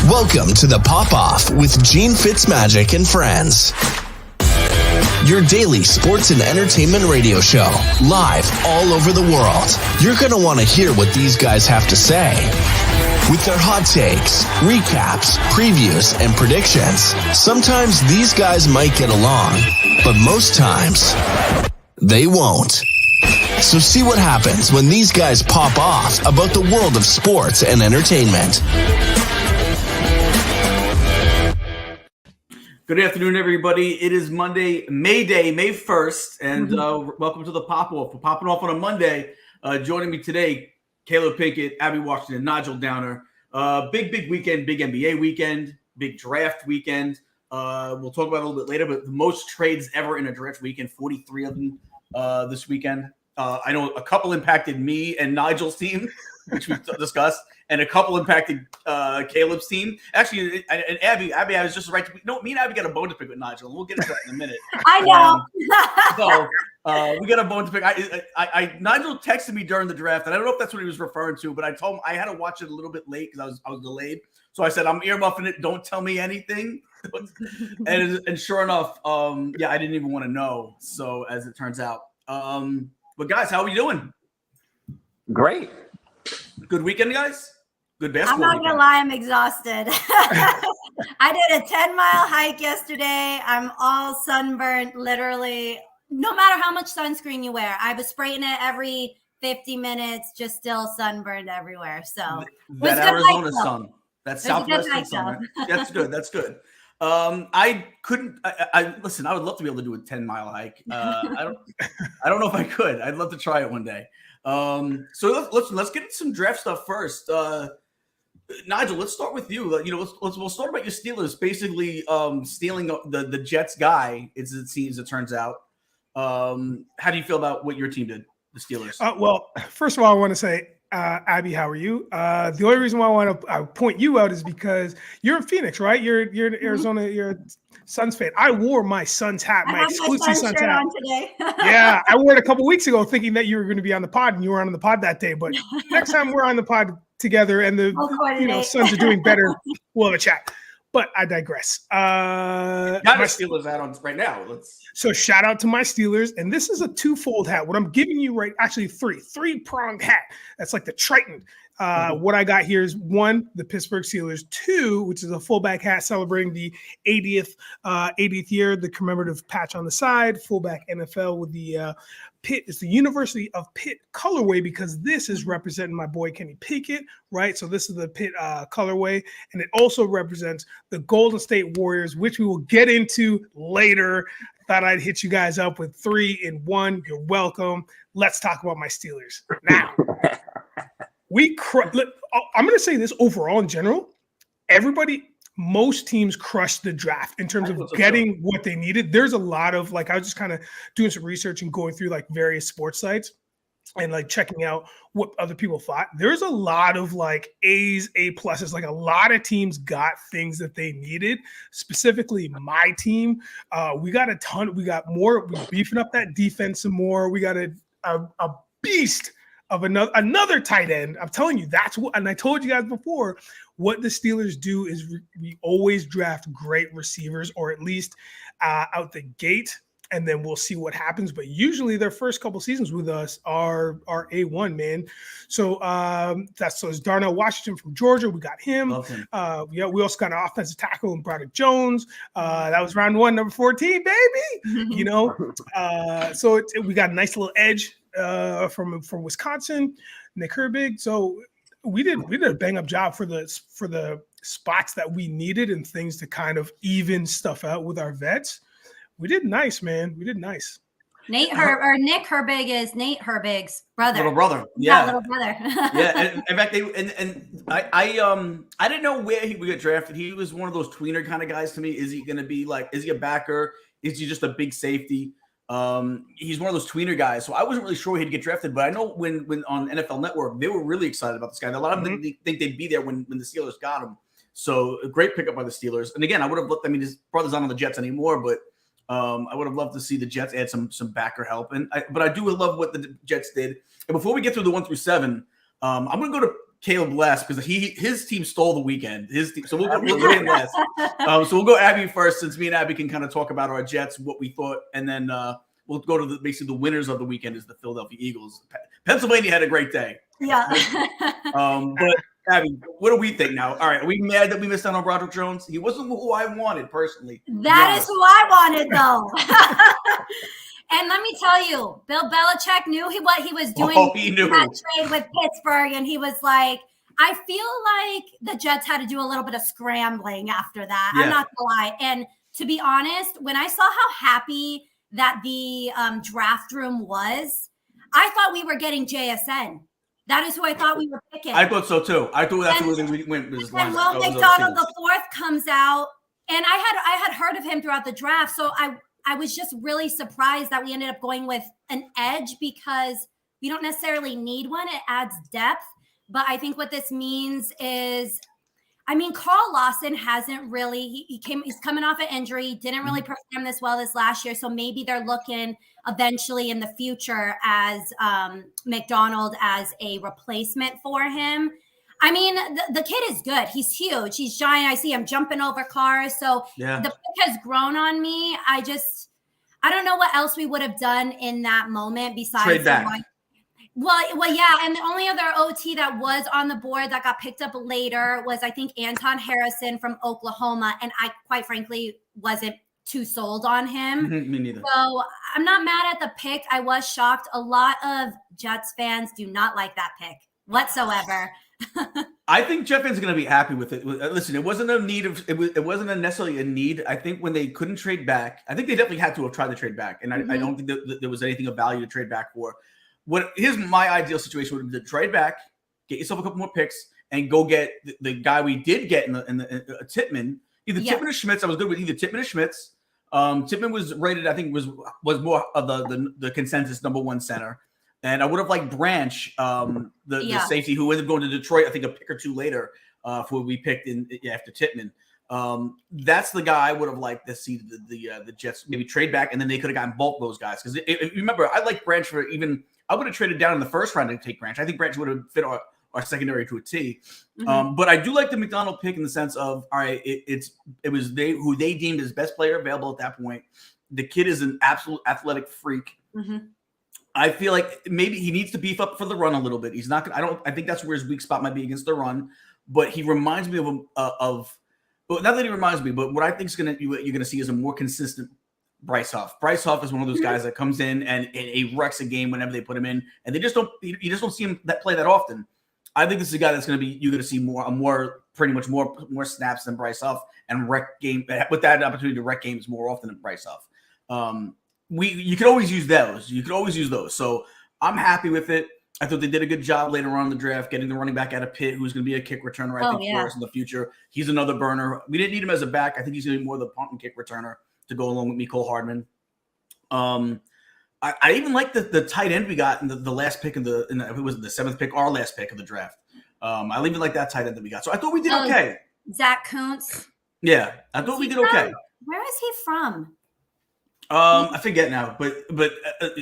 Welcome to the Pop-Off with Gene FitzMagic and friends. Your daily sports and entertainment radio show, live all over the world. You're going to want to hear what these guys have to say. With their hot takes, recaps, previews, and predictions, sometimes these guys might get along, but most times, they won't. So see what happens when these guys pop off about the world of sports and entertainment. Good afternoon, everybody. It is Monday, May 1st, and welcome to the Pop-Off. We're popping off on a Monday. Joining me today, Caleeb Pinkett, Abby Washington, Nigel Downer. Big weekend, big NBA weekend, big draft weekend. We'll talk about it a little bit later, but the most trades ever in a draft weekend, 43 of them this weekend. I know a couple impacted me and Nigel's team, which we've discussed, and a couple impacted Caleeb's team. Actually, and Abby, I was just right to me and Abby got a bone to pick with Nigel. We'll get into that in a minute. I know. We got a bone to pick. Nigel texted me during the draft, and I don't know if that's what he was referring to, but I told him I had to watch it a little bit late because I was delayed. So I said, I'm earmuffing it. Don't tell me anything. and sure enough, I didn't even want to know. So as it turns out, but guys, how are we doing? Great. Good weekend, guys? Good basketball I'm not going to lie, I'm exhausted. I did a 10-mile hike yesterday. I'm all sunburnt, literally. No matter how much sunscreen you wear. I was spraying it every 50 minutes, just still sunburned everywhere. So that Arizona sun. That southwestern sun. That's good. That's good. I couldn't. Listen. I would love to be able to do a 10-mile hike. I don't know if I could. I'd love to try it one day. So let's get into some draft stuff first. Nigel, let's start with you. We'll start about your Steelers basically stealing the Jets guy. It turns out. How do you feel about what your team did, the Steelers? Well, first of all, I want to say, Abby, how are you? The only reason why I want to point you out is because you're in Phoenix, right? You're in Arizona. You're a Suns fan. I wore my Suns hat, my exclusive Suns hat. On today. Yeah, I wore it a couple weeks ago, thinking that you were going to be on the pod, and you were on the pod that day. But next time we're on the pod together, and the Suns are doing better, we'll have a chat. But I digress. Got my Steelers hat on right now. So shout out to my Steelers. And this is a twofold hat. What I'm giving you three-pronged hat. That's like the Triton. What I got here is one, the Pittsburgh Steelers. Two, which is a fullback hat celebrating the 80th year, the commemorative patch on the side, fullback NFL with the Pitt. It's the University of Pitt colorway because this is representing my boy Kenny Pickett, right? So this is the Pitt colorway, and it also represents the Golden State Warriors, which we will get into later. Thought I'd hit you guys up with 3 in 1. You're welcome. Let's talk about my Steelers now. I'm going to say this overall in general. Most teams crushed the draft in terms of getting what they needed. There's a lot of I was just kind of doing some research and going through various sports sites and checking out what other people thought. There's a lot of A's, A pluses. A lot of teams got things that they needed. Specifically, my team, we got a ton. We got more. We're beefing up that defense some more. We got a beast of another tight end. I'm telling you, that's what. And I told you guys before. What the Steelers do is we always draft great receivers, or at least out the gate, and then we'll see what happens. But usually their first couple seasons with us are A1, man. So it's Darnell Washington from Georgia. We got him. We also got an offensive tackle in Broderick Jones. That was round 1, number 14, baby. So we got a nice little edge from Wisconsin, Nick Herbig. So we did a bang up job for the spots that we needed and things to kind of even stuff out with our vets. We did nice, man. We did nice. Nick Herbig is Nate Herbig's brother. Little brother. Yeah. Little brother. Yeah. In fact, I didn't know where he would get drafted. He was one of those tweener kind of guys to me. Is he going to be is he a backer? Is he just a big safety? He's one of those tweener guys. So I wasn't really sure he'd get drafted, but I know when on NFL Network, they were really excited about this guy. And a lot of them think they'd be there when the Steelers got him. So a great pickup by the Steelers. And again, his brother's not on the Jets anymore, but I would have loved to see the Jets add some backer help. But I do love what the Jets did. And before we get through the 1 through 7, I'm going to go to Caleb last because his team stole the weekend. His team, so we'll go in last. So we'll go Abby first, since me and Abby can kind of talk about our Jets, what we thought, and then we'll go to basically the winners of the weekend is the Philadelphia Eagles. Pennsylvania had a great day. Yeah. But Abby, what do we think now? All right, are we mad that we missed out on Broderick Jones? He wasn't who I wanted personally. That is who I wanted, though. And let me tell you, Bill Belichick knew what he was doing. Oh, he knew. That trade with Pittsburgh, and he was like, I feel like the Jets had to do a little bit of scrambling after that. Yeah. I'm not gonna lie. And to be honest, when I saw how happy that the draft room was, I thought we were getting JSN. That is who I thought we were picking. I thought so too. I thought that's where we went. And Will McDonald the fourth comes out, and I had heard of him throughout the draft, so I was just really surprised that we ended up going with an edge because we don't necessarily need one. It adds depth. But I think what this means is, I mean, Carl Lawson hasn't really, he's coming off an injury, didn't really perform this well this last year. So maybe they're looking eventually in the future as McDonald as a replacement for him. I mean, the kid is good. He's huge. He's giant. I see him jumping over cars. So the pick has grown on me. I don't know what else we would have done in that moment besides trade back. Well, yeah. And the only other OT that was on the board that got picked up later was, I think, Anton Harrison from Oklahoma. And I, quite frankly, wasn't too sold on him. Me neither. So I'm not mad at the pick. I was shocked. A lot of Jets fans do not like that pick whatsoever. I think Jet fans are going to be happy with it. Listen, it wasn't a need of it wasn't necessarily a need. I think when they couldn't trade back, I think they definitely had to have tried to trade back, and I don't think that there was anything of value to trade back for. Here's my ideal situation would be to trade back, get yourself a couple more picks, and go get the guy we did get in the Tippmann, either Tippmann or Schmitz. I was good with either Tippmann or Schmitz. Tippmann was rated, I think, was more of the consensus number one center. And I would have liked Branch, the safety who ended up going to Detroit, I think a pick or two later, for we picked after Tippmann. That's the guy I would have liked to see the Jets maybe trade back, and then they could have gotten both those guys. Because if you remember, I like Branch I would have traded down in the first round to take Branch. I think Branch would have fit our secondary to a T. But I do like the McDonald pick in the sense of, all right, it was who they deemed as best player available at that point. The kid is an absolute athletic freak. I feel like maybe he needs to beef up for the run a little bit. He's not going I think that's where his weak spot might be against the run, but he reminds me of not that he reminds me, but what I think you're going to see is a more consistent Bryce Huff. Bryce Huff is one of those guys that comes in and he wrecks a game whenever they put him in, and you just don't see him play that often. I think this is a guy that's going to be, you're going to see pretty much more snaps than Bryce Huff, and wreck game with that opportunity to wreck games more often than Bryce Huff. You could always use those. So I'm happy with it. I thought they did a good job later on in the draft, getting the running back out of Pitt, who's going to be a kick returner, I think, for us in the future. He's another burner. We didn't need him as a back. I think he's going to be more the punt and kick returner to go along with Mecole Hardman. I even like the tight end we got in the last pick it was the seventh pick, our last pick of the draft. I even like that tight end that we got. So I thought we did okay. Zach Kuntz. Yeah, I thought we did okay. Where is he from? I forget now, but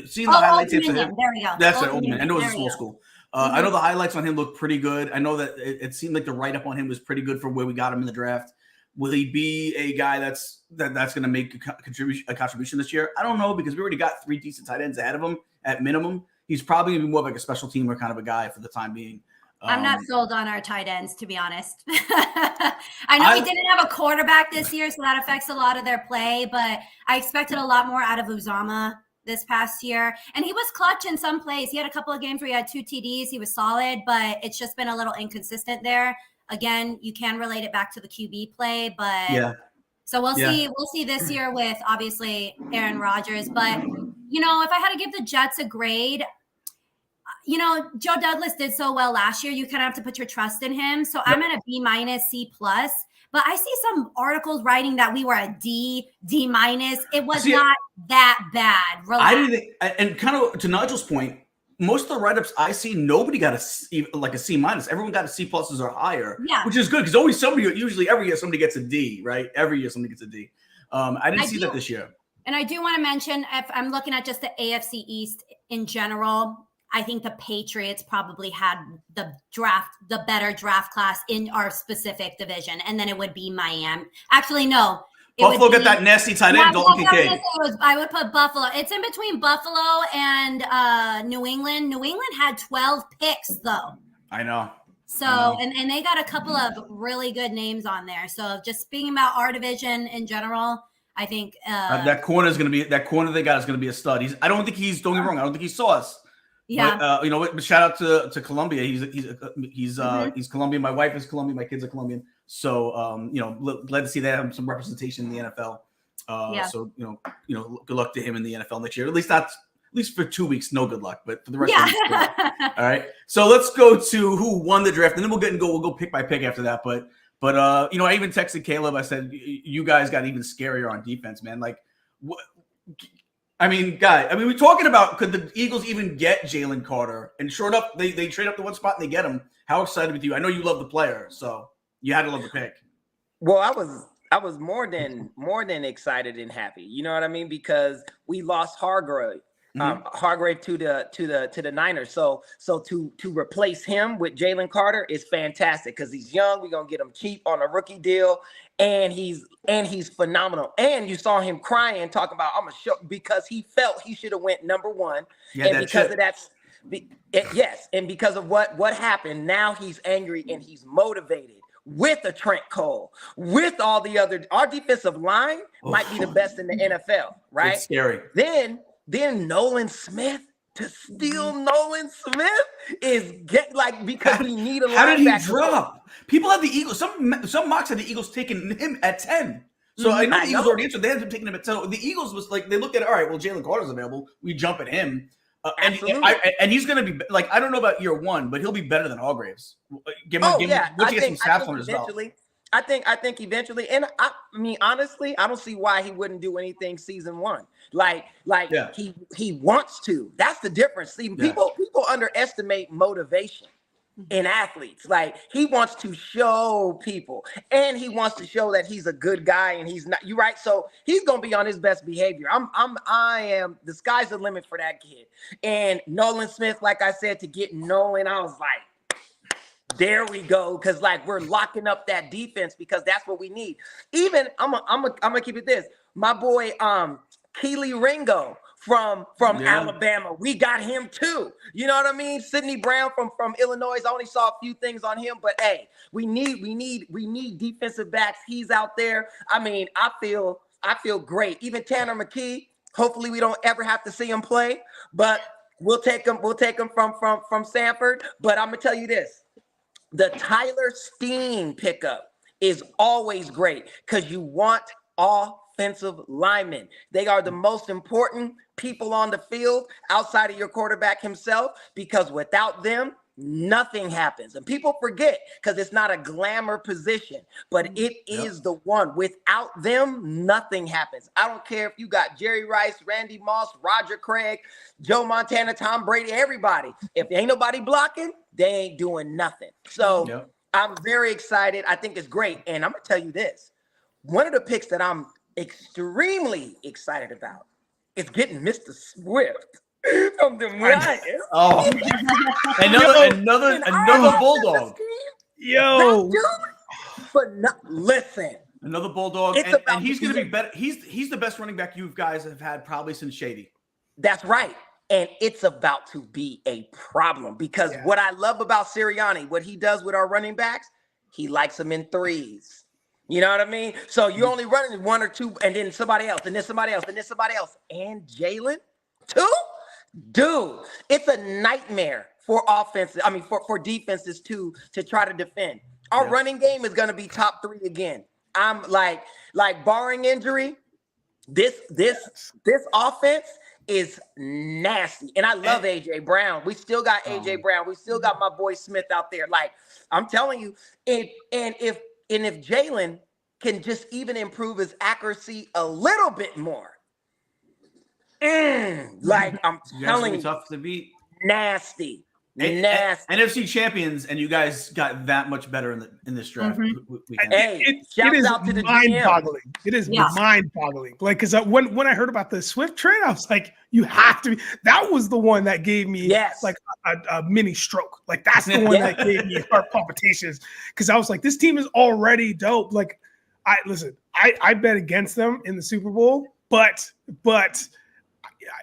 seeing the highlights of him, there we go. That's an Old Man. I know it's a small school. I know the highlights on him look pretty good. I know that it seemed like the write-up on him was pretty good for where we got him in the draft. Will he be a guy that's going to make a contribution this year? I don't know, because we already got 3 decent tight ends ahead of him at minimum. He's probably going to be more of like a special teamer kind of a guy for the time being. I'm not sold on our tight ends, to be honest. I know we didn't have a quarterback this year, so that affects a lot of their play, but I expected a lot more out of Uzama this past year. And he was clutch in some plays. He had a couple of games where he had 2 TDs. He was solid, but it's just been a little inconsistent there. Again, you can relate it back to the QB play, but so we'll see. We'll see this year with obviously Aaron Rodgers. But, if I had to give the Jets a grade, Joe Douglas did so well last year. You kind of have to put your trust in him. So I'm at a B-, C+. But I see some articles writing that we were a D-. It was not that bad. Relax. I didn't think, and kind of to Nigel's point, most of the write-ups I see, nobody got a C-. Everyone got a C+ or higher, which is good, because usually every year somebody gets a D, right? Every year somebody gets a D. I didn't see that this year. And I do want to mention, if I'm looking at just the AFC East in general, I think the Patriots probably had the better draft class in our specific division. And then it would be Miami. Actually, no. Buffalo got that nasty tight end, Dalton Kincaid. I would put Buffalo. It's in between Buffalo and New England. New England had 12 picks, though. I know. So, and they got a couple of really good names on there. So just speaking about our division in general, I think that corner they got is going to be a stud. Don't get me wrong. I don't think he saw us. Yeah. But, but shout out to Colombia. He's Colombian. My wife is Colombian. My kids are Colombian. So, glad to see that have some representation in the NFL. So, good luck to him in the NFL next year. At least for 2 weeks, no good luck. But for the rest of the year, all right. So let's go to who won the draft, and then we'll go pick by pick after that. But I even texted Caleb. I said, you guys got even scarier on defense, man. Like, what? We're talking about could the Eagles even get Jalen Carter? And sure enough, they trade up to one spot and they get him. How excited with you? I know you love the player, so you had to love the pick. Well, I was more than excited and happy. You know what I mean? Because we lost Hargrave to the Niners. So to replace him with Jalen Carter is fantastic because he's young. We're gonna get him cheap on a rookie deal, and he's phenomenal. And you saw him crying, talking about I'm a show because he felt he should have went number one. Yeah, and because of that, yes, and because of what happened, now he's angry and he's motivated. With a Trent Cole, with all the other, our defensive line might be the best in the NFL, right? It's scary. Then Nolan Smith, to steal Nolan Smith is because we need a linebacker. How did he drop? People had the Eagles. Some mocks had the Eagles taking him at 10. So I know the Eagles already answered. They had him taking him at 10. So the Eagles was like, they looked at it, all right, well, Jalen Carter's available. We jump at him. And he's going to be like, I don't know about year one, but he'll be better than Hargraves. I think eventually, and I mean, honestly, I don't see why he wouldn't do anything season one. He wants to. That's the difference. See, people underestimate motivation in athletes. Like, he wants to show people, and he wants to show that he's a good guy, and he's not. You're right. So he's gonna be on his best behavior. I am. The sky's the limit for that kid. And Nolan Smith, like I said, to get Nolan, I was like, there we go, because we're locking up that defense because that's what we need. Even I'm gonna keep it this. My boy Keely Ringo from Alabama, we got him too. You know what I mean? Sidney Brown from Illinois. I only saw a few things on him, but hey, we need defensive backs. He's out there. I mean, I feel great. Even Tanner McKee. Hopefully, we don't ever have to see him play, but we'll take him from Sanford. But I'm gonna tell you this. The Tyler Steen pickup is always great because you want offensive linemen. They are the most important people on the field outside of your quarterback himself, because without them, nothing happens. And people forget because it's not a glamour position, but it is the one. Without them, nothing happens. I don't care if you got Jerry Rice, Randy Moss, Roger Craig, Joe Montana, Tom Brady, everybody. If ain't nobody blocking, they ain't doing nothing. So I'm very excited. I think it's great. And I'm going to tell you this. One of the picks that I'm extremely excited about is getting Mr. Swift from the Lions. Oh, another Bulldog. Yo, listen, another Bulldog, and he's going to be better. He's the best running back you guys have had probably since Shady. That's right. And it's about to be a problem because what I love about Sirianni, what he does with our running backs, he likes them in threes. You know what I mean? So you're only running one or two, and then somebody else, and then somebody else, and then somebody else. And Jalen, too? Dude, it's a nightmare for offenses. I mean, for defenses to try to defend. Our running game is going to be top 3 again. I'm like barring injury, this offense is nasty. And I love AJ Brown. We still got AJ Brown. We still got my boy Smith out there. Like, I'm telling you, if Jalen can just even improve his accuracy a little bit more, I'm telling you, tough to beat. Nasty. NFC champions, and you guys got that much better in this draft. Hey, it is out to the mind-boggling. It is mind-boggling. Like, because when I heard about the Swift trade, I was like, you have to be. That was the one that gave me like a mini stroke. Like, that's the one that gave me heart palpitations, because I was like, this team is already dope. Like, I bet against them in the Super Bowl, but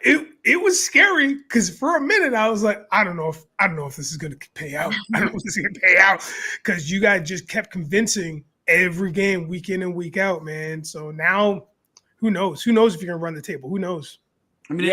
it was scary, because for a minute I was like, I don't know if this is going to pay out. I don't know if this is going to pay out, because you guys just kept convincing every game, week in and week out, man. So now, who knows? Who knows if you're going to run the table? Who knows? I mean,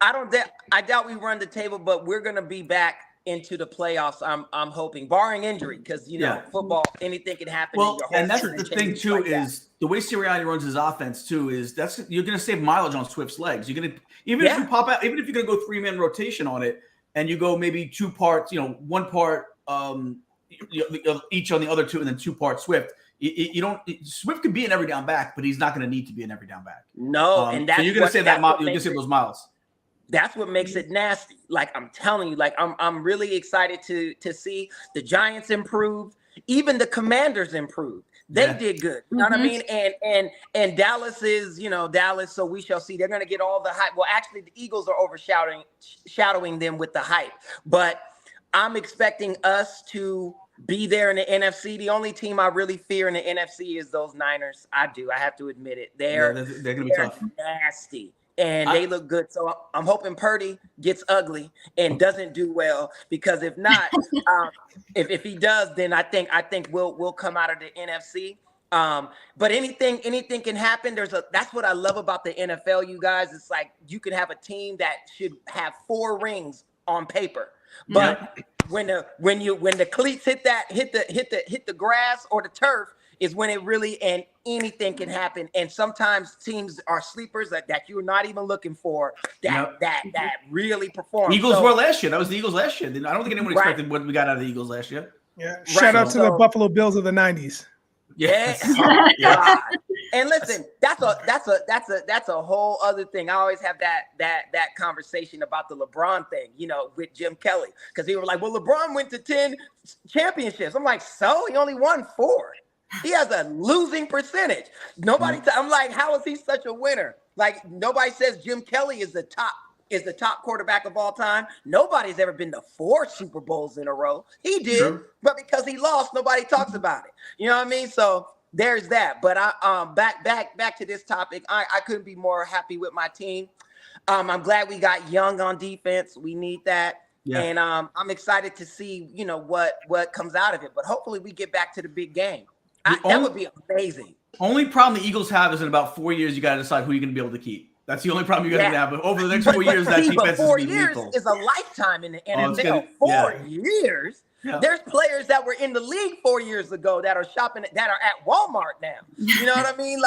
I doubt we run the table, but we're going to be back into the playoffs. I'm hoping, barring injury, because football, anything can happen. Well, and that's the thing too, like is the way Sirianni runs his offense too. Is you're going to save mileage on Swift's legs. You're going to if you pop out, even if you're going to go 3-man rotation on it, and you go maybe 2 parts, one part each on the other 2, and then 2 parts Swift. You don't. Swift could be an every down back, but he's not going to need to be an every down back. No, and that's so you're going to save that. You're going to save those miles. That's what makes it nasty. Like, I'm telling you, like, I'm really excited to see the Giants improved. Even the Commanders improved. They did good. You know what I mean? And Dallas is, Dallas. So we shall see. They're going to get all the hype. Well, actually, the Eagles are overshadowing them with the hype. But I'm expecting us to be there in the NFC. The only team I really fear in the NFC is those Niners. I have to admit it. They're going to be tough. Nasty. And they look good. So I'm hoping Purdy gets ugly and doesn't do well, because if not, if he does, then I think we'll come out of the NFC. But anything can happen. That's what I love about the NFL, you guys. It's like you can have a team that should have 4 rings on paper, but when the cleats hit the grass or the turf is when it really, and anything can happen. And sometimes teams are sleepers that you're not even looking for that really perform. Eagles were last year. That was the Eagles last year. I don't think anyone expected what we got out of the Eagles last year. Yeah. Shout out to the Buffalo Bills of the 90s. Yeah. And listen, that's a whole other thing. I always have that conversation about the LeBron thing, with Jim Kelly, because he was like, well, LeBron went to 10 championships. I'm like, so he only won 4. He has a losing percentage. I'm like, how is he such a winner? Like, nobody says Jim Kelly is the top quarterback of all time. Nobody's ever been to 4 Super Bowls in a row. He did, but because he lost, nobody talks about it. You know what I mean? So there's that. But back to this topic. I couldn't be more happy with my team. I'm glad we got young on defense. We need that. Yeah. And I'm excited to see, what comes out of it. But hopefully we get back to the big game. That would be amazing. Only problem the Eagles have is in about 4 years, you got to decide who you're going to be able to keep. That's the only problem you're going to have. But over the next 4 years, that defense is going to be lethal. 4 years is a lifetime in the NFL. 4 years? Yeah. There's players that were in the league 4 years ago that are shopping, that are at Walmart now. You know what I mean?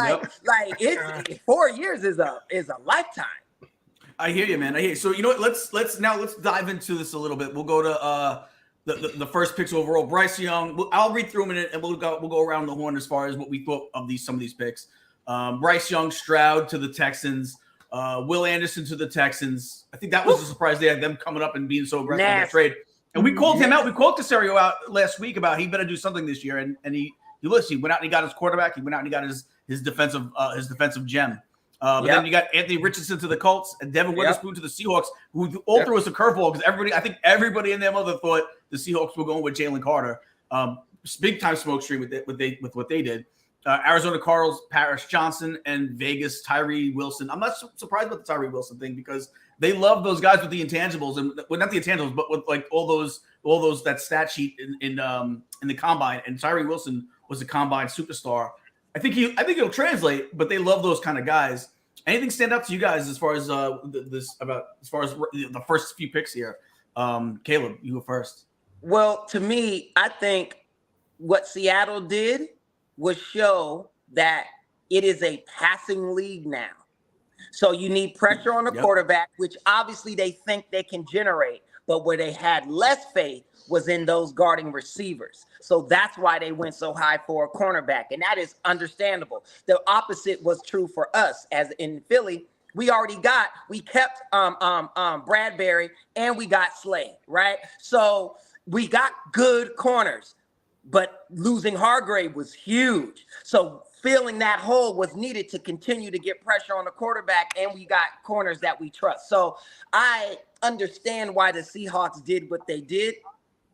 It's 4 years is a lifetime. I hear you, man. I hear you. So you know what? Let's dive into this a little bit. We'll go to the first picks overall. Bryce Young. I'll read through them and we'll go around the horn as far as what we thought of some of these picks. Bryce Young, Stroud to the Texans. Will Anderson to the Texans. I think that was a surprise. They had them coming up and being so aggressive in that trade. And we called him out. We called Casario out last week about he better do something this year. And he went out and he got his quarterback. He went out and he got his defensive gem. But then you got Anthony Richardson to the Colts and Devin Witherspoon to the Seahawks, who all threw us a curveball because I think everybody in their mother thought the Seahawks were going with Jalen Carter. Big time smoke screen with what they did. Arizona Cardinals, Paris Johnson, and Vegas, Tyree Wilson. I'm not surprised about the Tyree Wilson thing because they love those guys with the intangibles, and not the intangibles, but with like all those that stat sheet in the combine. And Tyree Wilson was a combine superstar. I think it'll translate, but they love those kind of guys. Anything stand out to you guys as far as the first few picks here? Caleb, you go first. Well, to me, I think what Seattle did was show that it is a passing league now. So you need pressure on the quarterback, which obviously they think they can generate, but where they had less faith was in those guarding receivers. So that's why they went so high for a cornerback, and that is understandable. The opposite was true for us, as in Philly. we kept Bradbury and we got Slade, right? So we got good corners, but losing Hargrave was huge. So filling that hole was needed to continue to get pressure on the quarterback, and we got corners that we trust. So I understand why the Seahawks did what they did.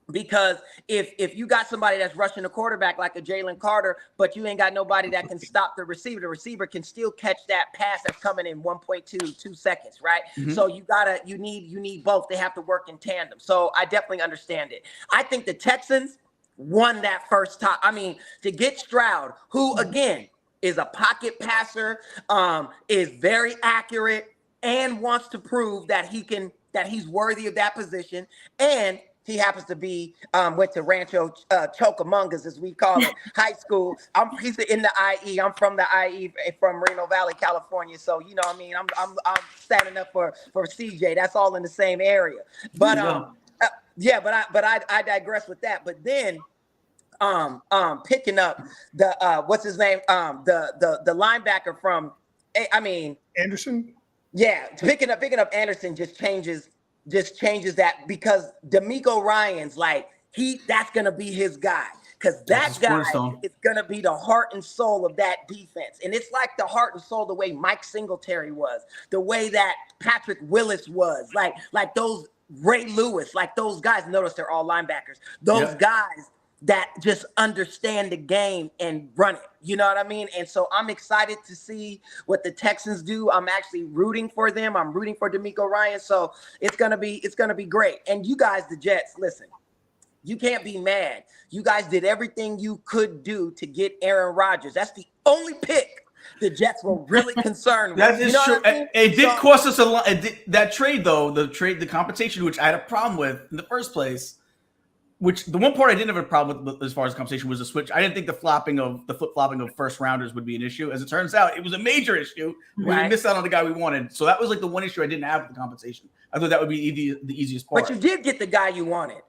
Because if you got somebody that's rushing the quarterback like a Jalen Carter, but you ain't got nobody that can stop the receiver can still catch that pass that's coming in 2 seconds, right? Mm-hmm. So you need both. They have to work in tandem. So I definitely understand it. I think the Texans won that first time. I mean, to get Stroud, who again is a pocket passer, is very accurate, and wants to prove that he's worthy of that position, and he happens to be went to Rancho Chocamongas, as we call it, high school. He's in the IE. I'm from the IE, from Reno Valley, California. So you know, what I mean, I'm standing up for CJ. That's all in the same area. But but I digress with that. But then picking up the what's his name, the linebacker from, Anderson. Yeah, picking up Anderson just changes that, because D'Amico Ryans, that's gonna be his guy, because that guy is gonna be the heart and soul of that defense. And it's like the heart and soul the way Mike Singletary was, the way that Patrick Willis was, like those Ray Lewis, like those guys. Notice they're all linebackers. Those guys that just understand the game and run it. You know what I mean? And so I'm excited to see what the Texans do. I'm actually rooting for them. I'm rooting for D'Amico Ryans. So it's gonna be great. And you guys, the Jets, listen, you can't be mad. You guys did everything you could do to get Aaron Rodgers. That's the only pick the Jets were really concerned with. That is true. I mean? It did cost us a lot. That trade, though, the compensation, which I had a problem with in the first place. Which the one part I didn't have a problem with as far as the conversation was the switch. I didn't think the flip-flopping of first rounders would be an issue. As it turns out, it was a major issue. Right. We missed out on the guy we wanted. So that was like the one issue I didn't have with the compensation. I thought that would be the easiest part. But you did get the guy you wanted.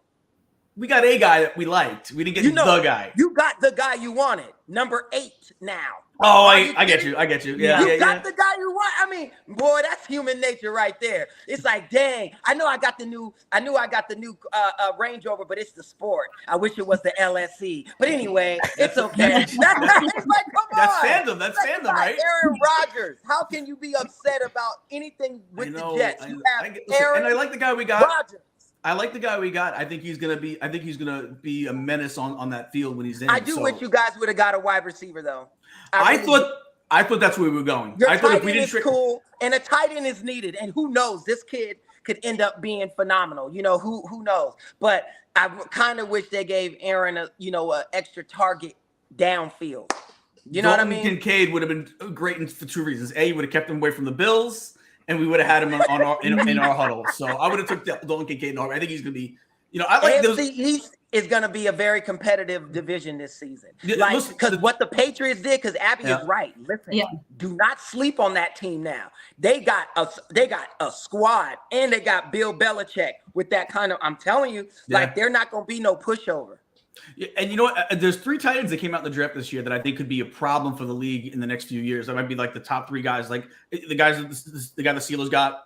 We got a guy that we liked. We didn't get the guy. You got the guy you wanted. Number 8 now. Oh, I get you. Yeah, you got the guy you want. I mean, boy, that's human nature right there. It's like, dang, I knew I got the new Range Rover, but it's the Sport. I wish it was the LSE. But anyway, it's okay. It's like, come on. That's fandom. That's fandom, right? Aaron Rodgers. How can you be upset about anything with the Jets? You have Aaron, and I like the guy we got. Rodgers. I like the guy we got. I think he's gonna be a menace on that field when he's in. I do wish you guys would have got a wide receiver though. I thought that's where we were going. Your I thought if we didn't cool, and a tight end is needed. And who knows? This kid could end up being phenomenal. You know, who knows? But I kind of wish they gave Aaron a extra target downfield. You know what I mean? Kincaid would have been great for 2 reasons. A, would have kept him away from the Bills, and we would have had him in our huddle. So I would have took Dalton Kincaid in the I think he's going to be, I like AFC East is going to be a very competitive division this season. Because what the Patriots did, because Abby is right. Listen, do not sleep on that team now. They got a squad, and they got Bill Belichick with that kind of, I'm telling you, they're not going to be no pushover. Yeah, and you know what? There's 3 tight ends that came out in the draft this year that I think could be a problem for the league in the next few years. That might be like the top 3 guys, like the guy the Steelers got,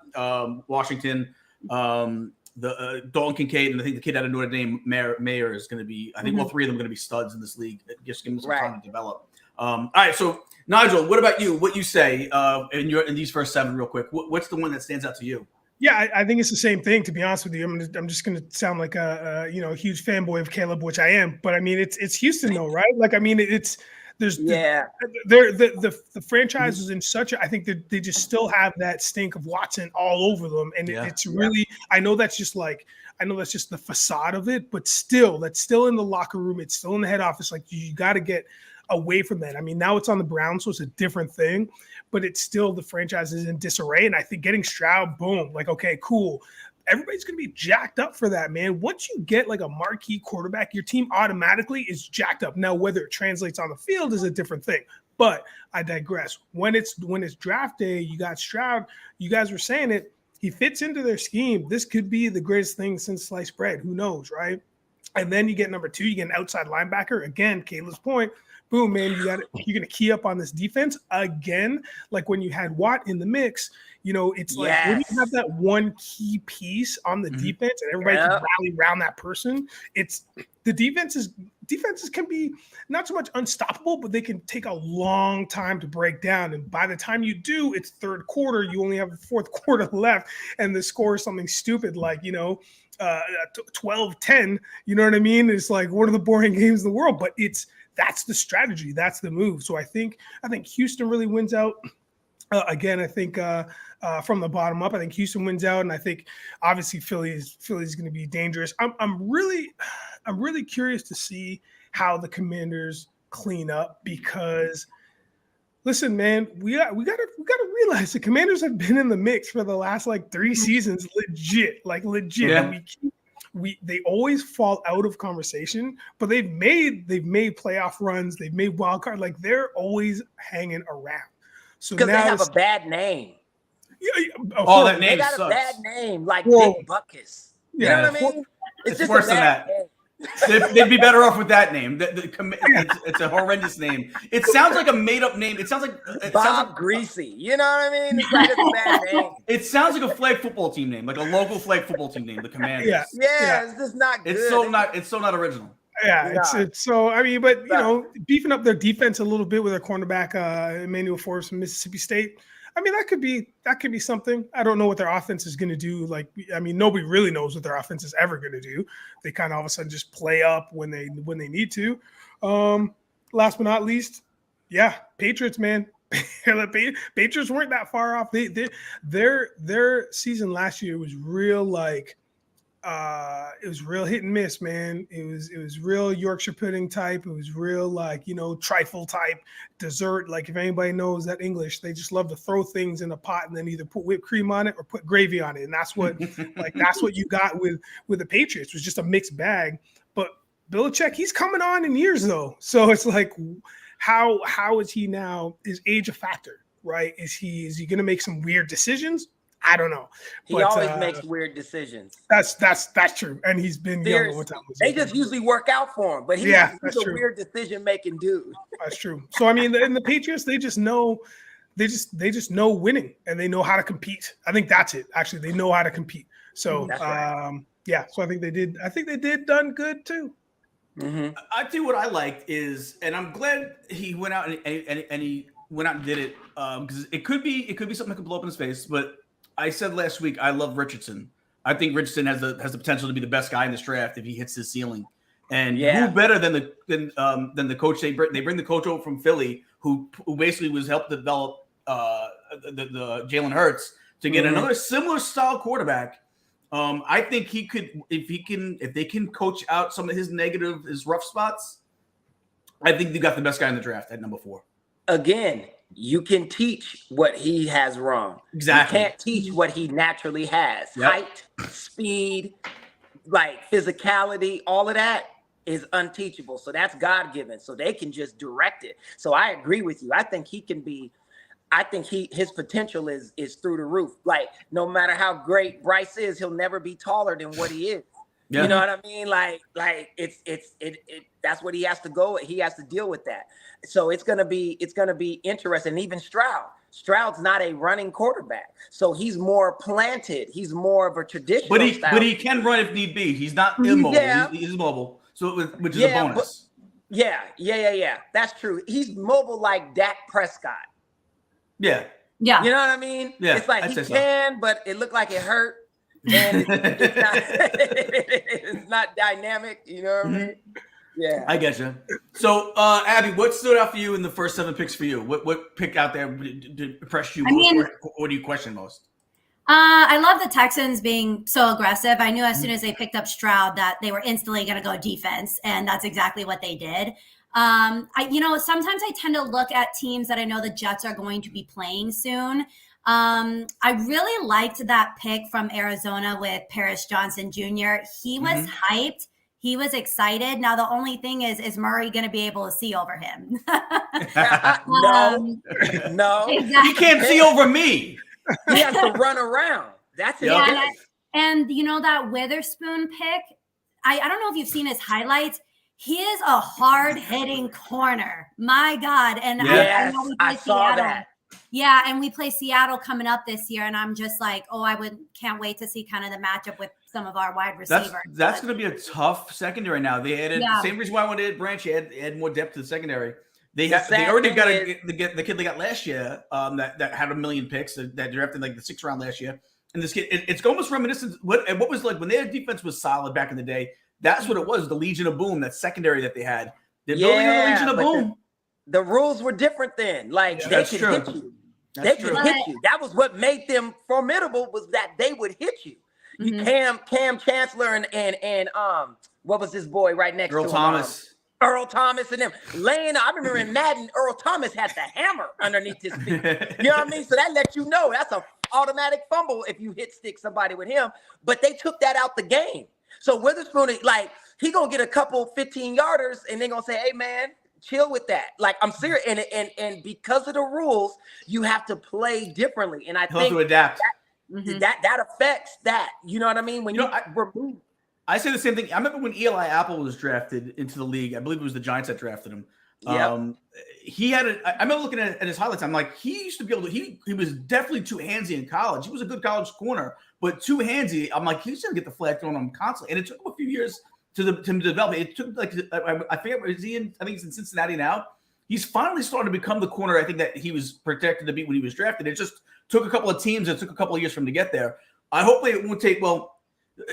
Washington, the Dalton Kincaid, and I think the kid out of Notre Dame, Mayer is going to be. I think all 3 of them are going to be studs in this league. Just give them some time to develop. All right, so Nigel, what about you? What you say in these first 7, real quick? What's the one that stands out to you? Yeah, I think it's the same thing. To be honest with you, I'm just going to sound like a huge fanboy of Caleb, which I am. But I mean, it's Houston though, right? Like, I mean, the franchise is in such a. I think that they just still have that stink of Watson all over them, and it's really. I know that's just the facade of it, but still, that's still in the locker room. It's still in the head office. Like, you got to get away from that. I mean, now it's on the Browns, so it's a different thing, but it's still, the franchise is in disarray. And I think getting Stroud, boom, like, okay, cool. Everybody's going to be jacked up for that, man. Once you get like a marquee quarterback, your team automatically is jacked up. Now, whether it translates on the field is a different thing, but I digress. When it's draft day, you got Stroud, you guys were saying it, he fits into their scheme. This could be the greatest thing since sliced bread. Who knows, right? And then you get number 2, you get an outside linebacker. Again, Caleb's point, boom, man, you're gonna key up on this defense again. Like when you had Watt in the mix, it's like when you have that one key piece on the defense and everybody can rally around that person, it's the defenses can be not so much unstoppable, but they can take a long time to break down. And by the time you do, it's third quarter, you only have the fourth quarter left, and the score is something stupid like 12-10. You know what I mean? It's like one of the boring games in the world, but that's the strategy, that's the move. So I think Houston really wins out. Again, I think from the bottom up, I think Houston wins out, and I think obviously Philly's going to be dangerous. I'm really curious to see how the Commanders clean up, because listen, man, we got to realize the Commanders have been in the mix for the last like 3 seasons, legit. Yeah. And they always fall out of conversation, but they've made playoff runs, they've made wild card, like they're always hanging around. So because they have a bad name. That name they got sucks. A bad name, like Big Buckus. You know what I mean? It's just worse than that. They'd be better off with that name. It's a horrendous name. It sounds like a made-up name. It sounds like Greasy. You know what I mean? It's like a bad name. It sounds like a flag football team name, like a local flag football team name, the Commanders. Yeah. It's just not good. It's so not original. Yeah, it's so. I mean, but beefing up their defense a little bit with their cornerback Emmanuel Forbes from Mississippi State. I mean, that could be something. I don't know what their offense is going to do. Like, I mean, nobody really knows what their offense is ever going to do. They kind of all of a sudden just play up when they need to. Last but not least, Patriots, man. Patriots weren't that far off. Their season last year was real like. It was real hit and miss, man. It was real Yorkshire pudding type. It was real trifle type dessert. Like if anybody knows that English, they just love to throw things in a pot and then either put whipped cream on it or put gravy on it. And that's what that's what you got with the Patriots. It was just a mixed bag. But Belichick, he's coming on in years though. So it's like how is he now? Is age a factor, right? Is he going to make some weird decisions? I don't know. He always makes weird decisions. That's true. And he's been young all the time. They just usually work out for him, but he's a weird decision-making dude. That's true. So I mean, in the Patriots, they just know winning and they know how to compete. I think that's it. Actually, they know how to compete. So right. So I think they did done good too. Mm-hmm. I tell you what I liked is, and I'm glad he went out and he went out and did it because it could be something that could blow up in his face, but I said last week I love Richardson. I think Richardson has the potential to be the best guy in this draft if he hits his ceiling. And who better than the coach? They bring the coach over from Philly, who basically was helped develop the Jalen Hurts to get another similar style quarterback. I think he could if they can coach out some of his rough spots. I think they got the best guy in the draft at number 4. Again. You can teach what he has wrong. Exactly. You can't teach what he naturally has. Yep. Height, speed, like physicality, all of that is unteachable. So that's God-given. So they can just direct it. So I agree with you. I think his potential is through the roof. Like no matter how great Bryce is, he'll never be taller than what he is. Yeah. You know what I mean? Like it's that's what he has to go. He has to deal with that. So it's gonna be interesting. And even Stroud's not a running quarterback, so he's more planted. He's more of a traditional. But he can run if need be. He's not immobile. Yeah. He's mobile, which is a bonus. Yeah. That's true. He's mobile like Dak Prescott. Yeah. You know what I mean? Yeah. It's like he can, but it looked like it hurt. And it's not dynamic, you know what I mean? Yeah, I get you. So, Abby, what stood out for you in the first 7 picks for you? What pick out there did impress you most, or what do you question most? I love the Texans being so aggressive. I knew as soon as they picked up Stroud that they were instantly going to go defense, and that's exactly what they did. Sometimes I tend to look at teams that I know the Jets are going to be playing soon. I really liked that pick from Arizona with Paris Johnson Jr. He was hyped. He was excited. Now, the only thing is Murray going to be able to see over him? No. Exactly. He can't see over me. He has to run around. That's it. Yeah, and that Witherspoon pick, I don't know if you've seen his highlights. He is a hard-hitting corner. My God. And yes, I saw that. Yeah, and we play Seattle coming up this year, and I'm just like, can't wait to see kind of the matchup with some of our wide receivers. That's going to be a tough secondary now. They added the same reason why I wanted to add Branch. Add more depth to the secondary. They already got the kid they got last year that had 1 million picks that drafted like the 6th round last year. And this kid, it's almost reminiscent what was like when their defense was solid back in the day. That's what it was, the Legion of Boom, that secondary that they had. They're building the Legion of Boom. The rules were different then. Like they could hit you. They could hit you. That was what made them formidable, was that they would hit you. Cam Chancellor and what was this boy right next to him? Earl Thomas and them laying. I remember in Madden, Earl Thomas had the hammer underneath his feet. You know what I mean? So that lets you know that's a automatic fumble if you stick somebody with him. But they took that out the game. So Witherspoon, like, he gonna get a couple 15-yarders, and they're gonna say, "Hey, man, chill with that." Like, I'm serious, and because of the rules, you have to play differently. And I think to adapt. That affects that. You know what I mean? When remove. I say the same thing. I remember when Eli Apple was drafted into the league. I believe it was the Giants that drafted him. Yep. He had I remember looking at his highlights. I'm like, he used to be able to. He was definitely too handsy in college. He was a good college corner, but too handsy. I'm like, he's gonna get the flag thrown on him constantly. And it took him a few years to develop. It took like I forget where is he in. I think he's in Cincinnati now. He's finally starting to become the corner I think that he was projected to be when he was drafted. It just took a couple of teams. It took a couple of years for him to get there. Hopefully it won't take. Well,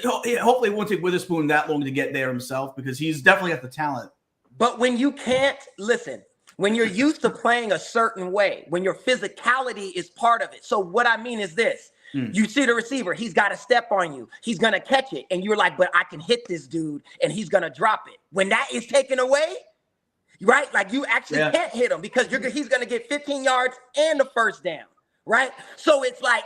hopefully it won't take Witherspoon that long to get there himself, because he's definitely got the talent. But when you can't listen, when you're used to playing a certain way, when your physicality is part of it. So what I mean is this. You see the receiver, he's got to step on you. He's going to catch it. And you're like, but I can hit this dude and he's going to drop it. When that is taken away, right? Like, you actually can't hit him because he's going to get 15 yards and the first down, right? So it's like,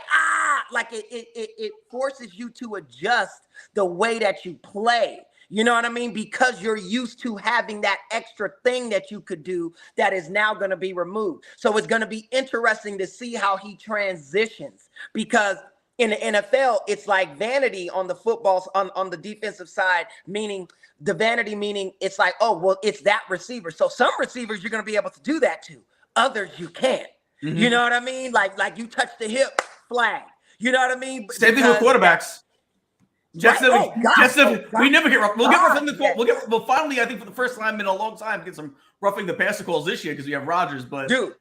like it forces you to adjust the way that you play. You know what I mean? Because you're used to having that extra thing that you could do that is now going to be removed. So it's going to be interesting to see how he transitions, because in the NFL, it's like vanity on the footballs on the defensive side, meaning it's like, oh, well, it's that receiver. So some receivers you're going to be able to do that to. Others you can't. You know what I mean? Like you touch the hip, flag. You know what I mean? Same thing with quarterbacks. We never get rough. We'll get roughing the call. We'll finally, I think, for the first time in a long time, get some roughing the passer calls this year because we have Rodgers. But dude,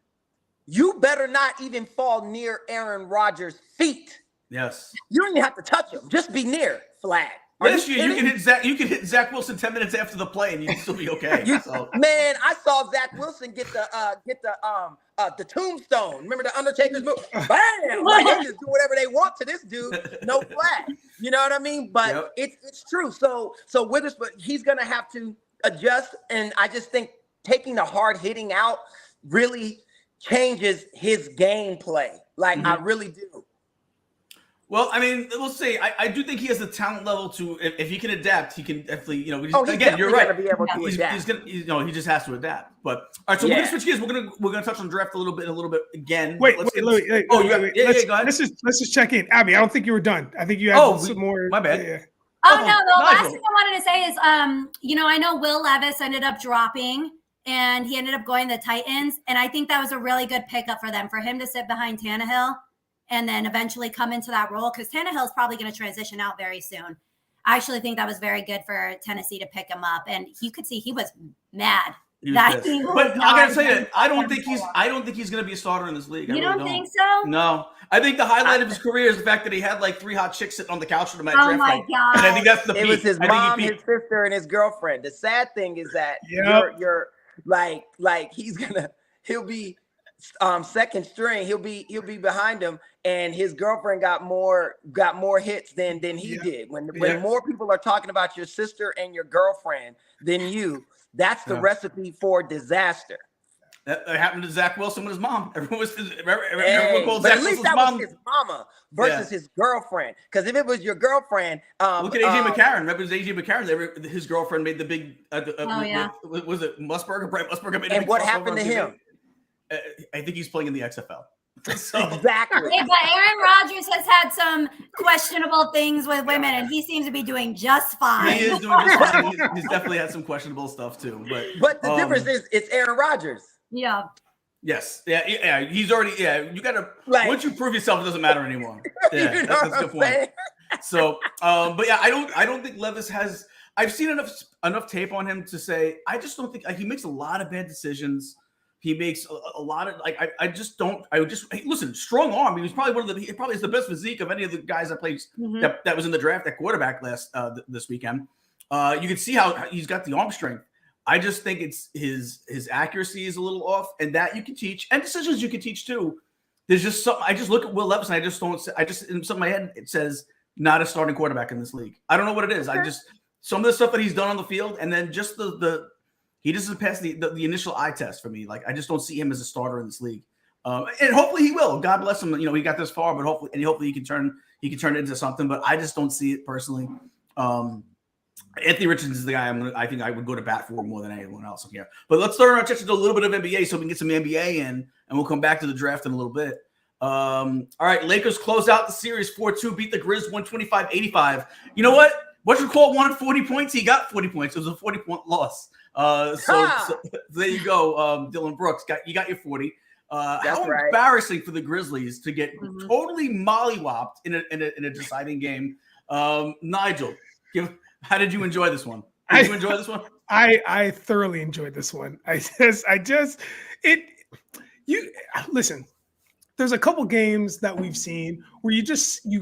you better not even fall near Aaron Rodgers' feet. Yes, you don't even have to touch him. Just be near flag. Last year, you can hit Zach Wilson 10 minutes after the play, and you'd still be okay. Man, I saw Zach Wilson get the tombstone. Remember the Undertaker's move? Bam! Like, they just do whatever they want to this dude. No flag. You know what I mean? But it's true. So Witherspoon, he's gonna have to adjust, and I just think taking the hard hitting out really changes his gameplay. Like, I really do. Well, I mean, we'll see. I do think he has the talent level to, if he can adapt, he can definitely, you're right. Be able to adapt. He's gonna, he just has to adapt. But all right, so we're gonna switch gears. We're gonna touch on draft a little bit again. Wait. Go ahead. Let's just check in, Abby. I don't think you were done. I think you have some more. My bad. Yeah. Oh no, the last thing I wanted to say is, I know Will Levis ended up dropping, and he ended up going to the Titans, and I think that was a really good pickup for them, for him to sit behind Tannehill and then eventually come into that role, because Tannehill is probably going to transition out very soon. I actually think that was very good for Tennessee to pick him up, and you could see he was mad. But I gotta tell you, I don't think he's going to be a starter in this league. You don't think so? No, I think the highlight of his career is the fact that he had like 3 hot chicks sitting on the couch with him at draft night. God! And I think that's the peak. It was his mom, his sister, and his girlfriend. The sad thing is that you're like he'll be second string. He'll be behind him, and his girlfriend got more hits than he did. When more people are talking about your sister and your girlfriend than you, that's the recipe for disaster. That happened to Zach Wilson with his mom. Everyone called but Zach at least Wilson's that mom. was his mama versus his girlfriend. Because if it was your girlfriend, look at AJ McCarron. Remember, it was AJ McCarron. His girlfriend made the big. Was it Musburger? Brett Musburger made. And what happened to him? I think he's playing in the XFL. Exactly. Hey, but Aaron Rodgers has had some questionable things with women, and he seems to be doing just fine. He is doing just fine. He's definitely had some questionable stuff too. But the difference is it's Aaron Rodgers. Yeah. Yes. Yeah. He's already. Yeah. You gotta. Once you prove yourself, it doesn't matter anymore. Yeah, that's a good point. So, but yeah, I don't think Levis has. I've seen enough tape on him to say I just don't think he makes a lot of bad decisions. He makes a lot of listen, strong arm. He was probably he probably is the best physique of any of the guys that played that was in the draft at quarterback this weekend. You can see how he's got the arm strength. I just think it's his accuracy is a little off, and that you can teach, and decisions you can teach too. There's just something. I just look at Will Levis, and in some of my head it says not a starting quarterback in this league. I don't know what it is. I just some of the stuff that he's done on the field, and then just he doesn't pass the initial eye test for me. Like I just don't see him as a starter in this league. And hopefully he will. God bless him. He got this far, but hopefully he can turn it into something. But I just don't see it personally. Anthony Richardson is the guy I think I would go to bat for more than anyone else here. But let's turn our attention to a little bit of NBA so we can get some NBA in, and we'll come back to the draft in a little bit. All right, Lakers close out the series 4-2, beat the Grizz 125-85. You know what? What's call wanted 40 points? He got 40 points. It was a 40-point loss. So there you go, Dylan Brooks. You got your 40. How embarrassing for the Grizzlies to get totally mollywopped in a deciding game. Nigel, how did you enjoy this one? Did you enjoy this one? I thoroughly enjoyed this one. Listen. There's a couple games that we've seen where you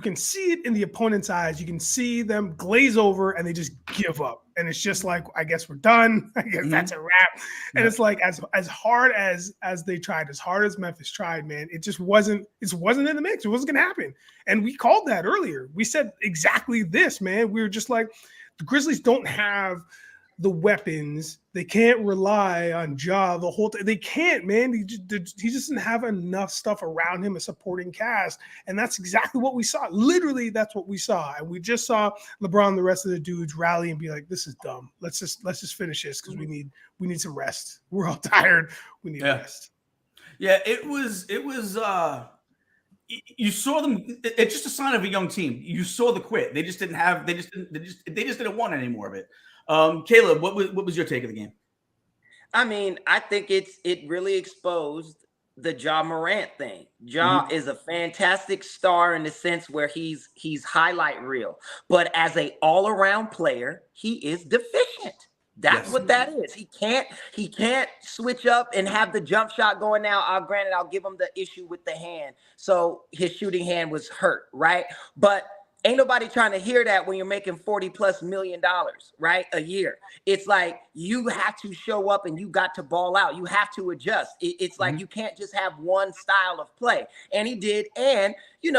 can see it in the opponent's eyes. You can see them glaze over and they just give up. And it's just like, I guess we're done. I guess that's a wrap. And it's like as hard as they tried, as hard as Memphis tried, man, it wasn't in the mix. It wasn't gonna happen. And we called that earlier. We said exactly this, man. We were just like, the Grizzlies don't have the weapons. They can't rely on Ja the whole time. They can't, man. He just doesn't have enough stuff around him, a supporting cast. And that's exactly what we saw. Literally, that's what we saw. And we just saw LeBron and the rest of the dudes rally and be like, this is dumb. Let's just finish this because we need some rest. We're all tired. We need rest. Yeah, it was you saw them. It's just a sign of a young team. You saw the quit. They just didn't want any more of it. Caleb, what was your take of the game? I mean, I think it really exposed the Ja Morant thing. Ja is a fantastic star in the sense where he's highlight reel, but as a all-around player, he is deficient. That's what that is. He can't switch up and have the jump shot going now. Granted, I'll give him the issue with the hand. So his shooting hand was hurt, right? But ain't nobody trying to hear that when you're making $40+ million, right? A year. It's like you have to show up and you got to ball out. You have to adjust. It's like you can't just have one style of play. And he did. And, he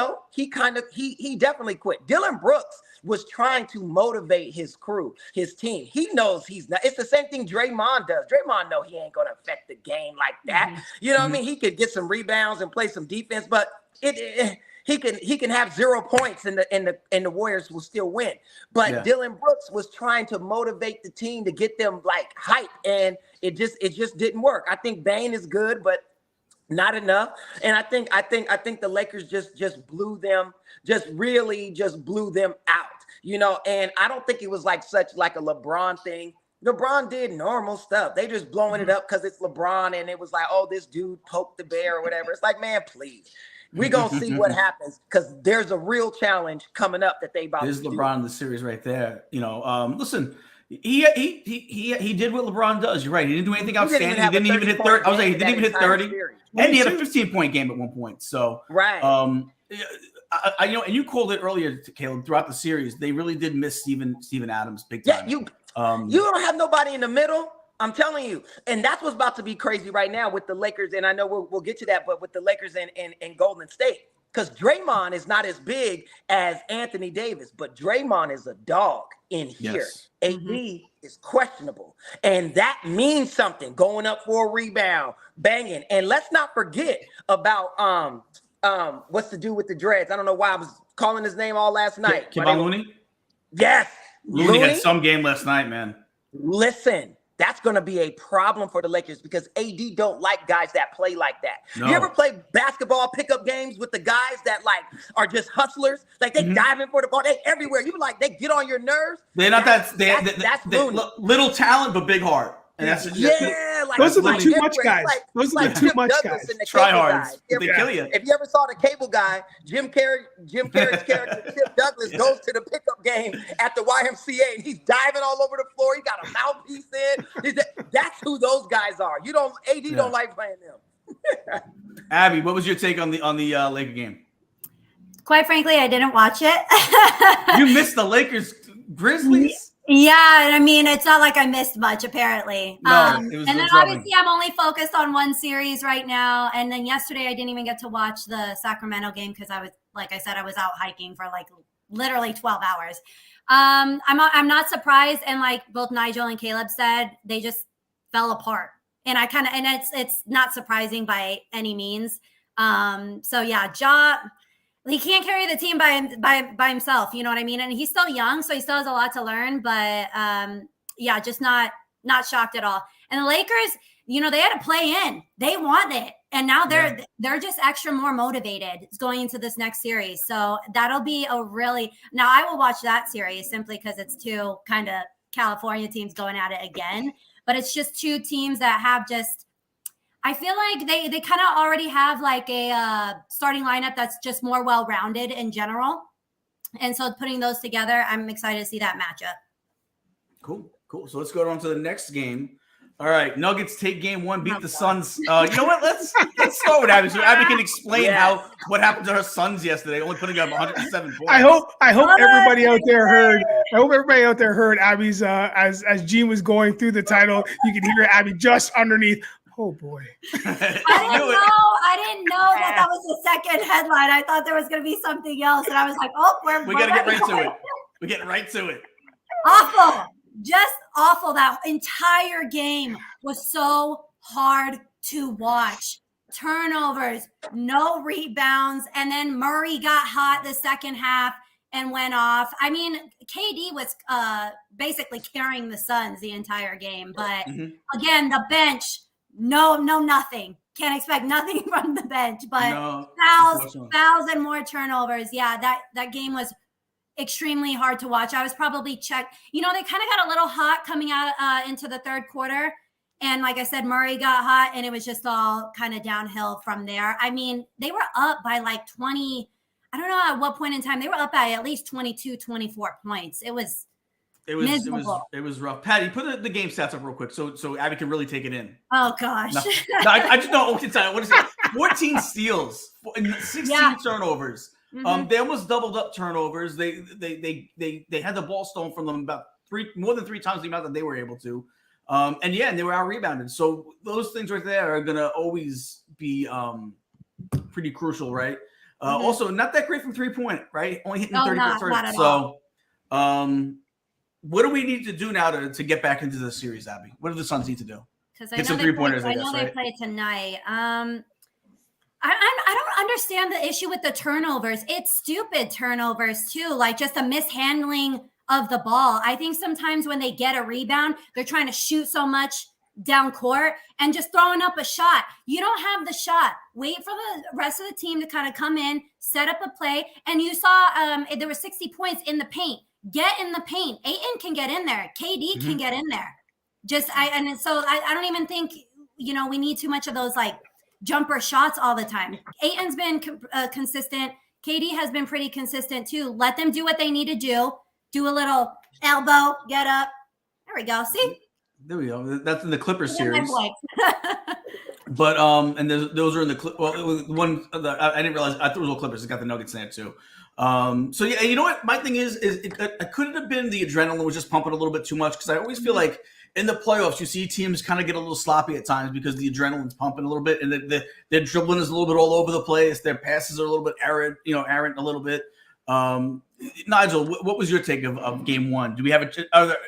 definitely quit. Dylan Brooks was trying to motivate his crew, his team. He knows he's not. It's the same thing Draymond does. Draymond know he ain't going to affect the game like that. You know what I mean? He could get some rebounds and play some defense, but he can have 0 points and the Warriors will still win. But Dylan Brooks was trying to motivate the team to get them like hype, and it just didn't work. I think Bane is good, but not enough. And I think the Lakers just blew them, really blew them out. And I don't think it was like a LeBron thing. LeBron did normal stuff. They just blowing it up because it's LeBron, and it was like, oh, this dude poked the bear or whatever. It's like, man, please. We're going to see what happens because there's a real challenge coming up that they about to do. There's LeBron in the series right there. Listen, he did what LeBron does. You're right. He didn't do anything outstanding. He didn't even hit 30. I was like, he didn't even hit 30. And he had a 15-point game at one point. So, right. And you called it earlier, Caleb, throughout the series, they really did miss Steven Adams big time. Yeah, you don't have nobody in the middle. I'm telling you. And that's what's about to be crazy right now with the Lakers. And I know we'll get to that, but with the Lakers and Golden State. Because Draymond is not as big as Anthony Davis, but Draymond is a dog in here. AD is questionable. And that means something. Going up for a rebound, banging. And let's not forget about what's to do with the dreads. I don't know why I was calling his name all last night. Kevon Looney? Yes. Looney had some game last night, man. Listen, that's going to be a problem for the Lakers because AD don't like guys that play like that. No. You ever play basketball pickup games with the guys that like are just hustlers? Like they diving for the ball, they everywhere. You like they get on your nerves. They're not that's little talent but big heart. And that's like those are the too much guys. Those are the too much guys. Try hard. They kill you. If you ever saw the Cable Guy, Jim Carrey's character Chip Douglas goes to the pickup game at the YMCA and he's diving all over the floor. He got a mouthpiece in. That's who those guys are. AD don't like playing them. Abby, what was your take on the Laker game? Quite frankly, I didn't watch it. You missed the Lakers Grizzlies? Yeah, I mean, it's not like I missed much, apparently. No, it was and then obviously I'm only focused on one series right now. And then yesterday I didn't even get to watch the Sacramento game because I was, like I said, I was out hiking for like literally 12 hours. I'm not surprised. And like both Nigel and Caleb said, they just fell apart. And it's not surprising by any means. So yeah, he can't carry the team by himself. You know what I mean? And he's still young, so he still has a lot to learn. But yeah, just not shocked at all. And the Lakers, they had to play in. They want it, and now they're just extra more motivated going into this next series. So that'll be now I will watch that series simply because it's two kind of California teams going at it again. But it's just two teams that have just. I feel like they kind of already have like a starting lineup that's just more well-rounded in general. And so putting those together, I'm excited to see that matchup. Cool. So let's go on to the next game. All right. Nuggets take game one, beat the Suns. You know what? Let's start with Abby. So Abby can explain what happened to her Suns yesterday, only putting up 107 points. I hope everybody out there heard. I hope everybody out there heard Abby's as Gene was going through the title. You could hear Abby just underneath. Oh boy! I didn't know that was the second headline. I thought there was going to be something else, and I was like, "Oh, we got to get right to it. We're getting right to it." Awful, just awful. That entire game was so hard to watch. Turnovers, no rebounds, and then Murray got hot the second half and went off. I mean, KD was basically carrying the Suns the entire game, but again, the bench. No, nothing. Can't expect nothing from the bench, but fouls and more turnovers. Yeah, that game was extremely hard to watch. I was probably checked. They kind of got a little hot coming out into the third quarter. And like I said, Murray got hot and it was just all kind of downhill from there. I mean, they were up by like 20. I don't know at what point in time. They were up by at least 22, 24 points. It was rough. Patty, put the game stats up real quick so Abby can really take it in. Oh gosh. No, I just don't. What is it? 14 steals, 16 turnovers. Mm-hmm. They almost doubled up turnovers. They had the ball stolen from them about more than three times the amount that they were able to. And they were out rebounded. So those things right there are gonna always be pretty crucial, right? Also, not that great from 3-point, right? Only hitting 30%. So, what do we need to do now to get back into the series, Abby? What do the Suns need to do? Because I know they play tonight. I don't understand the issue with the turnovers. It's stupid turnovers too, like just a mishandling of the ball. I think sometimes when they get a rebound, they're trying to shoot so much down court and just throwing up a shot. You don't have the shot. Wait for the rest of the team to kind of come in, set up a play. And you saw there were 60 points in the paint. Get in the paint. Ayton can get in there. KD can get in there. I don't even think, we need too much of those like jumper shots all the time. Ayton's been consistent. KD has been pretty consistent too. Let them do what they need to do. Do a little elbow, get up. There we go. See? There we go. That's in the Clippers series. But and those are in the I didn't realize I thought it was all Clippers. It got the Nuggets in there too. So yeah, you know what? My thing is it couldn't have been the adrenaline was just pumping a little bit too much because I always feel like in the playoffs you see teams kind of get a little sloppy at times because the adrenaline's pumping a little bit and their dribbling is a little bit all over the place. Their passes are a little bit errant a little bit. Nigel, what was your take of game one? Do we have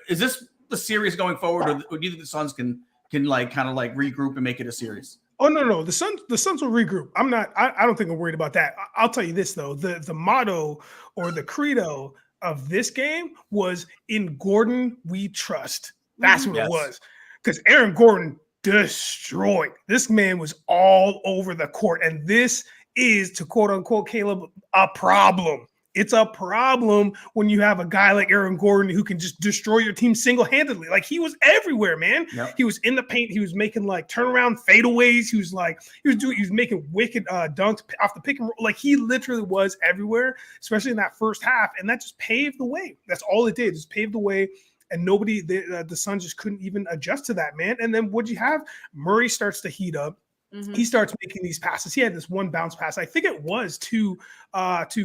is this the series going forward, or do you think the Suns can like kind of like regroup and make it a series? Oh no, the Suns will regroup. I don't think I'm worried about that. I'll tell you this though, the motto or the credo of this game was "In Gordon We Trust." That's what it was. because Aaron Gordon destroyed. This man was all over the court. And this is, to quote unquote, Caleb, a problem. It's a problem when you have a guy like Aaron Gordon who can just destroy your team single-handedly. Like, he was everywhere, man. Yep. He was in the paint. He was making like turnaround fadeaways. He was making wicked dunks off the pick and roll. Like, he literally was everywhere, especially in that first half. And that just paved the way. That's all it did, just paved the way. And nobody, the Suns just couldn't even adjust to that, man. And then what'd you have? Murray starts to heat up. Mm-hmm. He starts making these passes. He had this one bounce pass. I think it was to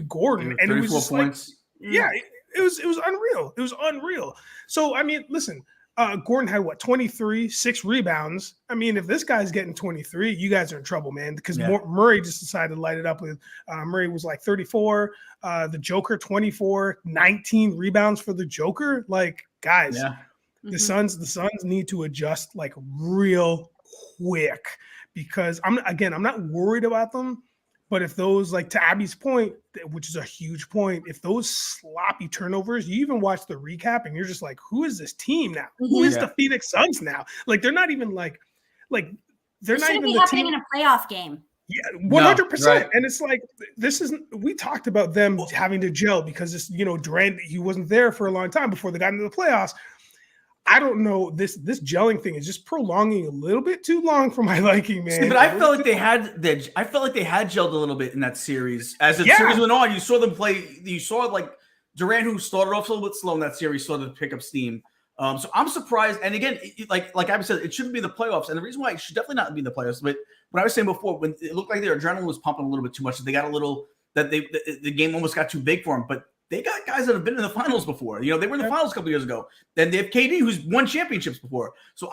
Gordon, and it was just points. Like, yeah, it was unreal. It was unreal. So I mean, listen, Gordon had 23, 6 rebounds. I mean, if this guy's getting 23, you guys are in trouble, man. Because Murray just decided to light it up with. Murray was like 34. The Joker 24, 19 rebounds for the Joker. Like, guys, the Suns need to adjust like real quick. Because I'm not worried about them, but if those, like, to Abby's point, which is a huge point, if those sloppy turnovers, you even watch the recap and you're just like, who is this team now? Who is the Phoenix Suns now? Like, they're not even like they're not even the team in a playoff game. Yeah, 100%. Right. And it's like, we talked about them having to gel because this, Durant, he wasn't there for a long time before they got into the playoffs. I don't know. This gelling thing is just prolonging a little bit too long for my liking, man. See, but I felt like they had gelled a little bit in that series. As the series went on, you saw them play. You saw like Durant, who started off a little bit slow in that series, started to pick up steam. So I'm surprised. And again, like Abby said, it shouldn't be the playoffs. And the reason why it should definitely not be in the playoffs, but what I was saying before, when it looked like their adrenaline was pumping a little bit too much, they got the game almost got too big for them. But they got guys that have been in the finals before. They were in the finals a couple years ago. Then they have KD, who's won championships before. So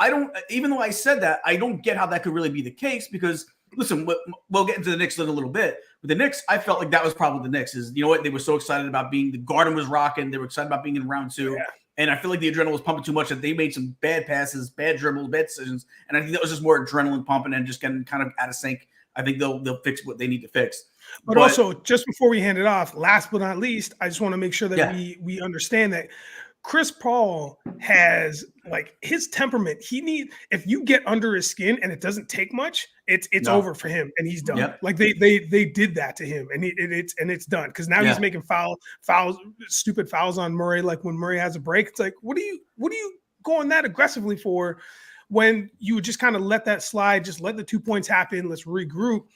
even though I said that, I don't get how that could really be the case because, listen, we'll get into the Knicks in a little bit. With the Knicks, I felt like that was probably the Knicks. Is, you know what? They were so excited about the Garden was rocking. They were excited about being in round 2. Yeah. And I feel like the adrenaline was pumping too much that they made some bad passes, bad dribbles, bad decisions. And I think that was just more adrenaline pumping and just getting kind of out of sync. I think they'll fix what they need to fix. But also, just before we hand it off, last but not least, I just want to make sure that we understand that Chris Paul has, like, his temperament. If you get under his skin and it doesn't take much, it's over for him and he's done. Yep. Like they did that to him and it's done because now he's making stupid fouls on Murray. Like when Murray has a break, it's like, what are you going that aggressively for? When you just kind of let that slide, just let the 2 points happen. Let's regroup.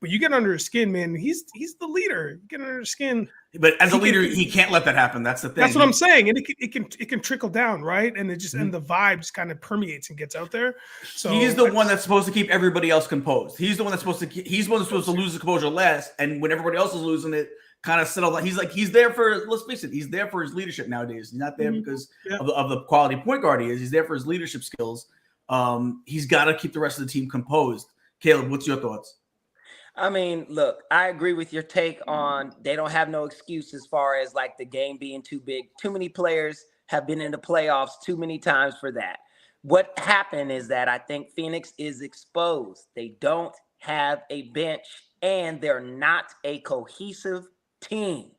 But you get under his skin, man. He's the leader. You get under his skin. But as a leader, he can't let that happen. That's the thing. That's what I'm saying. And it can trickle down, right? And it just and the vibe just kind of permeates and gets out there. So he's the one that's supposed to keep everybody else composed. He's the one that's supposed to lose the composure last. And when everybody else is losing it, kind of settle down. He's there for, let's face it, he's there for his leadership nowadays. He's not there because of the quality point guard he is. He's there for his leadership skills. He's got to keep the rest of the team composed. Caleb, what's your thoughts? I mean, look, I agree with your take on they don't have no excuse as far as like the game being too big. Too many players have been in the playoffs too many times for that. What happened is that I think Phoenix is exposed. They don't have a bench and they're not a cohesive team.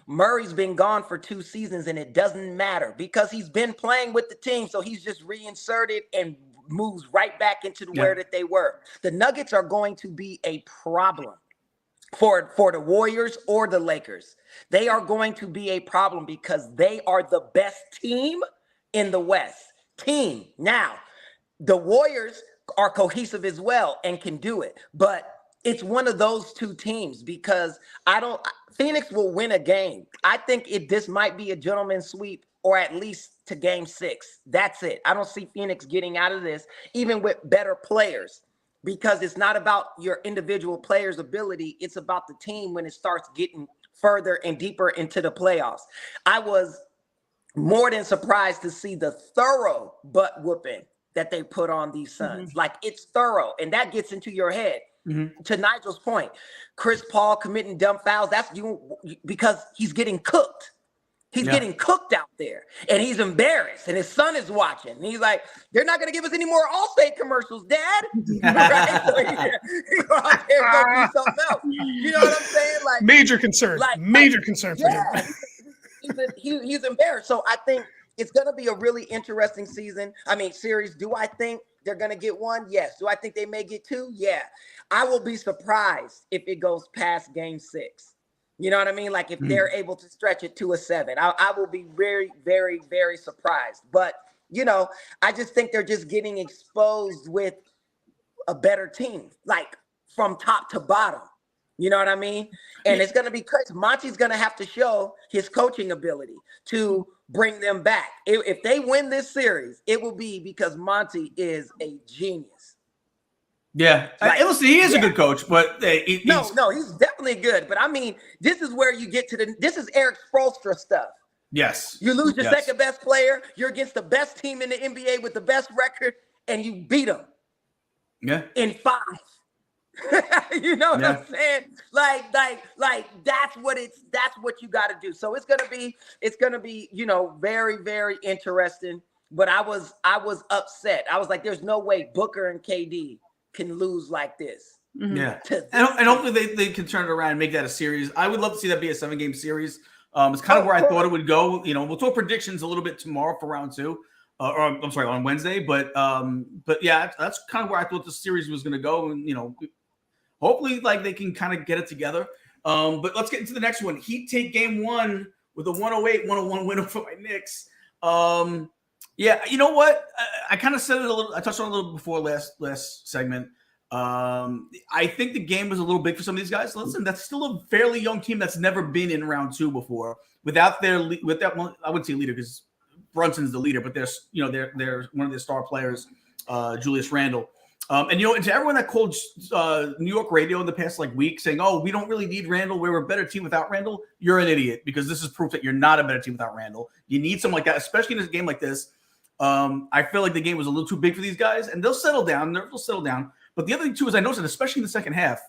Murray's been gone for 2 seasons and it doesn't matter because he's been playing with the team. So he's just reinserted and moves right back into where that they were. The Nuggets are going to be a problem for the Warriors or the Lakers. They are going to be a problem because they are the best team in the West. Now, the Warriors are cohesive as well and can do it, but it's one of those 2 teams because Phoenix will win a game. I think this might be a gentleman's sweep or at least to game 6. That's it. I don't see Phoenix getting out of this, even with better players, because it's not about your individual player's ability. It's about the team when it starts getting further and deeper into the playoffs. I was more than surprised to see the thorough butt whooping that they put on these Suns. Like, it's thorough, and that gets into your head. To Nigel's point, Chris Paul committing dumb fouls, that's because he's getting cooked. He's getting cooked out there, and he's embarrassed, and his son is watching. And he's like, they're not going to give us any more Allstate commercials, Dad. Right? So he go out there and go do something else. You know what I'm saying? Like, major concern for him. He's embarrassed. So I think It's going to be a really interesting series. Do I think they're going to get one? Yes. Do I think they may get two? Yeah. I will be surprised if it goes past game 6. You know what I mean? Like if they're able to stretch it to a 7, I will be very, very, very surprised. But, I just think they're just getting exposed with a better team, like from top to bottom. You know what I mean? And it's going to be crazy. Monty's going to have to show his coaching ability to bring them back. If they win this series, it will be because Monty is a genius. Yeah. Listen, he is a good coach, but he's definitely good. But I mean, this is where you get to this is Eric Spoelstra stuff. Yes. You lose your second best player. You're against the best team in the NBA with the best record, and you beat them. Yeah. In 5. You know what I'm saying? Like that's what you got to do. So it's gonna be, very, very interesting. But I was upset. I was like, there's no way Booker and KD can lose like this. Yeah. And hopefully they can turn it around and make that a series. I would love to see that be a 7-game series. It's kind of where I thought it would go. We'll talk predictions a little bit tomorrow for round 2. On Wednesday. But yeah, that's kind of where I thought the series was going to go. And, hopefully, they can kind of get it together. But let's get into the next one. Heat take game 1 with a 108-101 win over my Knicks. Yeah, you know what? I kind of said it a little. I touched on it a little before last segment. I think the game was a little big for some of these guys. Listen, that's still a fairly young team that's never been in round 2 before. Without I wouldn't say leader because Brunson's the leader, but they're one of their star players, Julius Randle. And to everyone that called New York radio in the past week saying, "Oh, we don't really need Randle. We're a better team without Randle." You're an idiot because this is proof that you're not a better team without Randle. You need someone like that, especially in a game like this. I feel like the game was a little too big for these guys, and they'll settle down. They'll settle down. But the other thing too is I noticed that especially in the second half,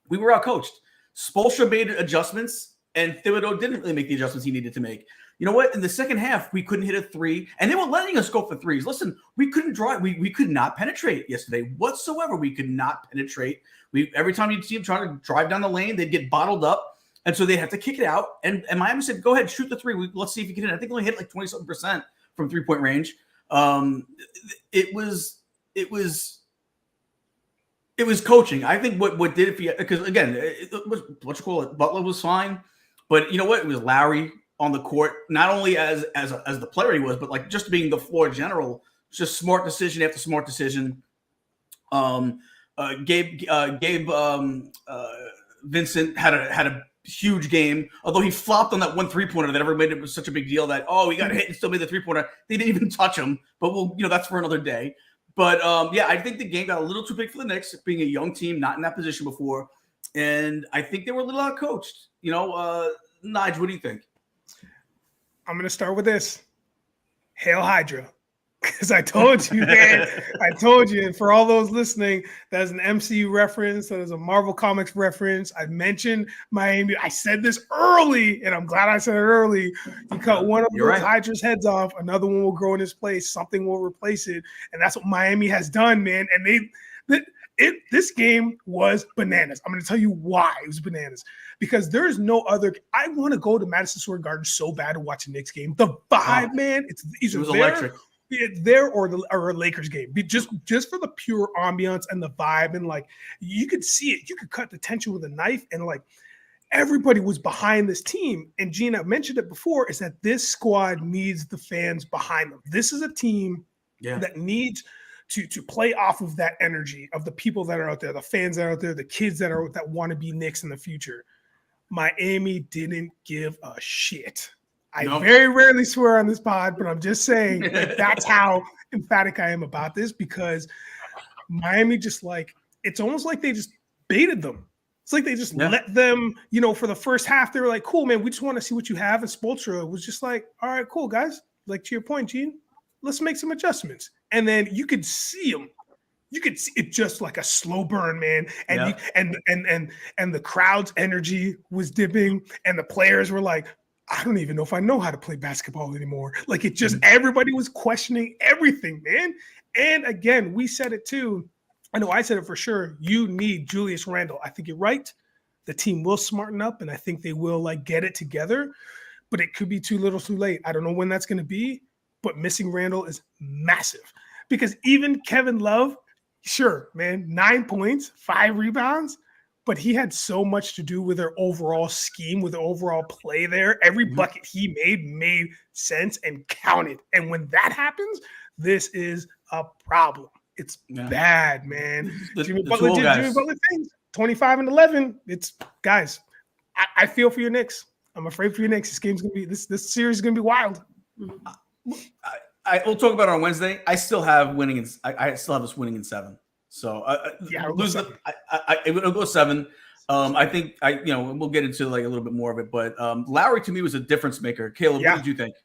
we were outcoached. Spoelstra made adjustments, and Thibodeau didn't really make the adjustments he needed to make. You know what? In the second half, we couldn't hit a 3, and they were letting us go for 3s. Listen, we couldn't draw. We could not penetrate yesterday whatsoever. We could not penetrate. Every time you'd see them trying to drive down the lane, they'd get bottled up, and so they'd have to kick it out. And Miami said, "Go ahead, shoot the 3. Let's see if you can hit it." I think they only hit 20-something% from 3-point range. It was coaching. I think what did it for you, because again, it was Butler was fine, but you know what? It was Lowry on the court, not only as the player he was, but just being the floor general. Just smart decision after smart decision. Gabe Vincent had a huge game, although he flopped on that one 3-pointer that everybody made it was such a big deal that he got hit and still made the 3-pointer. They didn't even touch him, but that's for another day. But yeah, I think the game got a little too big for the Knicks, being a young team, not in that position before, and I think they were a little outcoached. Nige, what do you think? I'm going to start with this. Hail Hydra. Because I told you, man. I told you. And for all those listening, that is an MCU reference. That is a Marvel Comics reference. I mentioned Miami. I said this early, and I'm glad I said it early. You cut one of those Hydra's heads off, another one will grow in its place. Something will replace it. And that's what Miami has done, man. And this game was bananas. I'm going to tell you why it was bananas. Because there is no other. I want to go to Madison Square Garden so bad to watch a Knicks game. The vibe, man. It was electric. There or a Lakers game, just for the pure ambiance and the vibe, and you could see it. You could cut the tension with a knife, and everybody was behind this team. And Gene, I mentioned it before, is that this squad needs the fans behind them. This is a team that needs to play off of that energy of the people that are out there, the fans that are out there, the kids that want to be Knicks in the future. Miami didn't give a shit. I very rarely swear on this pod, but I'm just saying that's how emphatic I am about this, because Miami it's almost like they just baited them. It's like they just let them, for the first half, they were like, "Cool, man, we just want to see what you have." And Spoelstra was just like, "All right, cool, guys. To your point, Gene, let's make some adjustments." And then you could see them. You could see it just like a slow burn, man. And and the crowd's energy was dipping, and the players were like, I don't even know if I know how to play basketball anymore. Everybody was questioning everything, man. And again, we said it too. I know I said it for sure. You need Julius Randle. I think you're right. The team will smarten up, and I think they will get it together. but it could be too little too late. I don't know when that's going to be, but missing Randall is massive because even Kevin Love, sure, man, 9 points, 5 rebounds, but he had so much to do with their overall scheme, with the overall play there. Every bucket he made sense and counted. And when that happens, this is a problem. It's bad, man. Jimmy Butler did Jimmy Butler things. 25 and 11. It's guys. I feel for your Knicks. I'm afraid for your Knicks. This game's gonna be this series is gonna be wild. We'll talk about it on Wednesday. I still have winning. I still have us winning in 7. So it'll go 7. I think we'll get into like a little bit more of it, but Lowry to me was a difference maker. Caleb, what did you think?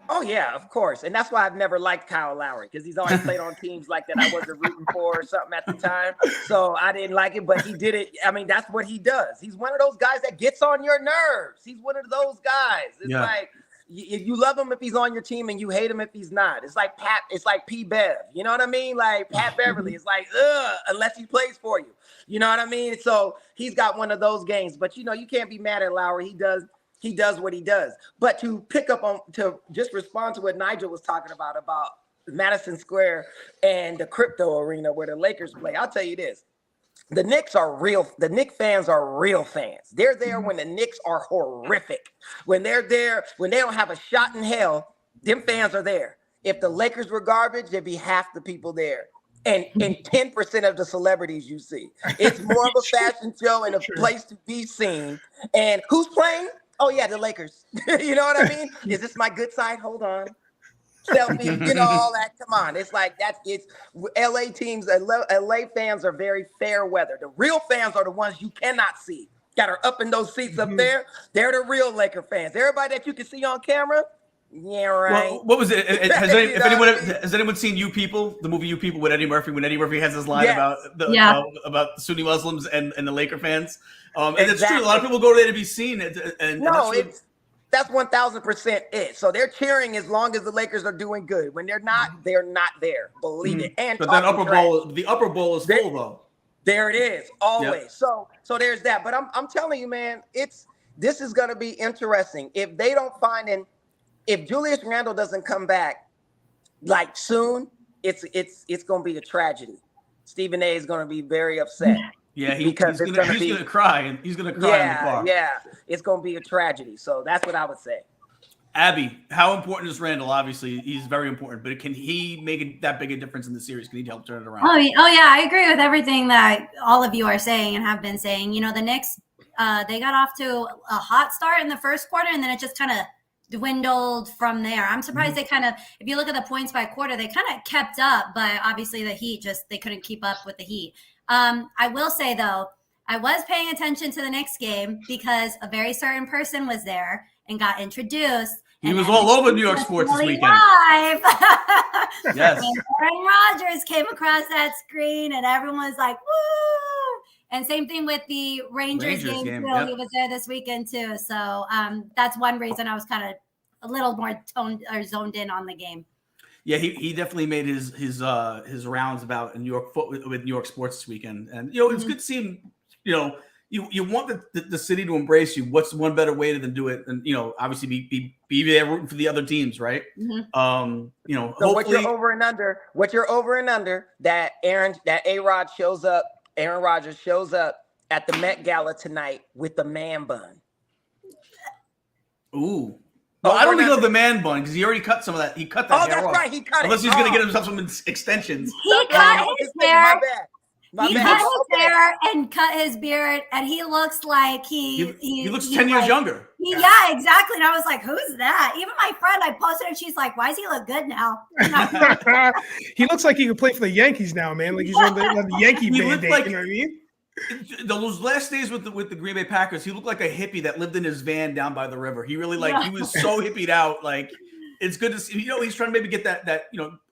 Oh yeah, of course, and that's why I've never liked Kyle Lowry because he's always played on teams like that I wasn't rooting for or something at the time, so I didn't like it. But he did it. I mean, that's what he does. He's one of those guys that gets on your nerves. He's one of those guys. It's like you love him if he's on your team and you hate him if he's not. It's like Pat. It's like P. Bev. You know what I mean? Like Pat Beverly. It's like unless he plays for you. You know what I mean? So he's got one of those games. But you can't be mad at Lowry. He does what he does. But to pick up on, to just respond to what Nigel was talking about Madison Square and the crypto arena where the Lakers play, I'll tell you this. The Knicks fans are real fans. They're there when the Knicks are horrific. When they're there, when they don't have a shot in hell, them fans are there. If the Lakers were garbage, there'd be half the people there. And 10% of the celebrities you see. It's more of a fashion show and a place to be seen. And who's playing? Oh, yeah, the Lakers. You know what I mean? Is this my good side? Hold on. Selfie, all that. Come on. It's like it's LA teams, LA fans are very fair weather. The real fans are the ones you cannot see that are up in those seats up there. They're the real Laker fans. Everybody that you can see on camera. Yeah, right. Well, what was it? Has anyone seen You People, the movie You People with Eddie Murphy, when Eddie Murphy has his line about the Sunni Muslims and the Laker fans? And it's true. A lot of people go there to be seen. That's 1,000% it. So they're cheering as long as the Lakers are doing good. When they're not there. Believe it. And but then the upper bowl is full though. There it is, always. Yep. So there's that. But I'm telling you, man, this is going to be interesting. If they don't find if Julius Randle doesn't come back like soon, it's going to be a tragedy. Stephen A is going to be very upset. Yeah, he's going to cry, and he's going to cry in the car. Yeah, it's going to be a tragedy. So that's what I would say. Abby, how important is Randall? Obviously, he's very important, but can he make that big a difference in the series? Can he help turn it around? Oh yeah, I agree with everything that all of you are saying and have been saying. The Knicks, they got off to a hot start in the first quarter, and then it just kind of dwindled from there. I'm surprised they kind of, if you look at the points by quarter, they kind of kept up, but obviously the Heat they couldn't keep up with the Heat. I will say though, I was paying attention to the next game because a very certain person was there and got introduced. He was all over New York sports this weekend. Live. Yes. And Aaron Rodgers came across that screen and everyone was like, woo! And same thing with the Rangers game too. Yep. He was there this weekend too. So that's one reason I was kind of a little more zoned in on the game. Yeah, he definitely made his rounds about New York with New York sports this weekend, and it's good to see him. You want the city to embrace you. What's one better way than do it? And obviously be there rooting for the other teams, right? So what you're over and under that Aaron Rodgers shows up at the Met Gala tonight with the man bun. Ooh. No, I don't think of the man bun because he already cut some of that. He cut that hair off. Oh, that's right. He cut it. Unless he's going to get himself some extensions. He cut his hair. He cut his hair and cut his beard, and he looks like he looks 10 years younger. Yeah, exactly. And I was like, "Who's that?" Even my friend, I posted, and she's like, "Why does he look good now?" He looks like he could play for the Yankees now, man. Like he's on the Yankee Band-Aid. Like, you know what I mean? Those last days with the Green Bay Packers, he looked like a hippie that lived in his van down by the river. He really he was so hippied out. Like it's good to see. He's trying to maybe get that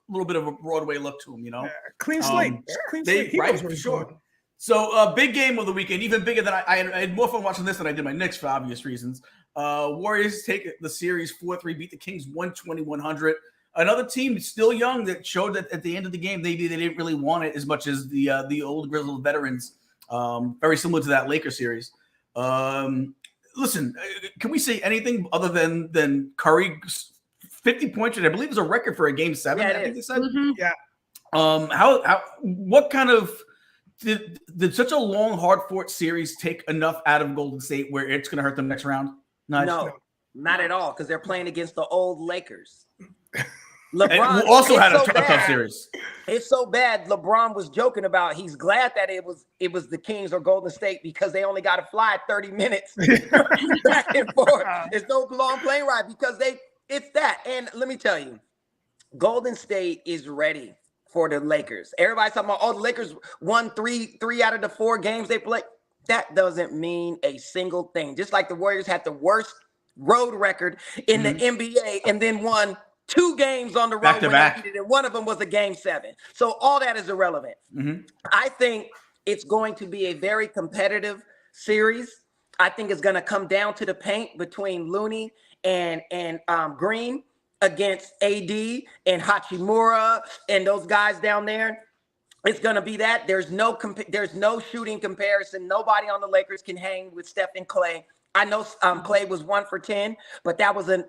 little bit of a Broadway look to him. Clean slate. Clean slate. Right, for sure. So big game of the weekend, even bigger than I had more fun watching this than I did my Knicks for obvious reasons. Warriors take the series 4-3, beat the Kings 120-100. Another team still young that showed that at the end of the game they didn't really want it as much as the old Grizzlies veterans. Very similar to that Lakers series. listen, can we say anything other than Curry 50 points? And I believe is a record for a game 7. Yeah, I think they said. Mhm. Yeah. What kind of did such a long, hard fought series take enough out of Golden State where it's going to hurt them next round? No, not at all, because they're playing against the old Lakers. LeBron also had a tough series. It's so bad. LeBron was joking about he's glad that it was the Kings or Golden State because they only got to fly 30 minutes back and forth. It's no long plane ride because it's that. And let me tell you, Golden State is ready for the Lakers. Everybody's talking about, the Lakers won three out of the 4 games they played. That doesn't mean a single thing. Just like the Warriors had the worst road record in the NBA and then won 2 games on the road back to back, and one of them was a game 7. So all that is irrelevant. I think it's going to be a very competitive series. I think it's going to come down to the paint between Looney and Green against AD and Hachimura and those guys down there. It's going to be that. There's no shooting comparison. Nobody on the Lakers can hang with Steph and Clay. I know Clay was 1 for 10, but that was an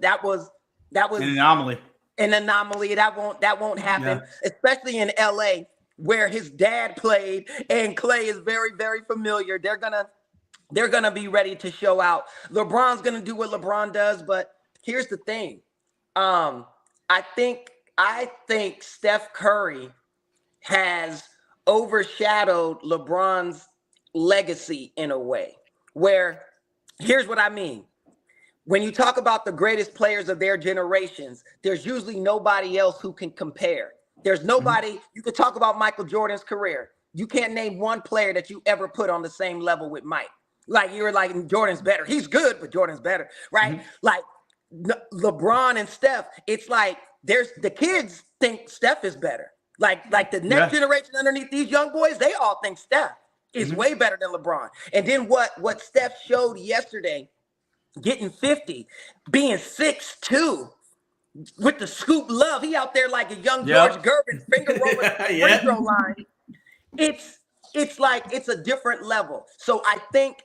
anomaly. An anomaly that won't happen, especially in LA where his dad played and Clay is very, very familiar. They're gonna be ready to show out. LeBron's gonna do what LeBron does, but here's the thing. I think Steph Curry has overshadowed LeBron's legacy in a way where here's what I mean. When you talk about the greatest players of their generations, there's usually nobody else who can compare. There's nobody, you could talk about Michael Jordan's career. You can't name one player that you ever put on the same level with Mike. Like you're like, Jordan's better. He's good, but Jordan's better, right? Like LeBron and Steph, it's like the kids think Steph is better. Like the next generation underneath these young boys, they all think Steph is way better than LeBron. And then what Steph showed yesterday, getting 50, being 6'2", with the scoop love. He out there like a young George Gervin, finger rolling free throw line. It's like it's a different level. So I think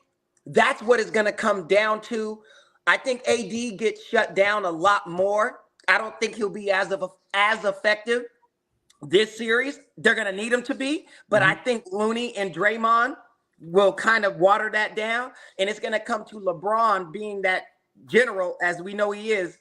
that's what it's going to come down to. I think AD gets shut down a lot more. I don't think he'll be as effective this series. They're going to need him to be, but I think Looney and Draymond will kind of water that down, and it's going to come to LeBron being that general, as we know he is,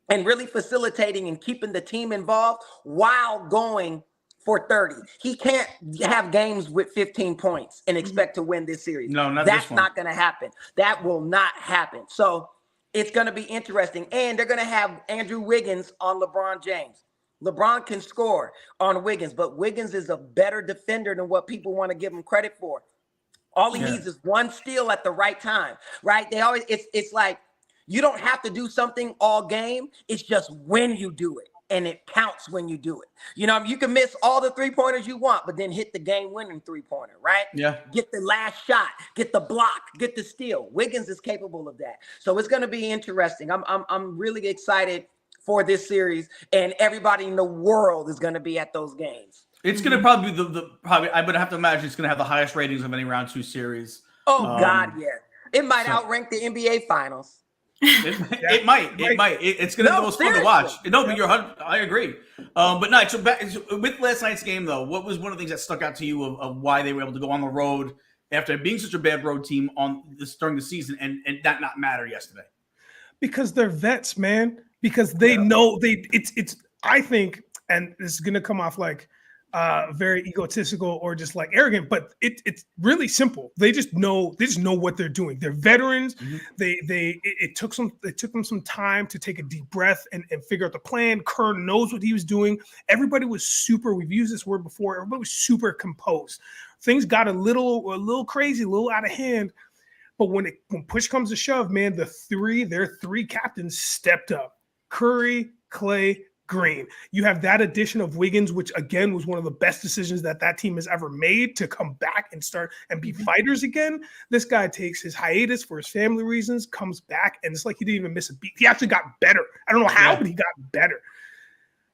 and really facilitating and keeping the team involved while going for 30. He can't have games with 15 points and expect to win this series. No, that's not going to happen. That will not happen. So it's going to be interesting, and they're going to have Andrew Wiggins on LeBron James. LeBron can score on Wiggins, but Wiggins is a better defender than what people want to give him credit for. All he needs is one steal at the right time, right? They always it's like you don't have to do something all game. It's just when you do it, and it counts when you do it. You know, you can miss all the 3-pointers you want, but then hit the game-winning 3-pointer, right? Yeah. Get the last shot, get the block, get the steal. Wiggins is capable of that, so it's going to be interesting. I'm really excited for this series, and everybody in the world is going to be at those games. It's going to probably be probably I would have to imagine it's going to have the highest ratings of any round 2 series. Oh God, yeah. It might outrank the NBA Finals. It might. It's going to be the most fun to watch. No, but I agree. But no, so with last night's game though, what was one of the things that stuck out to you of why they were able to go on the road after being such a bad road team during the season and that not matter yesterday? Because they're vets, man. Because they know it's I think, and this is going to come off like very egotistical or just like arrogant, but it's really simple. They just know what they're doing. They're veterans. It took them some time to take a deep breath and figure out the plan. Kerr knows what he was doing. Everybody was we've used this word before, everybody was super composed. Things got a little crazy, a little out of hand. But when push comes to shove, man, their 3 captains stepped up. Curry, Clay, Green. You have that addition of Wiggins, which again was one of the best decisions that team has ever made to come back and start and be fighters again. This guy takes his hiatus for his family reasons, comes back, and it's like he didn't even miss a beat. He actually got better. I don't know how, but he got better.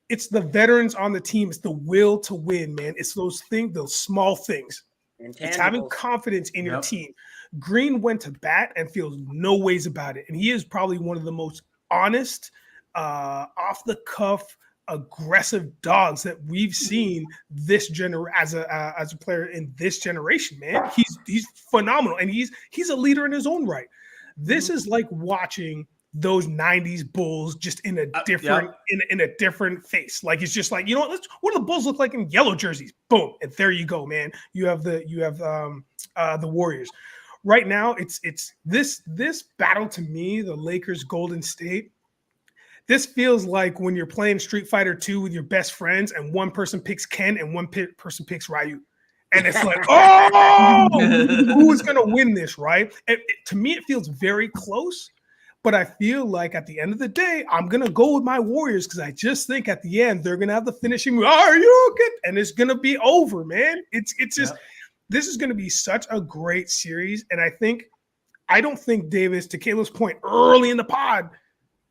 It's the veterans on the team. It's the will to win, man. It's those small things. It's having confidence in your team. Green went to bat and feels no ways about it. And he is probably one of the most honest, off the cuff, aggressive dogs that we've seen this as a player in this generation, man. He's phenomenal. And he's a leader in his own right. This is like watching those 90s Bulls just in a different in a different face. Like it's just like, you know what do the Bulls look like in yellow jerseys? Boom. And there you go, man. You have the Warriors. Right now, it's this battle to me, the Lakers Golden State. This feels like when you're playing Street Fighter 2 with your best friends and one person picks Ken and one person picks Ryu. And it's like, oh, who's going to win this, right? And to me, it feels very close. But I feel like at the end of the day, I'm going to go with my Warriors because I just think at the end, they're going to have the finishing move. Are you okay? And it's going to be over, man. It's just, this is going to be such a great series. And I don't think Davis, to Caleb's point early in the pod,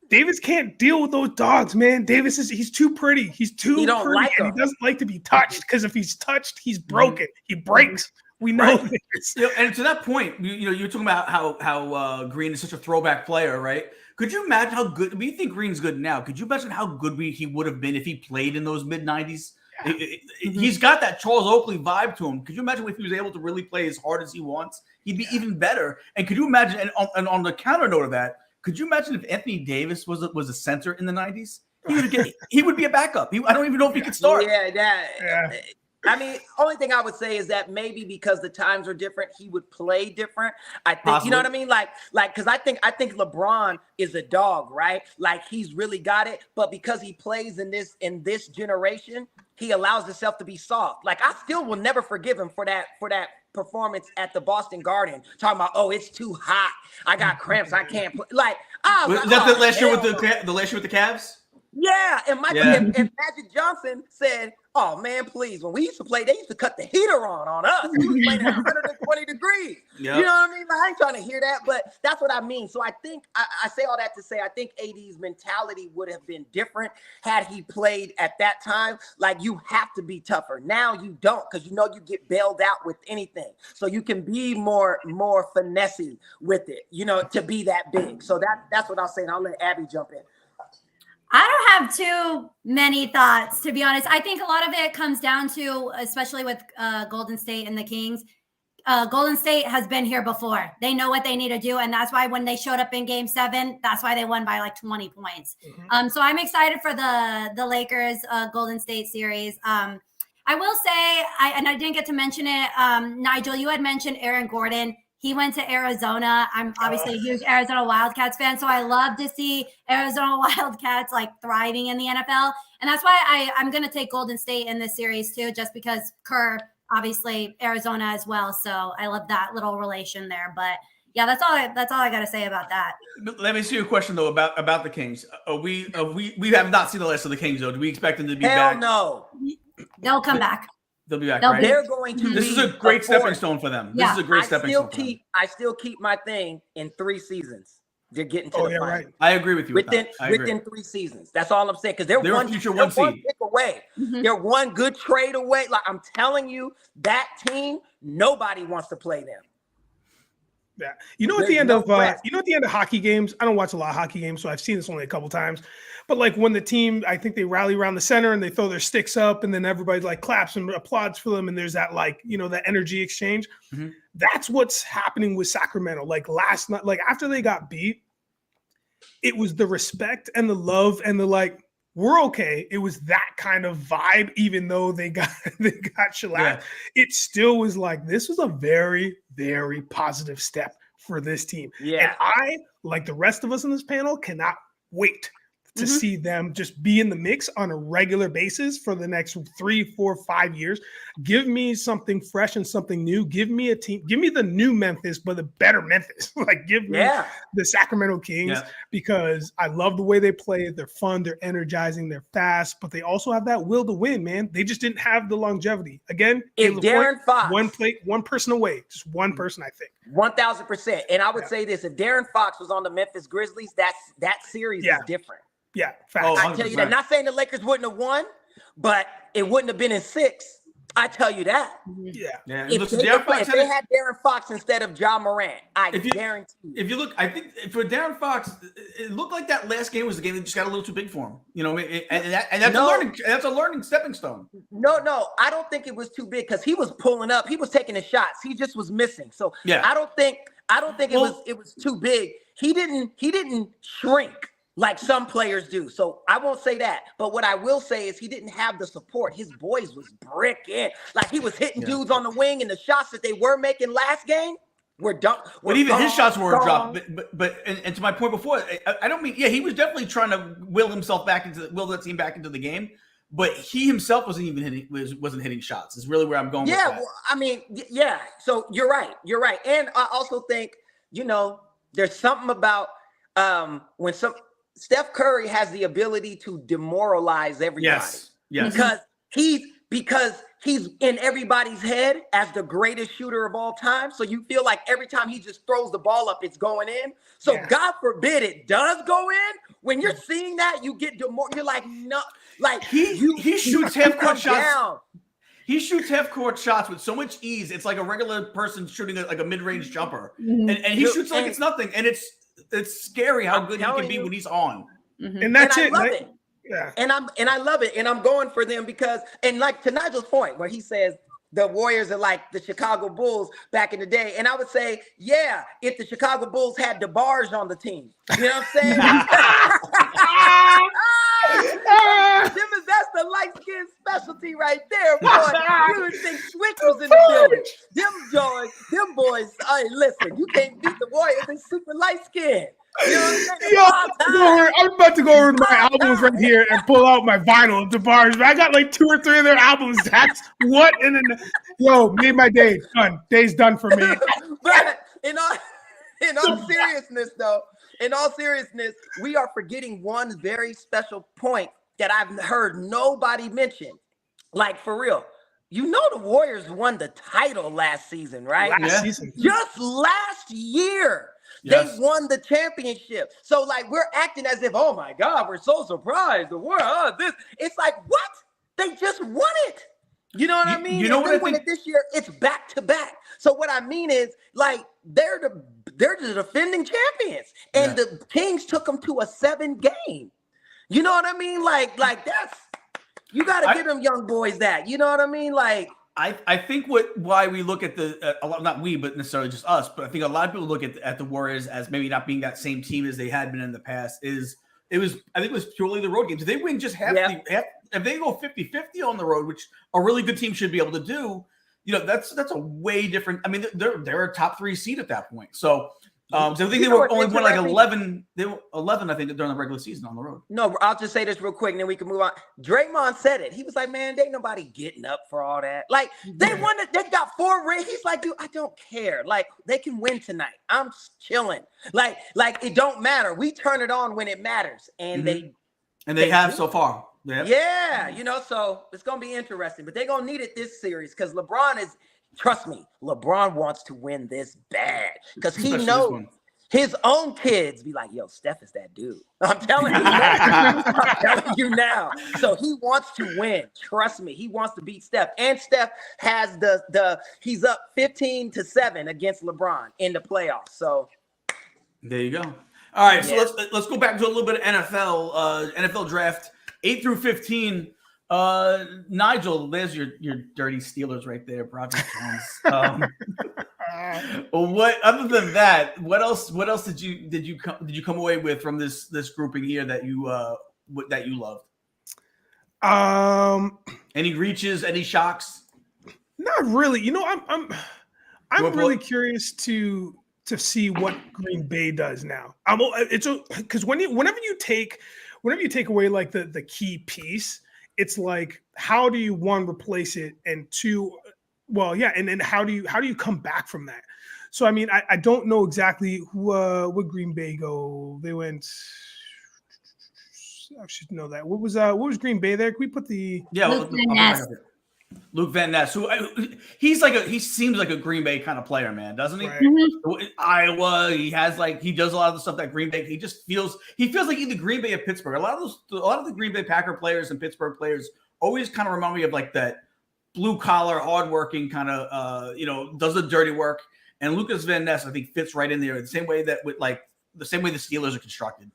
Davis can't deal with those dogs, man. He's too pretty. He's too pretty. Like and he doesn't like to be touched because if he's touched, he's broken. He breaks. We know this. And to that point, you're talking about how Green is such a throwback player, right? Could you imagine how good we think Green's good now? Could you imagine how good he would have been if he played in those mid-90s? Yeah. He's got that Charles Oakley vibe to him. Could you imagine if he was able to really play as hard as he wants? He'd be even better. And could you imagine, and on the counter note of that, could you imagine if Anthony Davis was a center in the 90s? He would be a backup. I don't even know if he could start. Yeah. I mean, only thing I would say is that maybe because the times are different, he would play different. I think, possibly. You know what I mean? Like, because I think LeBron is a dog, right? Like he's really got it, but because he plays in this generation, he allows himself to be soft. Like I still will never forgive him for that performance at the Boston Garden, talking about, oh, it's too hot. I got cramps. I can't play. Like, was that the last year with the last year with the Cavs? Yeah, and and Magic Johnson said, "Oh man, please! When we used to play, they used to cut the heater on us. We was playing at 120 degrees. Yep. You know what I mean? I ain't trying to hear that, but that's what I mean. So I think I say all that to say I think AD's mentality would have been different had he played at that time. Like you have to be tougher. Now you don't because you get bailed out with anything. So you can be more finessey with it. To be that big. So that's what I'll say. And I'll let Abby jump in. I don't have too many thoughts, to be honest. I think a lot of it comes down to, especially with Golden State and the Kings, Golden State has been here before. They know what they need to do, and that's why when they showed up in Game 7, that's why they won by like 20 points. Mm-hmm. So I'm excited for the Lakers Golden State series. I will say, I didn't get to mention it, Nigel, you had mentioned Aaron Gordon. He went to Arizona. I'm obviously a huge Arizona Wildcats fan, so I love to see Arizona Wildcats like thriving in the NFL. And that's why I'm going to take Golden State in this series too, just because Kerr, obviously Arizona as well. So I love that little relation there. But yeah, that's all I got to say about that. Let me ask you a question though about the Kings. We have not seen the last of the Kings though. Do we expect them to be back? Hell no. They'll come back. They'll be back, right? They're going to. This is a great stepping stone for them. This is a great stepping stone for them. I still keep my thing in 3 seasons. They're getting to the final. Right. I agree with you. Within 3 seasons. That's all I'm saying. Because they're one pick away. Mm-hmm. They're one good trade away. Like I'm telling you, that team, nobody wants to play them. Yeah. At the end of hockey games, I don't watch a lot of hockey games, so I've seen this only a couple times. But like when the team, I think they rally around the center and they throw their sticks up and then everybody like claps and applauds for them. And there's that that energy exchange. Mm-hmm. That's what's happening with Sacramento. Like last night, like after they got beat, it was the respect and the love and the like, we're okay. It was that kind of vibe, even though they got shellacked. Yeah. It still was like, this was a very, very positive step for this team. Yeah. And I, like the rest of us in this panel, cannot wait to see them just be in the mix on a regular basis for the next 3, 4, 5 years. Give me something fresh and something new. Give me a team. Give me the new Memphis, but the better Memphis. Like give me the Sacramento Kings because I love the way they play. They're fun. They're energizing. They're fast, but they also have that will to win, man. They just didn't have the longevity. Again, if Darren Fox, one person away, just one person, I think. 1,000%. And I would say this: if Darren Fox was on the Memphis Grizzlies, that series is different. Yeah, facts. I tell you that. Not saying the Lakers wouldn't have won, but it wouldn't have been in 6. I tell you that. Yeah. If they had Darren Fox instead of Ja Morant, guarantee you. If you look, I think for Darren Fox, it looked like that last game was the game that just got a little too big for him. You know, and that's a learning stepping stone. No, I don't think it was too big because he was pulling up, he was taking his shots, he just was missing. So I don't think it was too big. He didn't shrink like some players do. So I won't say that. But what I will say is he didn't have the support. His boys was bricking. Like he was hitting dudes on the wing, and the shots that they were making last game were done. But even his shots weren't dropped. But to my point before, I don't mean, he was definitely trying to will that team back into the game. But he himself wasn't hitting shots. Is really where I'm going with that. Well, I mean, yeah. So you're right. And I also think, there's something about when Steph Curry has the ability to demoralize everybody. Yes. Because he's in everybody's head as the greatest shooter of all time. So you feel like every time he just throws the ball up, it's going in. So God forbid it does go in. When you're seeing that, you get you're like, no, like he shoots half court shots. He shoots half-court shots with so much ease. It's like a regular person shooting like a mid-range jumper, and he shoots like it's nothing. And it's scary how good he can be when he's on. And that's it. I love it. Yeah. And I love it. And I'm going for them because, and like to Nigel's point, where he says the Warriors are like the Chicago Bulls back in the day. And I would say, if the Chicago Bulls had DeBarge on the team, you know what I'm saying? That's the light-skinned specialty right there, boy. You would think Swick was in the building. Them boys, hey, listen, you can't beat the Warriors. They're super light-skinned. You know I'm about to go over my albums right here and pull out my vinyl of DeBarge. I got like 2 or 3 of their albums. That's what made my day done. Day's done for me. But in all seriousness, we are forgetting one very special point that I've heard nobody mention. Like, for real. The Warriors won the title last season, right? Last season. Just last year. Yes. They won the championship. So, like, we're acting as if, oh, my God, we're so surprised. The Warriors, It's like, what? They just won it. You know what I mean? They won it this year. It's back-to-back. So what I mean is, like, they're the defending champions. And the Kings took them to a 7-game. You know what I mean? Like that's you got to give them young boys that. You know what I mean? Like I think why we look at not we, but necessarily just us, but I think a lot of people look at the Warriors as maybe not being that same team as they had been in the past. I think it was purely the road games. If they win just half, if they go 50-50 on the road, which a really good team should be able to do, that's a way different. I mean, they're a top 3 seed at that point. So I think they were only won like 11. They were 11, I think, during the regular season on the road. No, I'll just say this real quick, and then we can move on. Draymond said it. He was like, "Man, ain't nobody getting up for all that. Like, they won it. They got 4 rings." He's like, "Dude, I don't care. Like, they can win tonight. I'm chilling. Like it don't matter. We turn it on when it matters." And they have so far. Yeah, so it's gonna be interesting. But they're gonna need it this series because LeBron is. Trust me, LeBron wants to win this bad because he knows his own kids be like, yo, Steph is that dude. I'm telling you. I'm telling you now. So he wants to win. Trust me. He wants to beat Steph. And Steph has he's up 15-7 against LeBron in the playoffs. So there you go. All right. So let's go back to a little bit of NFL. NFL draft 8 through 15. Nigel, there's your dirty Steelers right there, Broderick Jones. What other than that, what else did you come away with from this grouping here that you loved? Any reaches, any shocks? Not really. I'm really curious to see what Green Bay does now. Because whenever you take away like the key piece, it's like, how do you, 1, replace it, and 2, and then how do you come back from that? So I mean, I don't know exactly what Green Bay go. They went. I should know that. What was Green Bay there? Can we put the Luke Van Ness, who he seems like a Green Bay kind of player, man, doesn't he? Right. Iowa, he does a lot of the stuff that Green Bay. He feels like either Green Bay or Pittsburgh. A lot of the Green Bay Packer players and Pittsburgh players always kind of remind me of like that blue collar, hardworking kind of, does the dirty work. And Lucas Van Ness, I think, fits right in there the same way the Steelers are constructed.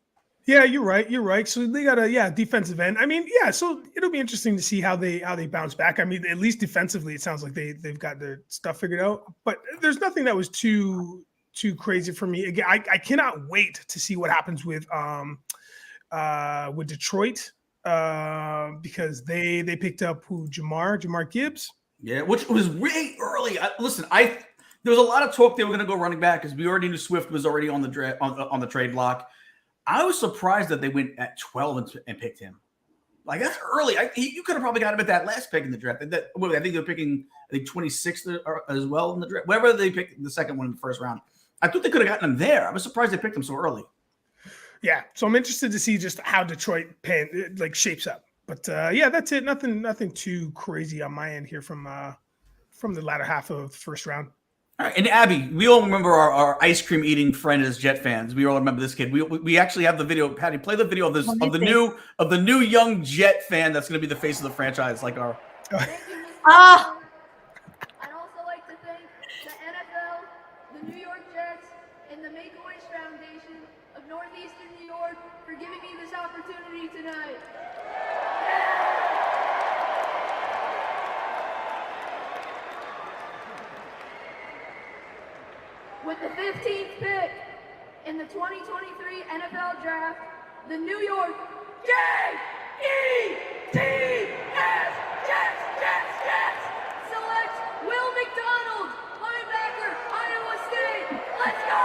Yeah, you're right. So they got a defensive end. I mean, yeah. So it'll be interesting to see how they bounce back. I mean, at least defensively, it sounds like they've got their stuff figured out. But there's nothing that was too crazy for me. Again, I cannot wait to see what happens with Detroit because they picked up Jamar Gibbs. Yeah, which was way early. There was a lot of talk they were going to go running back because we already knew Swift was already on the on the trade block. I was surprised that they went at 12 and picked him. Like, that's early. You could have probably got him at that last pick in the draft. I think they're picking 26th as well in the draft. Wherever they picked the second one in the first round. I thought they could have gotten him there. I was surprised they picked him so early. Yeah. So I'm interested to see just how Detroit shapes up. But that's it. Nothing too crazy on my end here from the latter half of the first round. All right, and Abby, we all remember our ice cream eating friend as Jet fans. We all remember this kid. We actually have the video. Patty, play the video of the new young Jet fan that's going to be the face of the franchise, like our. I'd also like to thank the NFL, the New York Jets, and the Make-A-Wish Foundation of Northeastern New York for giving me this opportunity tonight. With the 15th pick in the 2023 NFL Draft, the New York Jets select Will McDonald, linebacker, Iowa State. Let's go!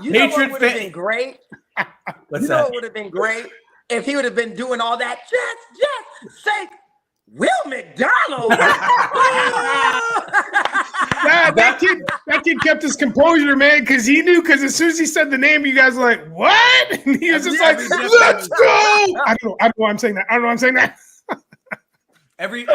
You know what would have been great? What would have been great if he would have been doing all that Jets, say Will McDonald. that kid kept his composure, man, because he knew. Because as soon as he said the name, you guys were like, "What?" And he was just like, "Let's go!" I don't know why I'm saying that. I think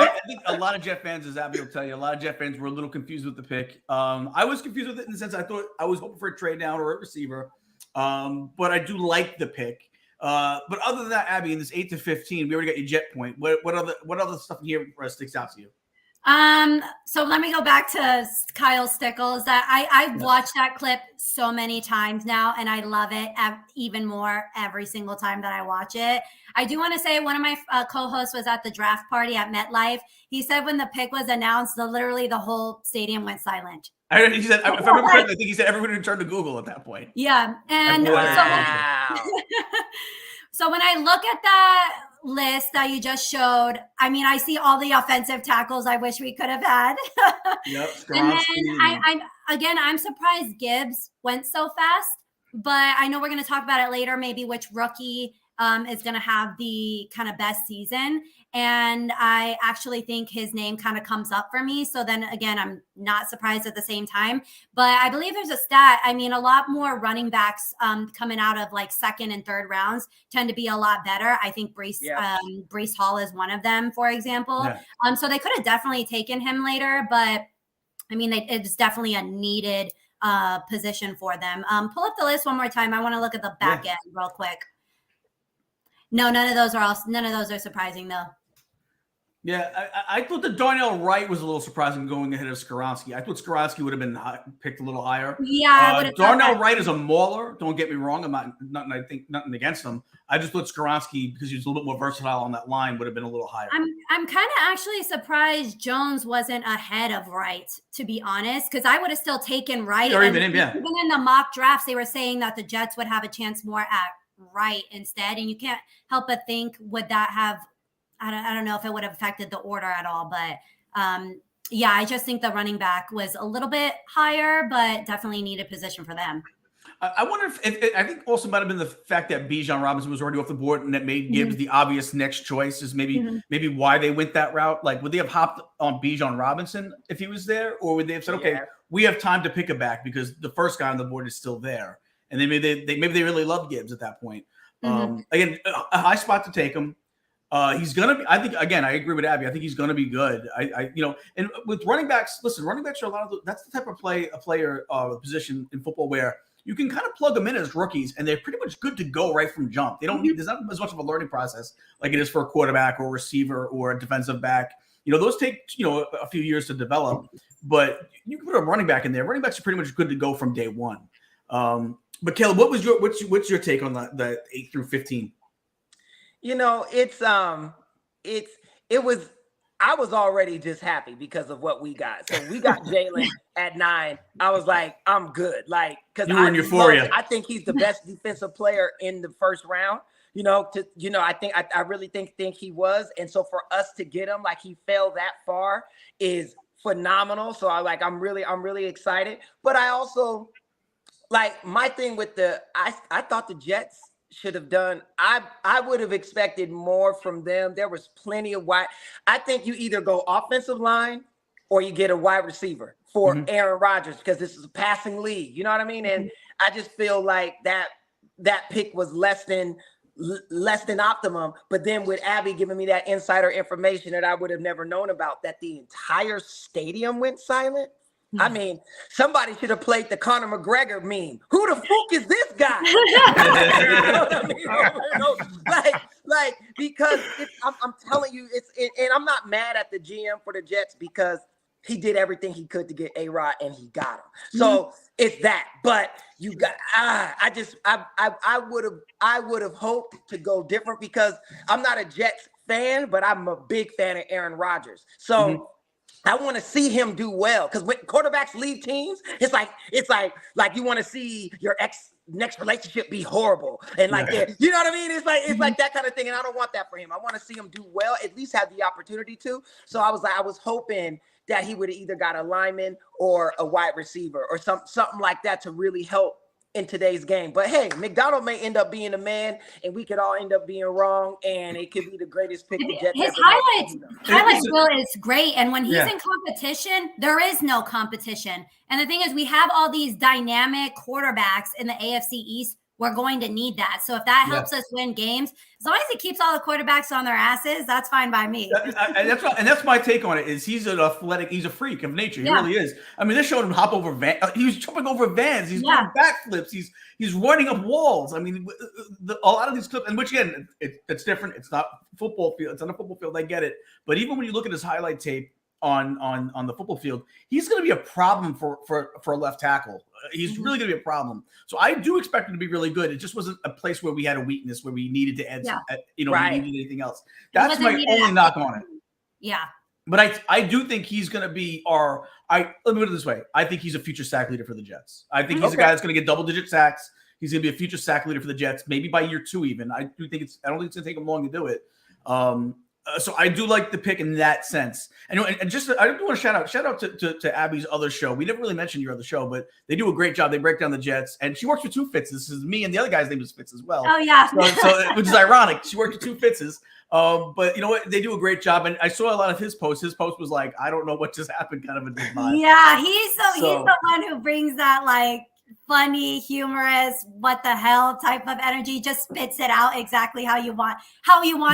a lot of Jet fans, as Abby will tell you, a lot of Jet fans were a little confused with the pick. I was confused with it in the sense I thought I was hoping for a trade down or a receiver, but I do like the pick. But other than that, Abby, in this 8 to 15, we already got your Jet point. What other stuff in here sticks out to you? So let me go back to Kyle Stickles. That I've watched that clip so many times now, and I love it even more every single time that I watch it. I do want to say one of my co-hosts was at the draft party at MetLife. He said when the pick was announced, literally the whole stadium went silent. He said, if I remember correctly, I think he said everyone would turn to Google at that point. Yeah, and so when I look at that list that you just showed, I mean, I see all the offensive tackles I wish we could have had. Yep. And then I'm surprised Gibbs went so fast, but I know we're going to talk about it later, maybe which rookie is going to have the kind of best season. And I actually think his name kind of comes up for me. So then again, I'm not surprised at the same time, but I believe there's a stat. I mean, a lot more running backs coming out of like second and third rounds tend to be a lot better. I think Breece Hall is one of them, for example. Yeah. So they could have definitely taken him later, but I mean, it's definitely a needed position for them. Pull up the list one more time. I want to look at the back end real quick. No, none of those are surprising though. Yeah, I thought that Darnell Wright was a little surprising going ahead of Skoronski. I thought Skoronski would have been picked a little higher. Yeah, I would have. Darnell Wright is a mauler. Don't get me wrong. I'm nothing against him. I just thought Skoronski, because he was a little bit more versatile on that line, would have been a little higher. I'm kind of actually surprised Jones wasn't ahead of Wright, to be honest, because I would have still taken Wright. Or even him, even in the mock drafts, they were saying that the Jets would have a chance more at Wright instead, and you can't help but think, would that have? I don't know if it would have affected the order at all, but I just think the running back was a little bit higher, but definitely needed position for them. I wonder if I think also might have been the fact that Bijan Robinson was already off the board and that made Gibbs the obvious next choice is maybe why they went that route. Like, would they have hopped on Bijan Robinson if he was there, or would they have said, okay, we have time to pick a back because the first guy on the board is still there, and then maybe they really loved Gibbs at that point. Again, a high spot to take him. He's going to be, I think, again, I agree with Abby. I think he's going to be good. And with running backs, listen, running backs are that's the type of position in football where you can kind of plug them in as rookies, and they're pretty much good to go right from jump. They don't need, there's not as much of a learning process like it is for a quarterback or a receiver or a defensive back. Those take, a few years to develop, but you can put a running back in there. Running backs are pretty much good to go from day one. But Caleb, what's your take on the 8 through 15? I was already just happy because of what we got. So we got Jalen at 9. I was like, I'm good. Like, because you were in euphoria. I think he's the best defensive player in the first round. I really think he was. And so for us to get him, like he fell that far is phenomenal. So I'm really excited. But I also my thing with I thought the Jets should have done. I would have expected more from them. There was plenty of wide. I think you either go offensive line or you get a wide receiver for Aaron Rodgers, because this is a passing league. You know what I mean? And I just feel like that pick was less than optimum. But then with Abby giving me that insider information that I would have never known about, that the entire stadium went silent. I mean, somebody should have played the Conor McGregor meme. Who the fuck is this guy? You know what I mean? Because I'm telling you, and I'm not mad at the GM for the Jets, because he did everything he could to get A-Rod and he got him. So it's that. But you got I would have hoped to go different, because I'm not a Jets fan, but I'm a big fan of Aaron Rodgers. So I want to see him do well, because when quarterbacks leave teams, it's like you want to see your next relationship be horrible, and you know what I mean? It's like that kind of thing, and I don't want that for him. I want to see him do well, at least have the opportunity to. So I was hoping that he would have either got a lineman or a wide receiver or something like that to really help in today's game. But hey, McDonald may end up being the man, and we could all end up being wrong, and it could be the greatest pick the Jets his highlight reel is great, and when he's in competition, there is no competition. And the thing is, we have all these dynamic quarterbacks in the AFC East. We're going to need that. So if that helps us win games, as long as it keeps all the quarterbacks on their asses, that's fine by me. That's my take on it. Is he's an athletic, he's a freak of nature. He really is. I mean, they showed him hop over vans. He was jumping over vans. He's doing backflips. He's running up walls. I mean, a lot of these clips, and which again, it's different. It's not football field. It's on a football field. I get it. But even when you look at his highlight tape on the football field, he's going to be a problem for a left tackle. He's really going to be a problem. So I do expect him to be really good. It just wasn't a place where we had a weakness, where we needed to add, we needed anything else. That's my only knock on it. Yeah. But I do think he's going to be let me put it this way. I think he's a future sack leader for the Jets. I think he's a guy that's going to get double-digit sacks. He's going to be a future sack leader for the Jets, maybe by year 2 even. I don't think it's going to take him long to do it. So I do like the pick in that sense. And just I do want to shout out to Abby's other show. We never really mentioned your other show, but they do a great job. They break down the Jets, and she works with 2 Fitzes. This is me, and the other guy's name is Fitz as well. Oh yeah, so which is ironic. She worked with 2 Fitzes. But you know what? They do a great job, and I saw a lot of his posts. His post was like, "I don't know what just happened," kind of in his mind. Yeah, he's the one who brings that funny, humorous, what the hell type of energy. Just spits it out exactly how you want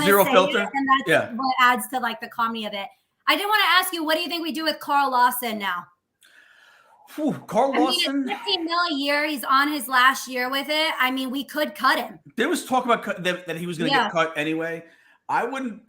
Zero to say filter. it, and that's what adds to the comedy of it. I did want to ask you, what do you think we do with Carl Lawson now? Carl Lawson, it's $15 million a year. He's on his last year with it. I mean, we could cut him. There was talk about that he was going to get cut anyway. I would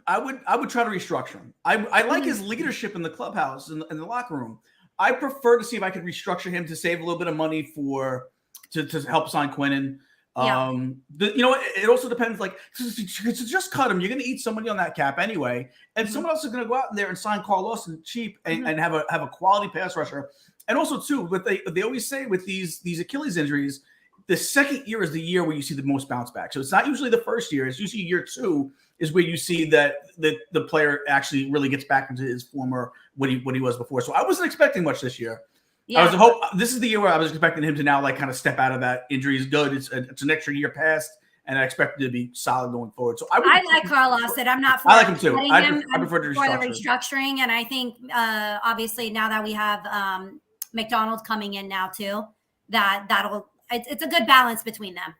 try to restructure him. I like his leadership in the clubhouse in the locker room. I prefer to see if I could restructure him to save a little bit of money to help sign Quinnen. It also depends. To just cut him, you're going to eat somebody on that cap anyway, and someone else is going to go out in there and sign Carl Lawson cheap and have a quality pass rusher. And also too, what they always say with these Achilles injuries, the second year is the year where you see the most bounce back. So it's not usually the first year; it's usually year 2 is where you see that the player actually really gets back into his former what he was before. So I wasn't expecting much this year. Yeah. This is the year where I was expecting him to now kind of step out of that. Injury is good. It's an extra year past, and I expect him to be solid going forward. So I like Carl Lawson. I'm not for I like him too. I prefer the restructuring, and I think obviously now that we have McDonald coming in now too, it's a good balance between them.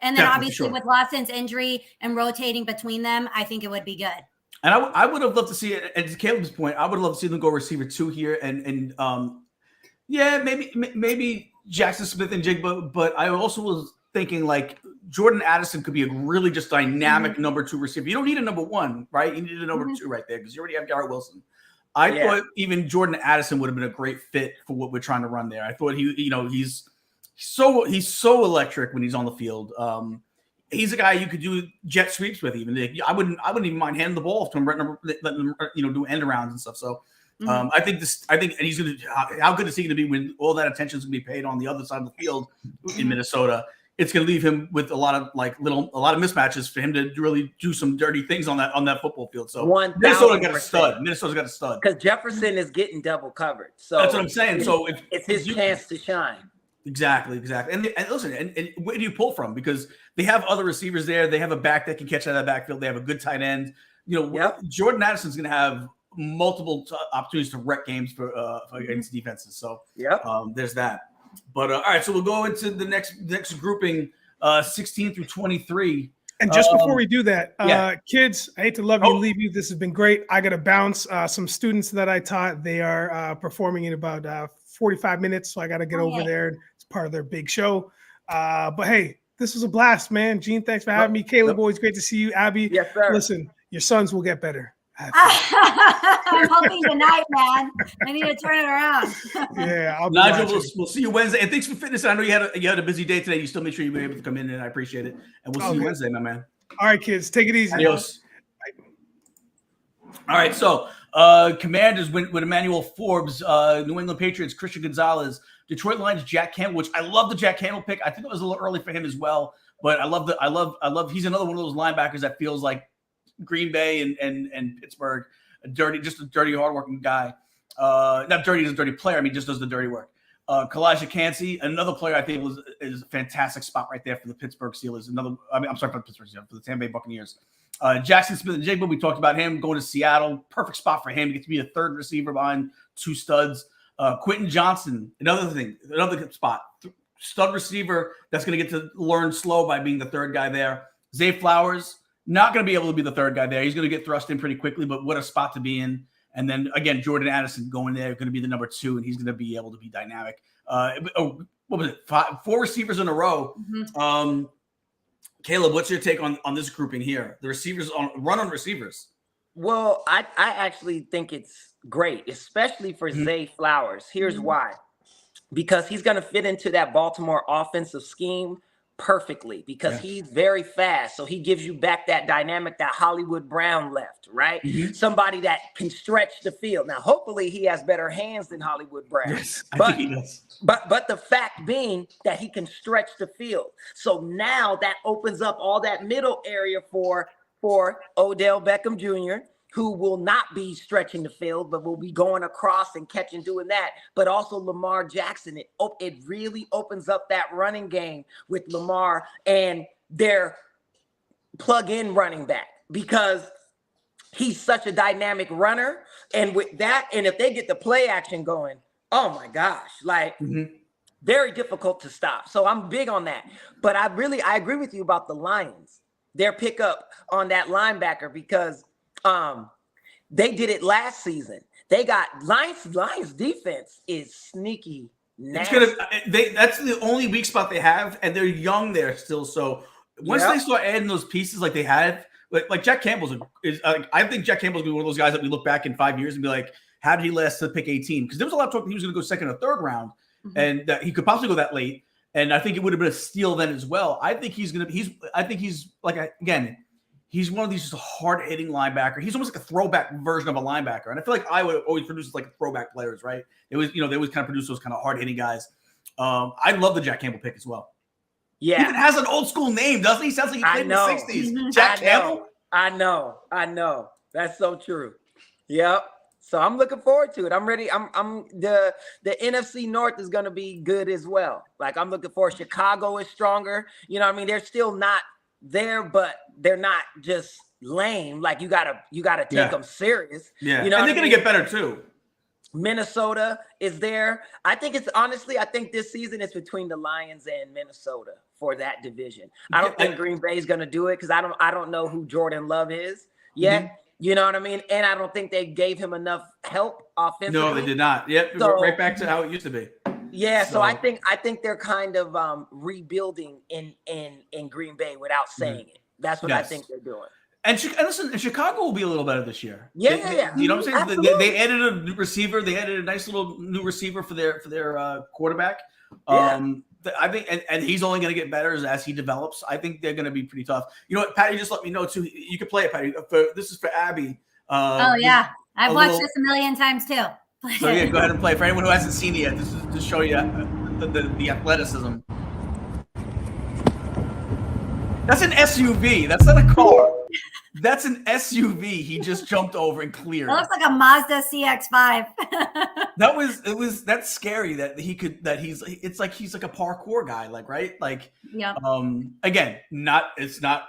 And then obviously with Lawson's injury and rotating between them, I think it would be good. And I would have loved to see it. And to Caleb's point, I would love to see them go receiver 2 here. And Yeah, maybe Jackson Smith and Jigba, but I also was thinking like Jordan Addison could be a really just dynamic number 2 receiver. You don't need a number 1, right? You need a number 2 right there because you already have Garrett Wilson. I thought even Jordan Addison would have been a great fit for what we're trying to run there. I thought he's so electric when he's on the field. He's a guy you could do jet sweeps with. Even I wouldn't even mind handing the ball off to him, letting him do end arounds and stuff. So I think he's going to. How good is he going to be when all that attention is going to be paid on the other side of the field in Minnesota? It's going to leave him with a lot of mismatches for him to really do some dirty things on that football field. So Minnesota got a stud. Minnesota's got a stud because Jefferson is getting double covered. So that's what I'm saying. So it's his chance to shine. Exactly. And listen, and where do you pull from? Because they have other receivers there. They have a back that can catch out of that backfield. They have a good tight end. Jordan Addison's going to have multiple opportunities to wreck games for against defenses. So there's that. But all right, so we'll go into the next grouping, 16 through 23. And just before we do that, kids, I hate to love you and leave you. This has been great. I got to bounce. Some students that I taught, they are performing in about 45 minutes, so I got to get over there. It's part of their big show. But hey, this was a blast, man. Gene, thanks for having me. Caleb, always great to see you. Abby, yes, sir. Listen, your sons will get better. I'm hoping tonight, man. I need to turn it around. Yeah, Nigel, we'll see you Wednesday. And thanks for fitness. I know you had a busy day today. You still make sure you were able to come in, and I appreciate it. And we'll see you Wednesday, my man. All right, kids, take it easy. Adios. All right, so Commanders with Emmanuel Forbes, New England Patriots, Christian Gonzalez, Detroit Lions, Jack Campbell, which I love the Jack Campbell pick. I think it was a little early for him as well, but I love he's another one of those linebackers that feels like Green Bay and Pittsburgh, a dirty, hardworking guy. Not dirty as a dirty player. I mean, just does the dirty work. Kalijah Kancey, another player I think is a fantastic spot right there for the Pittsburgh Steelers. For the Tampa Bay Buccaneers. Jackson Smith and Jigba, we talked about him going to Seattle. Perfect spot for him. He gets to be a third receiver behind 2 studs. Quentin Johnson, another spot. Stud receiver that's going to get to learn slow by being the third guy there. Zay Flowers, not going to be able to be the third guy there. He's going to get thrust in pretty quickly, but what a spot to be in. And then, again, Jordan Addison going there, going to be the number 2, and he's going to be able to be dynamic. What was it? 4 receivers in a row. Mm-hmm. Caleb, what's your take on this grouping here? The receivers on receivers. Well, I actually think it's great, especially for Zay Flowers. Here's why. Because he's going to fit into that Baltimore offensive scheme perfectly because he's very fast. So he gives you back that dynamic that Hollywood Brown left, right? Mm-hmm. Somebody that can stretch the field. Now, hopefully he has better hands than Hollywood Brown. Yes, I think he does. But the fact being that he can stretch the field. So now that opens up all that middle area for Odell Beckham Jr., who will not be stretching the field, but will be going across and catching, doing that. But also Lamar Jackson. It really opens up that running game with Lamar and their plug-in running back because he's such a dynamic runner. And with that, and if they get the play action going, oh my gosh, very difficult to stop. So I'm big on that. But I agree with you about the Lions, their pickup on that linebacker because they did it last season. They got Lions defense is sneaky. Nasty. That's the only weak spot they have, and they're young there still. So once they start adding those pieces like they had, like Jack Campbell's I think Jack Campbell's gonna be one of those guys that we look back in 5 years and be like, how did he last to pick 18? Because there was a lot of talk that he was going to go second or third round, and that he could possibly go that late. And I think it would have been a steal then as well. I think he's he's one of these just hard-hitting linebacker. He's almost like a throwback version of a linebacker. And I feel like Iowa always produces like throwback players, right? They always kind of produce those kind of hard-hitting guys. I love the Jack Campbell pick as well. Yeah. He even has an old school name, doesn't he? Sounds like he played in the 60s. Jack Campbell? I know. That's so true. Yep. So I'm looking forward to it. I'm ready. The NFC North is going to be good as well. Like I'm looking for Chicago is stronger. You know what I mean? They're still not there, but they're not just lame. Like you gotta take them serious. Yeah, you know, and they're gonna get better too. Minnesota is there. I think this season it's between the Lions and Minnesota for that division. I don't think Green Bay is gonna do it because I don't know who Jordan Love is yet. Mm-hmm. You know what I mean? And I don't think they gave him enough help offensively. No, they did not. Yep, so, right back to how it used to be. Yeah, so I think they're kind of rebuilding in Green Bay without saying it. That's what I think they're doing. And listen, Chicago will be a little better this year. Yeah. You know what I'm saying? They added a new receiver. They added a nice little new receiver for their quarterback. I think, and he's only going to get better as he develops. I think they're going to be pretty tough. You know what, Patty? Just let me know too. You can play it, Patty. This is for Abby. I've watched this a million times too. So yeah, go ahead and play. For anyone who hasn't seen it yet, this is to show you the athleticism. That's an SUV. That's not a car. That's an SUV. He just jumped over and cleared. It looks like a Mazda CX-5. That's scary it's like he's like a parkour guy, like, right? Like, again, it's not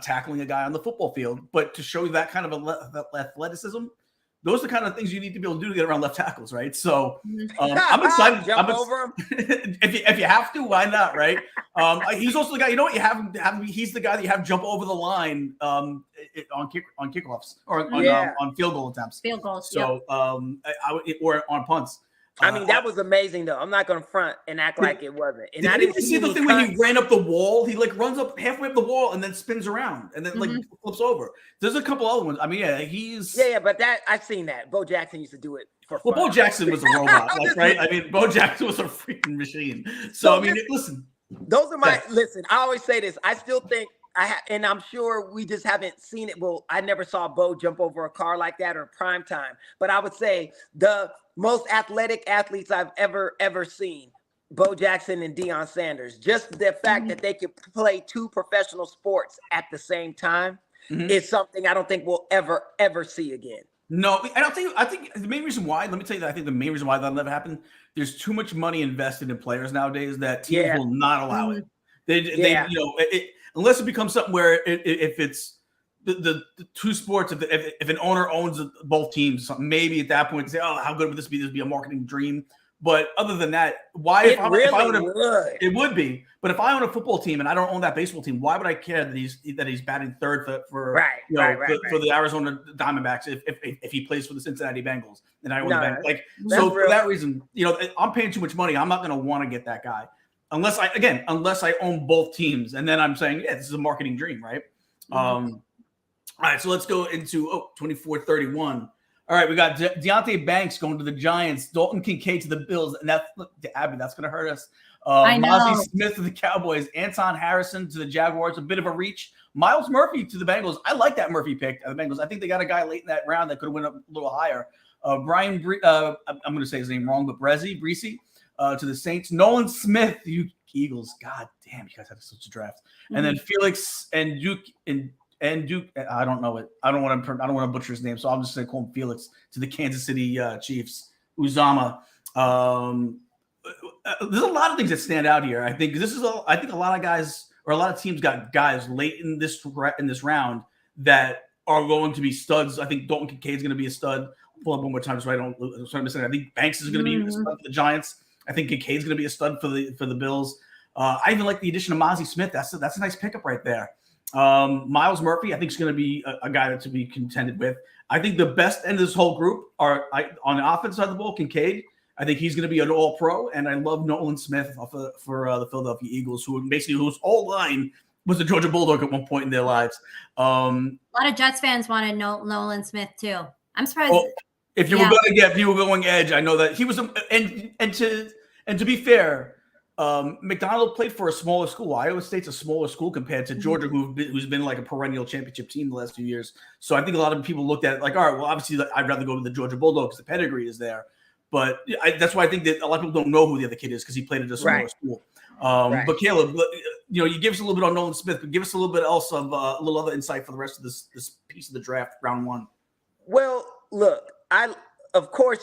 tackling a guy on the football field, but to show you that kind of athleticism, those are the kind of things you need to be able to do to get around left tackles, right? So I'm excited. Jump over him. if you have to, why not, right? He's also the guy. You know what? You have he's the guy that you have jump over the line on kickoffs or on field goal attempts. Field goals. So or on punts. I mean, that was amazing, though. I'm not going to front and act like it wasn't. And I didn't see the thing when he ran up the wall. He like runs up halfway up the wall and then spins around and then like flips over. There's a couple other ones. I mean, he's but that I've seen that. Bo Jackson used to do it for fun. Well, Bo Jackson was a robot, like, right? I mean, Bo Jackson was a freaking machine. So I mean, listen. Those are my listen. I always say this. I still think and I'm sure we just haven't seen it. Well, I never saw Bo jump over a car like that or prime time. But I would say the most athletic athletes I've ever seen, Bo Jackson and Deion Sanders. Just the fact that they could play two professional sports at the same time is something I don't think we'll ever see again. No, and I think the main reason why, let me tell you that I think the main reason why that'll never happen, there's too much money invested in players nowadays that teams will not allow it. They unless it becomes something where if it's the two sports, if an owner owns both teams, maybe at that point say, oh, how good would this be? This would be a marketing dream. But other than that, why? It would be. But if I own a football team and I don't own that baseball team, why would I care that he's batting third for the Arizona Diamondbacks if he plays for the Cincinnati Bengals and I own the Bengals? For that reason, I'm paying too much money. I'm not going to want to get that guy unless I own both teams, and then I'm saying, this is a marketing dream, right? All right, so let's go into 24-31. All right, we got Deonte Banks going to the Giants, Dalton Kincaid to the Bills, and Abby, that's going to hurt us. I know. Mozzie Smith to the Cowboys, Anton Harrison to the Jaguars, a bit of a reach. Miles Murphy to the Bengals. I like that Murphy pick at the Bengals. I think they got a guy late in that round that could have went up a little higher. I'm going to say his name wrong, but Breesy to the Saints. Nolan Smith, you Eagles. God damn, you guys had such a draft. And then Felix and Duke and Duke, I don't know it. I don't want to butcher his name, so I'm just going to call him Felix to the Kansas City Chiefs. Uzama. There's a lot of things that stand out here. I think I think a lot of guys or a lot of teams got guys late in this round that are going to be studs. I think Dalton Kincaid's going to be a stud. Pull up one more time so I don't miss it. I think Banks is going to be a stud for the Giants. I think Kincaid's going to be a stud for the Bills. I even like the addition of Mozzie Smith. That's a nice pickup right there. Miles Murphy, I think, is going to be a guy to be contended with. I think the best end of this whole group are on the offense side of the ball, Kincaid. I think he's going to be an all-pro, and I love Nolan Smith for the Philadelphia Eagles, whose whole line was a Georgia Bulldog at one point in their lives. A lot of Jets fans wanted Nolan Smith too. I'm surprised. Well, if you were going edge, I know that he was. And to be fair, McDonald played for a smaller school. Iowa State's a smaller school compared to Georgia, who's been like a perennial championship team the last few years. So I think a lot of people looked at it like, all right, well, obviously I'd rather go to the Georgia Bulldogs. The pedigree is there. But that's why I think that a lot of people don't know who the other kid is because he played at a smaller school. But Caleb, you give us a little bit on Nolan Smith, but give us a little bit else of a little other insight for the rest of this piece of the draft, round one. Well, look, I was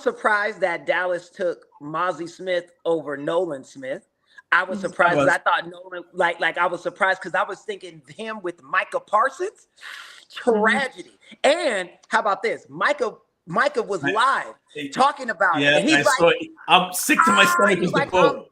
surprised that Dallas took Mozzie Smith over Nolan Smith. I was surprised because I thought Nolan, I was surprised because I was thinking him with Micah Parsons, tragedy. And how about this? Micah was live talking about it. And he's I'm sick to my stomach with the quote.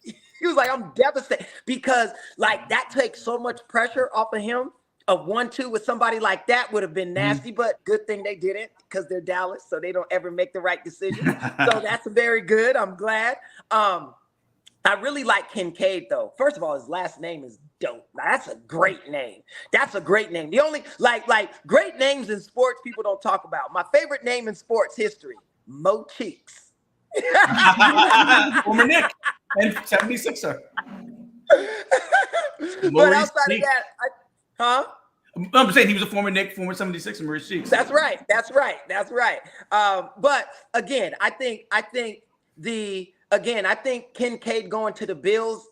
He was like, I'm devastated because that takes so much pressure off of him a 1-2 with somebody like that would have been nasty, but good thing they didn't because they're Dallas, so they don't ever make the right decision. So that's very good. I'm glad. I really like Kincaid, though. First of all, his last name is dope. Now, that's a great name. That's a great name. The only like great names in sports people don't talk about. My favorite name in sports history, Mo Cheeks. Former Nick and 76er. But outside of that, I'm saying he was a former Nick, former 76, and Maurice Cheeks. That's right. But again, I think Kincaid going to the Bills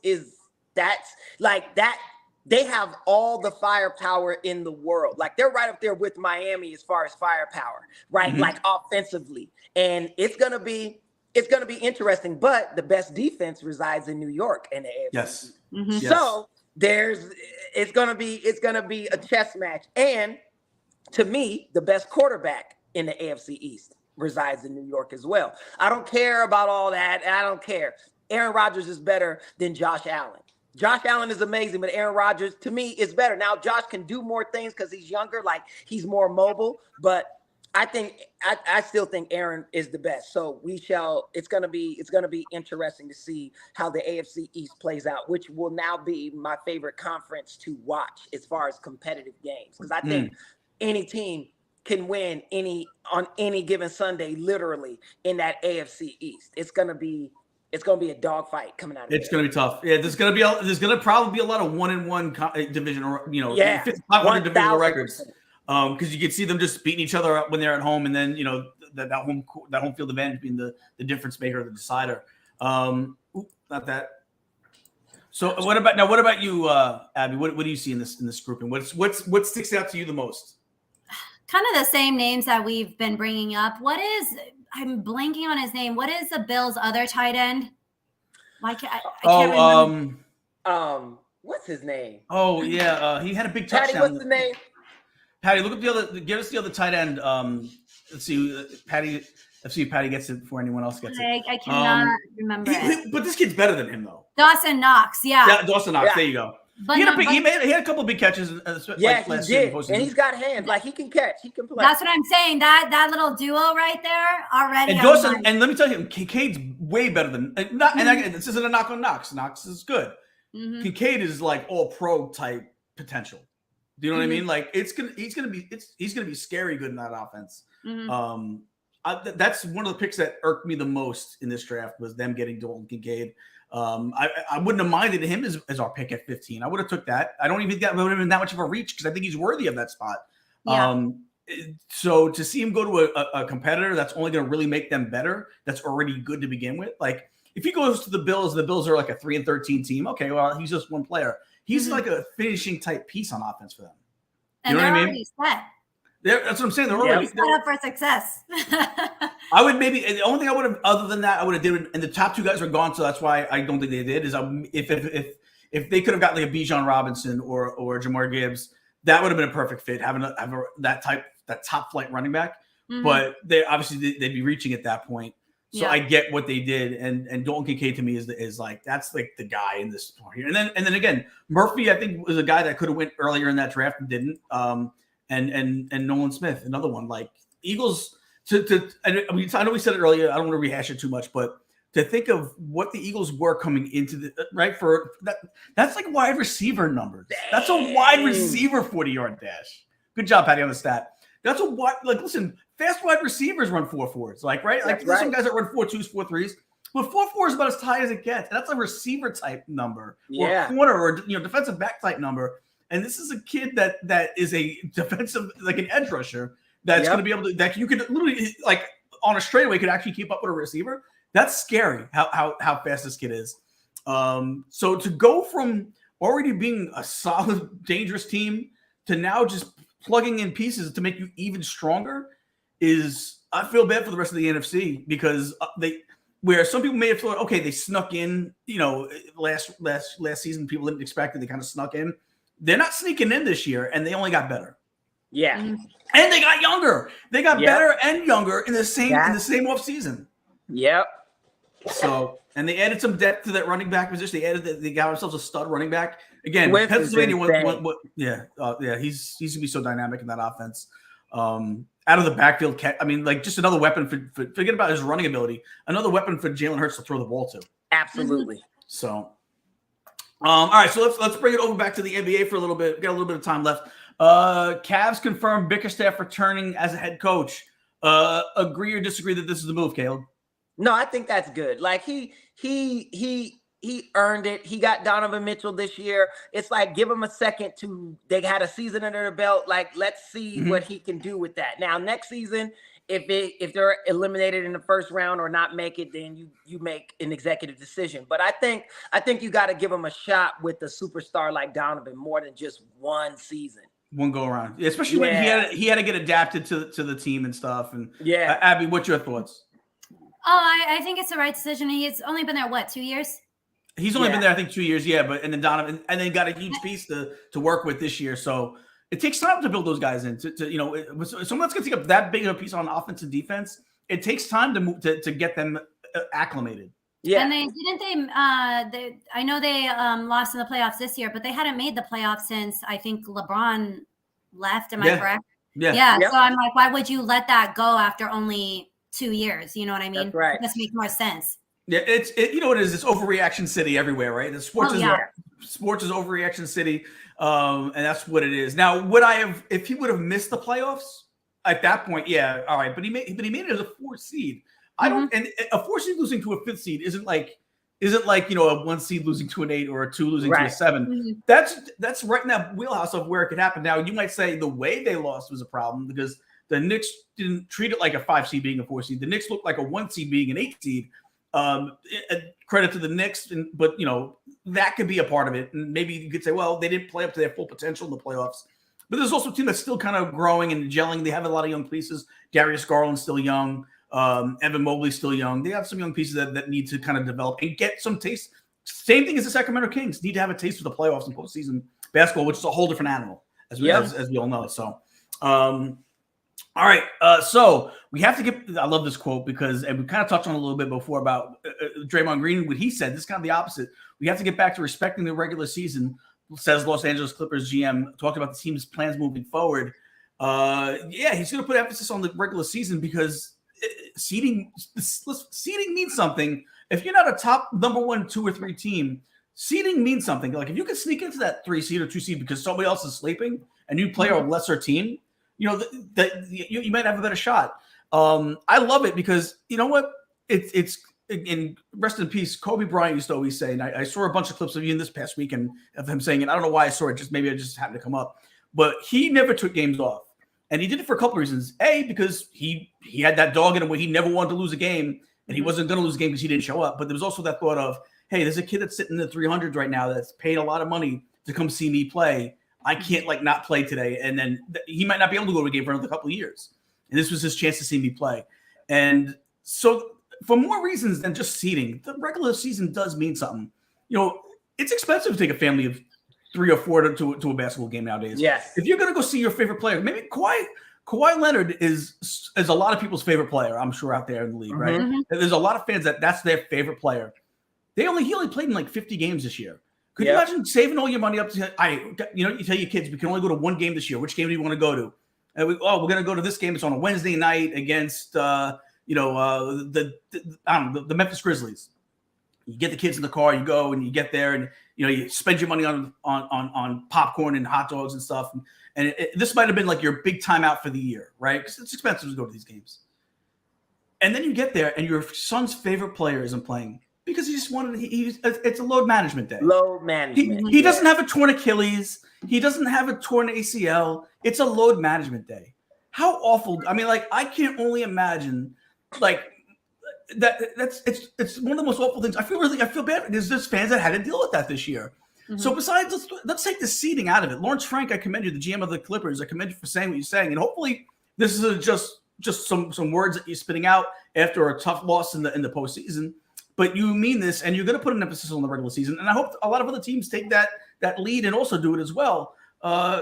that's like that. They have all the firepower in the world. Like they're right up there with Miami as far as firepower, right? Mm-hmm. Like offensively, and it's gonna be interesting. But the best defense resides in New York and the AFC. Yes. Mm-hmm. So it's gonna be a chess match. And to me, the best quarterback in the AFC East resides in New York as well. I don't care about all that. I don't care. Aaron Rodgers is better than Josh Allen. Josh Allen is amazing, but Aaron Rodgers, to me, is better. Now, Josh can do more things because he's younger, like he's more mobile, but I still think Aaron is the best. So it's gonna be interesting to see how the AFC East plays out, which will now be my favorite conference to watch as far as competitive games. Because I think any team can win on any given Sunday, literally in that AFC East. It's gonna be a dogfight coming out of It's going to be tough. Yeah, there's going to probably be a lot of 1-1 division, or 500 divisional records. Because you can see them just beating each other up when they're at home, and then that home field advantage being the difference maker, the decider. Not that. So what about you, Abby? What do you see in this grouping? What sticks out to you the most? Kind of the same names that we've been bringing up. I'm blanking on his name. What is the Bills' other tight end? I can't remember. What's his name? Oh yeah, he had a big touchdown. Patty, what's the name? Patty, look at give us the other tight end. Let's see, Patty. Let's see if Patty gets it before anyone else gets it. I cannot remember it. But this kid's better than him, though. Dawson Knox, yeah. Yeah, Dawson Knox. Yeah. There you go. But he had a couple of big catches. He did, and he's got hands. Like he can catch, he can play. That's what I'm saying. That little duo right there already. And Dawson, and let me tell you, Kincaid's way better than. This isn't a knock on Knox. Knox is good. Mm-hmm. Kincaid is like all pro type potential. Do you know what I mean? Like he's gonna be scary good in that offense. Mm-hmm. That's one of the picks that irked me the most in this draft was them getting Dalton Kincaid. I wouldn't have minded him as our pick at 15. I would have took that. I don't even think that would have been that much of a reach because I think he's worthy of that spot. Yeah. So to see him go to a competitor that's only going to really make them better, that's already good to begin with. Like if he goes to the Bills are like a 3-13 team. Okay, well he's just one player. He's like a finishing type piece on offense for them. You know what I mean? Set. That's what I'm saying. They're already set up for success. I would the only thing I would have, other than that, I would have did, and the top two guys are gone, so that's why I don't think they did. Is if they could have gotten like a Bijan Robinson or Jamar Gibbs, that would have been a perfect fit. Having that top flight running back, but they obviously they'd be reaching at that point. So I get what they did, and Dalton Kincaid to me is like that's like the guy in this part here. And then again, Murphy I think was a guy that could have went earlier in that draft and didn't. And Nolan Smith, another one. Like Eagles I know we said it earlier. I don't want to rehash it too much, but to think of what the Eagles were coming into the right for that's like wide receiver numbers. That's a wide receiver 40-yard dash. Good job, Patty, on the stat. That's a wide listen. Fast wide receivers run 4.4s, like right. Like there's some guys that run 4.2s, 4.3s, but 4.4 is about as high as it gets. And that's a receiver type number, or corner, or defensive back type number. And this is a kid that is a defensive, like an edge rusher that's going to be able to, that you could literally, like on a straightaway, could actually keep up with a receiver. That's scary how fast this kid is. So to go from already being a solid, dangerous team to now just plugging in pieces to make you even stronger I feel bad for the rest of the NFC because where some people may have thought, okay, they snuck in, last season, people didn't expect it. They kind of snuck in. They're not sneaking in this year, and they only got better. Yeah. And they got younger. They got better and younger in the same off season. Yep. So, and they added some depth to that running back position. They got themselves a stud running back. again, Swift Pennsylvania. He's gonna be so dynamic in that offense. Out of the backfield, I mean, like just another weapon for forget about his running ability. Another weapon for Jalen Hurts to throw the ball to. Absolutely. So, all right. So let's bring it over back to the NBA for a little bit. Got a little bit of time left. Cavs confirmed Bickerstaff returning as a head coach. Agree or disagree that this is the move, Caleb? No, I think that's good. Like he earned it. He got Donovan Mitchell this year. It's like give him a second they had a season under their belt. Like let's see what he can do with that. Now next season, if they're eliminated in the first round or not make it, then you make an executive decision. But I think you got to give him a shot with a superstar like Donovan more than just one season. One go around, especially when he had to get adapted to the team and stuff. And Abby, what's your thoughts? Oh, I think it's the right decision. He's only been there 2 years? He's only been there, I think, 2 years. Yeah, but and then Donovan, and then got a huge piece to work with this year. So it takes time to build those guys in. Someone that's going to take up that big of a piece on offense and defense. It takes time to move to get them acclimated. Yeah, and I know they lost in the playoffs this year, but they hadn't made the playoffs since I think LeBron left. Am I correct? Yeah. So I'm like, why would you let that go after only 2 years? You know what I mean? That's right. This makes more sense. Yeah, you know what it is? It's overreaction city everywhere, right? The sports is overreaction city, and that's what it is. Now, if he would have missed the playoffs at that point? Yeah, all right, but he made it as a 4th seed. I don't, and a 4 seed losing to a 5th seed isn't like a 1 seed losing to an 8 or a 2 losing to a 7. That's right in that wheelhouse of where it could happen. Now, you might say the way they lost was a problem because the Knicks didn't treat it like a 5 seed being a 4 seed. The Knicks looked like a 1 seed being an 8 seed. Credit to the Knicks, but that could be a part of it. And maybe you could say, well, they didn't play up to their full potential in the playoffs. But there's also a team that's still kind of growing and gelling. They have a lot of young pieces. Darius Garland's still young. Evan Mobley's still young. They have some young pieces that need to kind of develop and get some taste. Same thing as the Sacramento Kings need to have a taste for the playoffs and postseason basketball, which is a whole different animal, as we all know. So, all right. So we have to get. I love this quote because, and we kind of touched on it a little bit before about Draymond Green. What he said, this is kind of the opposite. We have to get back to respecting the regular season. Says Los Angeles Clippers GM. Talked about the team's plans moving forward. He's going to put emphasis on the regular season because seeding means something. If you're not a top number 1, 2, or 3 team, seeding means something. Like if you can sneak into that 3 seed or 2 seed because somebody else is sleeping and you play a lesser team, you might have a better shot. I love it because you know what? It's in rest in peace. Kobe Bryant used to always say, and I saw a bunch of clips of you in this past weekend of him saying it. I don't know why I saw it. Maybe it just happened to come up. But he never took games off. And he did it for a couple of reasons. A, because he had that dog in him where he never wanted to lose a game, and he wasn't going to lose a game because he didn't show up. But there was also that thought of, hey, there's a kid that's sitting in the 300s right now that's paid a lot of money to come see me play. I can't not play today. And then he might not be able to go to a game for another couple of years. And this was his chance to see me play. And so for more reasons than just seeding, the regular season does mean something. It's expensive to take a family of 3 or 4 to a basketball game nowadays. Yes. If you're going to go see your favorite player, maybe Kawhi Leonard is a lot of people's favorite player, I'm sure, out there in the league, right? Mm-hmm. There's a lot of fans that's their favorite player. He only played in 50 games this year. Could you imagine saving all your money up to, you tell your kids, we can only go to 1 game this year. Which game do you want to go to? And we're going to go to this game. It's on a Wednesday night against, the Memphis Grizzlies. You get the kids in the car, you go and you get there and, you spend your money on popcorn and hot dogs and stuff. And this might've been your big time out for the year, right? Because it's expensive to go to these games. And then you get there and your son's favorite player isn't playing. Because he just wanted. It's a load management day. Load management. He doesn't have a torn Achilles. He doesn't have a torn ACL. It's a load management day. How awful! I mean, I can't only imagine. It's one of the most awful things. I feel bad because there's fans that had to deal with that this year. Mm-hmm. So besides, let's take the seeding out of it. Lawrence Frank, I commend you, the GM of the Clippers. I commend you for saying what you're saying, and hopefully this is just some words that you're spitting out after a tough loss in the postseason. But you mean this, and you're going to put an emphasis on the regular season. And I hope a lot of other teams take that lead and also do it as well.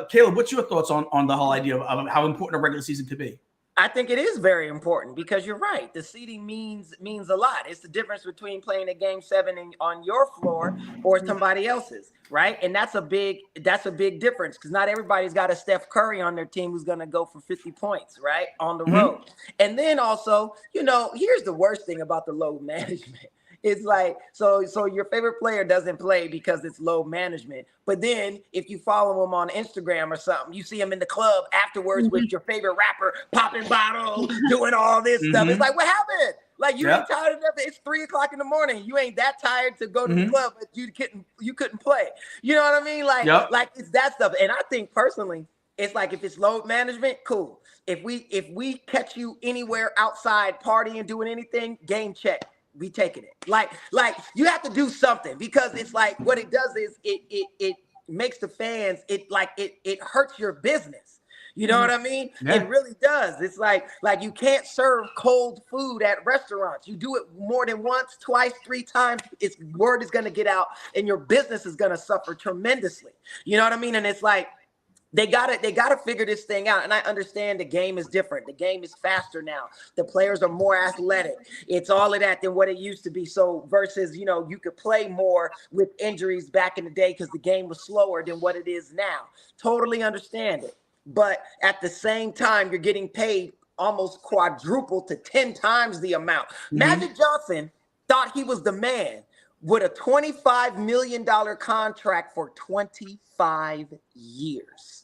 Caleb, what's your thoughts on the whole idea of how important a regular season could be? I think it is very important because you're right. The seating means a lot. It's the difference between playing a game 7 on your floor or somebody else's, right? And that's a big difference because not everybody's got a Steph Curry on their team who's going to go for 50 points, right, on the road. And then also, here's the worst thing about the load management. It's like, so your favorite player doesn't play because it's load management. But then if you follow him on Instagram or something, you see him in the club afterwards with your favorite rapper, popping bottles, doing all this stuff. It's like, what happened? Like, you ain't tired enough. It's 3:00 in the morning. You ain't that tired to go to the club, but you couldn't play. You know what I mean? Like it's that stuff. And I think personally, it's like if it's load management, cool. If we catch you anywhere outside partying, doing anything, game check. We taking it. Like you have to do something because it's like what it does is it makes the fans, it hurts your business. You know what I mean? Yeah. It really does. It's like you can't serve cold food at restaurants. You do it more than once, twice, 3 times, word is going to get out and your business is going to suffer tremendously. You know what I mean? And it's like they gotta figure this thing out. And I understand the game is different. The game is faster now. The players are more athletic. It's all of that than what it used to be. So versus, you could play more with injuries back in the day because the game was slower than what it is now. Totally understand it. But at the same time, you're getting paid almost quadruple to 10 times the amount. Magic Johnson thought he was the man with a $25 million contract for 25 years.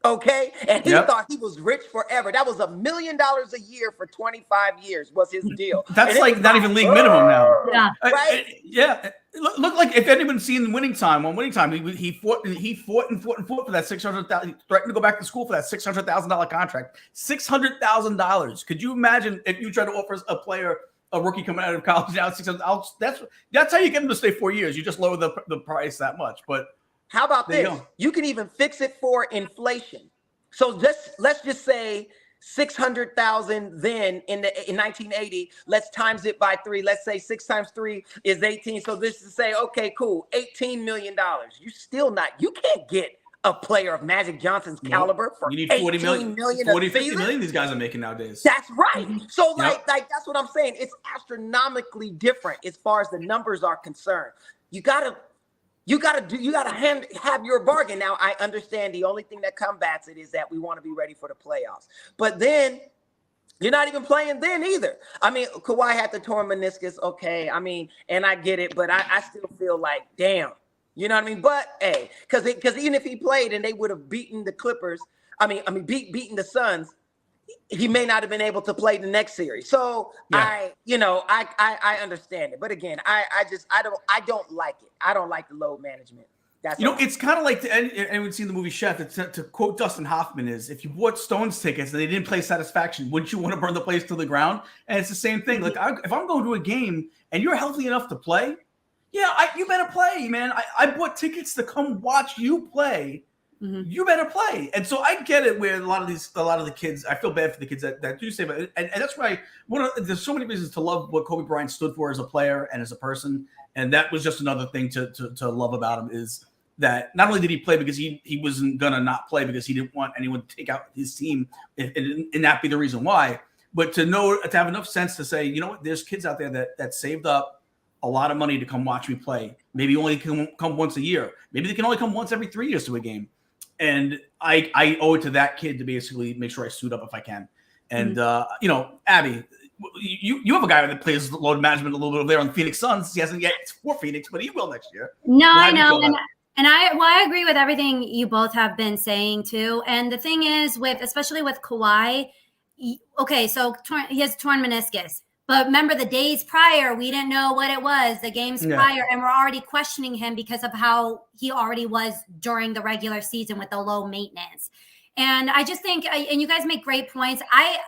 Okay. And he thought he was rich forever. That was $1 million a year for 25 years was his deal. That's like not even league minimum now. Yeah. Right. Look like if anyone's seen winning time, he fought for that $600,000. He threatened to go back to school for that $600,000 contract. $600,000. Could you imagine if you try to offer a rookie coming out of college now $600,000? That's how you get him to stay 4 years. You just lower the price that much. But how about this? You can even fix it for inflation. So let's just say 600,000 then in 1980. Let's times it by 3. Let's say 6 times 3 is 18. So this is say, okay, cool, $18 million. You can't get a player of Magic Johnson's caliber for you need 40 million, 50 million these guys are making nowadays. That's right. So like that's what I'm saying. It's astronomically different as far as the numbers are concerned. You gotta have your bargain. Now, I understand the only thing that combats it is that we want to be ready for the playoffs. But then you're not even playing then either. I mean, Kawhi had the torn meniscus. Okay. I mean, and I get it, but I still feel like, damn, you know what I mean? But hey, because even if he played and they would have beaten the Clippers, beaten the Suns, he may not have been able to play the next series. So I understand it. But again, I don't like it. I don't like the load management. It's kind of like anyone's seen the movie Chef. To quote Dustin Hoffman is, if you bought Stones tickets and they didn't play Satisfaction, wouldn't you want to burn the place to the ground? And it's the same thing. Like if I'm going to a game and you're healthy enough to play, you better play, man. I bought tickets to come watch you play. You better play. And so I get it where a lot of the kids, I feel bad for the kids that do say, but and that's why there's so many reasons to love what Kobe Bryant stood for as a player and as a person. And that was just another thing to love about him is that not only did he play because he wasn't going to not play because he didn't want anyone to take out his team and that be the reason why, but to have enough sense to say, you know what, there's kids out there that saved up a lot of money to come watch me play. Maybe only come once a year. Maybe they can only come once every 3 years to a game. And I owe it to that kid to basically make sure I suit up if I can. And, Abby, you have a guy that plays load management a little bit over there on the Phoenix Suns. He hasn't yet for Phoenix, but he will next year. No, I know. And I agree with everything you both have been saying too. And the thing is especially with Kawhi, okay, so he has torn meniscus. But remember the days prior, we didn't know what it was, the games prior, and we're already questioning him because of how he already was during the regular season with the low maintenance. And I just think, and you guys make great points. I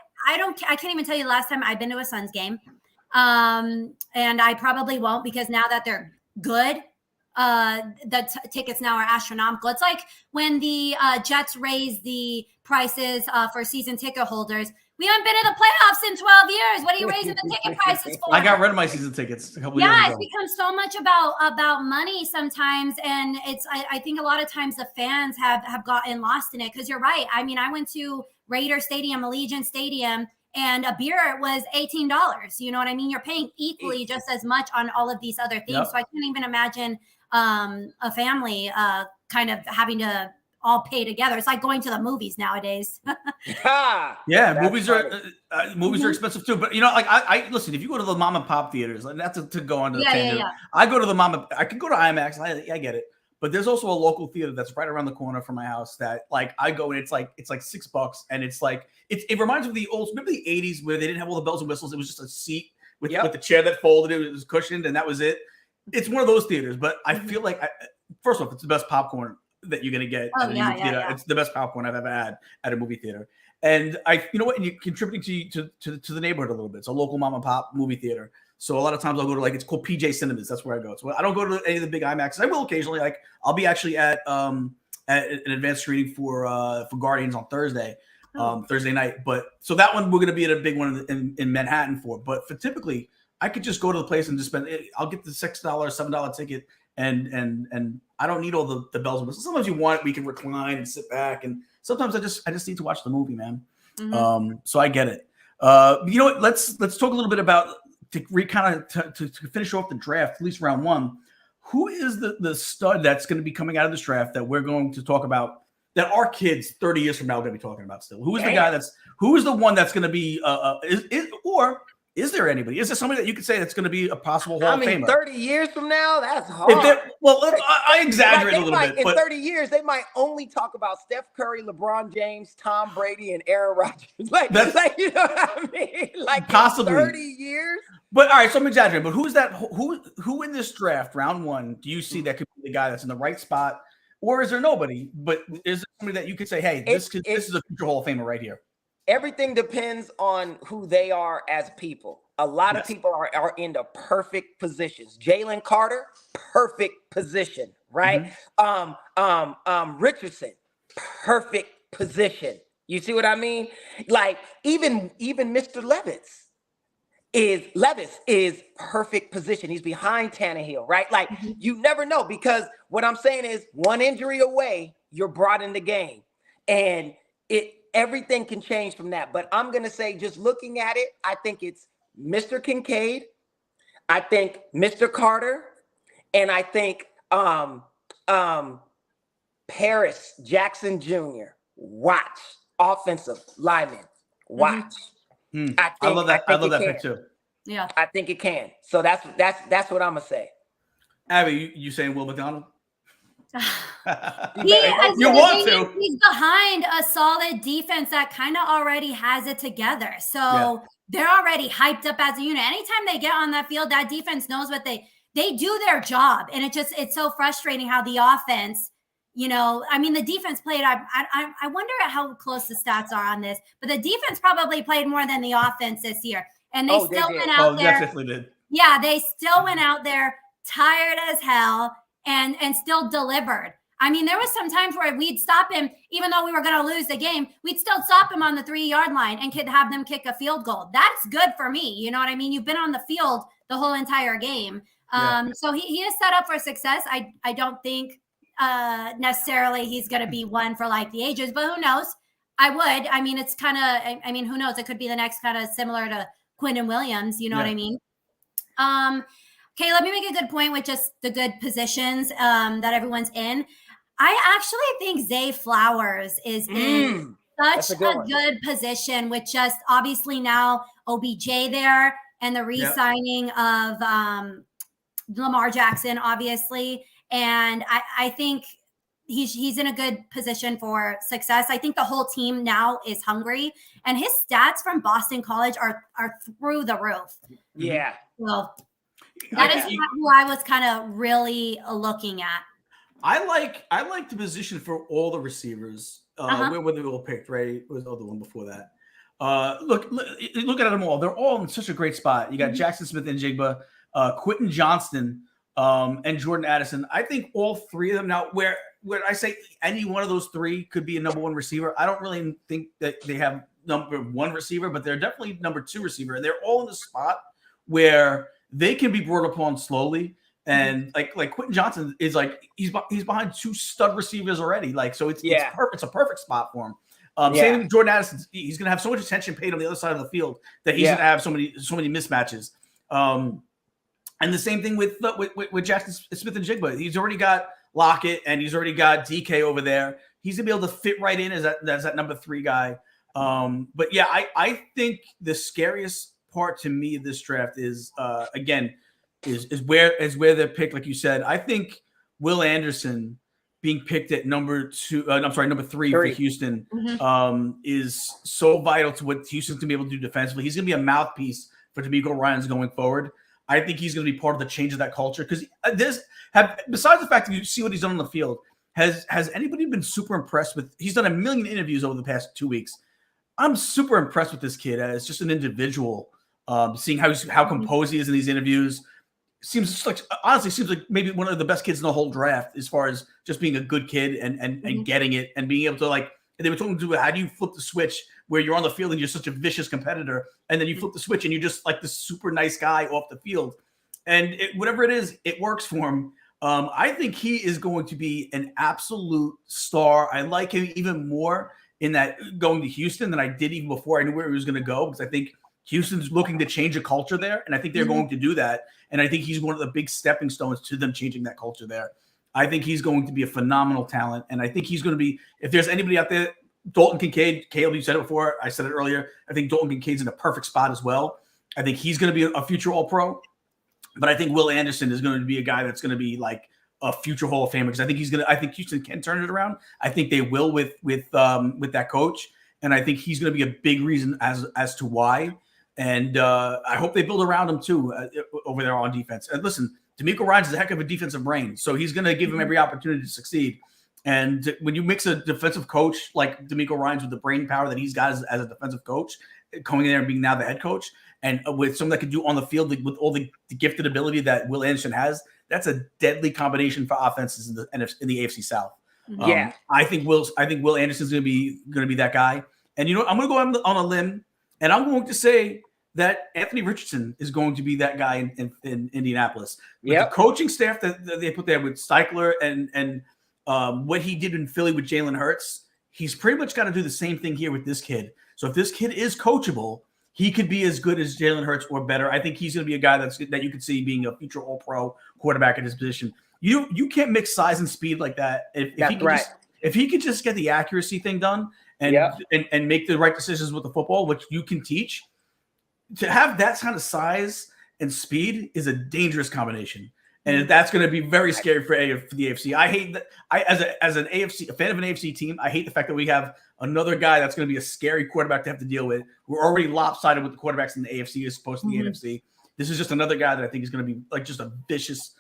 can't even tell you the last time I've been to a Suns game. And I probably won't because now that they're good, the tickets now are astronomical. It's like when the Jets raised the prices for season ticket holders. We haven't been in the playoffs in 12 years. What are you raising the ticket prices for? I got rid of my season tickets a couple years ago. It's become so much about money sometimes. And I think a lot of times the fans have gotten lost in it because you're right. I mean, I went to Raider Stadium, Allegiant Stadium, and a beer was $18. You know what I mean? You're paying equally just as much on all of these other things. Yep. So I can't even imagine a family kind of having to all pay together. It's like going to the movies nowadays. Yeah, movies are expensive too. But like I listen. If you go to the mom and pop theaters, and that's to go on to the tangent. I go to the I can go to IMAX. I get it. But there's also a local theater that's right around the corner from my house that like I go and it's like $6 and it's like it reminds me of the old, maybe the 80s where they didn't have all the bells and whistles. It was just a seat with the chair that folded. It was cushioned and that was it. It's one of those theaters, but I feel like first off, it's the best popcorn that you're gonna get at a movie theater. It's the best popcorn I've ever had at a movie theater. And you know what? And you're contributing to the neighborhood a little bit. It's a local mom and pop movie theater. So a lot of times I'll go to it's called PJ Cinemas. That's where I go. So I don't go to any of the big IMAXs. I will occasionally. Like I'll be actually at an advanced screening for Guardians on Thursday, Thursday night. But so that one we're going to be at a big one in Manhattan for. But for typically, I could just go to the place and just spend. I'll get the $6, $7 ticket, and I don't need all the bells and whistles. Sometimes you want it, we can recline and sit back, and sometimes I just need to watch the movie, man. Mm-hmm. So I get it. You know what? Let's talk a little bit about. To finish off the draft, at least round one, who is the stud that's going to be coming out of this draft that we're going to talk about that our kids 30 years from now are going to be talking about still? Who is the guy who is the one that's going to be is there anybody? Is there somebody that you could say that's going to be a possible Hall of Famer? 30 years from now, that's hard. I exaggerate a little bit. In 30 years, they might only talk about Steph Curry, LeBron James, Tom Brady, and Aaron Rodgers. You know what I mean? Like possibly 30 years. But all right, so I'm exaggerating. But who's that? Who in this draft, round one, do you see that could be the guy that's in the right spot, or is there nobody? But is there somebody that you could say, hey, this is a future Hall of Famer right here? Everything depends on who they are as people. A lot of people are in the perfect positions. Jalen Carter, perfect position, right? Mm-hmm. Richardson, perfect position. You see what I mean? Like even Mr. Levis is perfect position. He's behind Tannehill, right? Like you never know, because what I'm saying is one injury away, you're brought in the game, and everything can change from that. But I'm going to say, just looking at it, I think it's Mr. Kincaid, I think Mr. Carter, and I think Paris Jackson Jr. Watch. Offensive lineman. Watch. Mm-hmm. I love that. I love that pick too. Yeah. I think it can. So that's what I'm going to say. Abby, you saying Will McDonald? You want to. He's behind a solid defense that kind of already has it together. So they're already hyped up as a unit. Anytime they get on that field, that defense knows what they do their job. And it's so frustrating how the offense, the defense played. I wonder how close the stats are on this, but the defense probably played more than the offense this year. And they still went out there. Definitely did. Yeah, they still went out there tired as hell and still delivered. I mean, there was some times where we'd stop him, even though we were going to lose the game, we'd still stop him on the 3-yard line and could have them kick a field goal. That's good for me. You know what I mean? You've been on the field the whole entire game. So he is set up for success. I don't think necessarily he's going to be one for like the ages, but who knows? I would. I mean, it's kind of, who knows? It could be the next kind of similar to Quinnen Williams. You know what I mean? Okay, let me make a good point with just the good positions that everyone's in. I actually think Zay Flowers is in such a good position with just obviously now OBJ there and the re-signing of Lamar Jackson, obviously. And I think he's in a good position for success. I think the whole team now is hungry, and his stats from Boston College are through the roof. Yeah. Well, that is who I was kind of really looking at. I like the position for all the receivers. Where were they all picked, right? What was the other one before that? Look at them all. They're all in such a great spot. You got Jackson Smith and Jigba, Quentin Johnston, and Jordan Addison. I think all three of them now, where I say any one of those three could be a number one receiver, I don't really think that they have number one receiver, but they're definitely number two receiver. And they're all in the spot where they can be brought upon slowly. And like Quentin Johnson is like he's behind two stud receivers already. Like so it's a perfect spot for him. Same with Jordan Addison. He's going to have so much attention paid on the other side of the field that he's going to have so many mismatches. And the same thing with Jackson Smith and Jigba. He's already got Lockett and he's already got DK over there. He's going to be able to fit right in as that number 3 guy. But yeah, I think the scariest part to me of this draft is where they're picked. Like you said, I think Will Anderson being picked at number 3 for Houston is so vital to what Houston's gonna be able to do defensively. He's gonna be a mouthpiece for DeMeco Ryans going forward. I think he's gonna be part of the change of that culture because besides the fact that you see what he's done on the field, has anybody been super impressed with? He's done a million interviews over the past 2 weeks. I'm super impressed with this kid as just an individual. Seeing how composed he is in these interviews. Seems like maybe one of the best kids in the whole draft as far as just being a good kid and getting it and being able to and they were talking to how do you flip the switch where you're on the field and you're such a vicious competitor and then you flip the switch and you're just like this super nice guy off the field and whatever it is, it works for him. I think he is going to be an absolute star. I like him even more in that going to Houston than I did even before I knew where he was going to go because I think Houston's looking to change a culture there, and I think they're going to do that. And I think he's one of the big stepping stones to them changing that culture there. I think he's going to be a phenomenal talent, and I think he's going to be – if there's anybody out there, Dalton Kincaid, Caleb, you said it before, I said it earlier, I think Dalton Kincaid's in a perfect spot as well. I think he's going to be a future All-Pro, but I think Will Anderson is going to be a guy that's going to be like a future Hall of Famer because I think I think Houston can turn it around. I think they will with that coach, and I think he's going to be a big reason as to why. And I hope they build around him too over there on defense. And listen, DeMeco Ryans is a heck of a defensive brain, so he's going to give him every opportunity to succeed. And when you mix a defensive coach like DeMeco Ryans with the brain power that he's got as a defensive coach, coming in there and being now the head coach, and with someone that can do on the field with all the gifted ability that Will Anderson has, that's a deadly combination for offenses in the AFC South. I think Will Anderson's going to be that guy. And I'm going to go on a limb. And I'm going to say that Anthony Richardson is going to be that guy in Indianapolis. With the coaching staff that they put there with Steichler and what he did in Philly with Jalen Hurts, he's pretty much got to do the same thing here with this kid. So if this kid is coachable, he could be as good as Jalen Hurts or better. I think he's going to be a guy that you could see being a future All-Pro quarterback in his position. You can't mix size and speed like that. If he could just get the accuracy thing done and make the right decisions with the football, which you can teach, to have that kind of size and speed is a dangerous combination. And that's going to be very scary for the AFC. I hate that. As a fan of an AFC team, I hate the fact that we have another guy that's going to be a scary quarterback to have to deal with. We're already lopsided with the quarterbacks in the AFC as opposed to the NFC. This is just another guy that I think is going to be like just a vicious,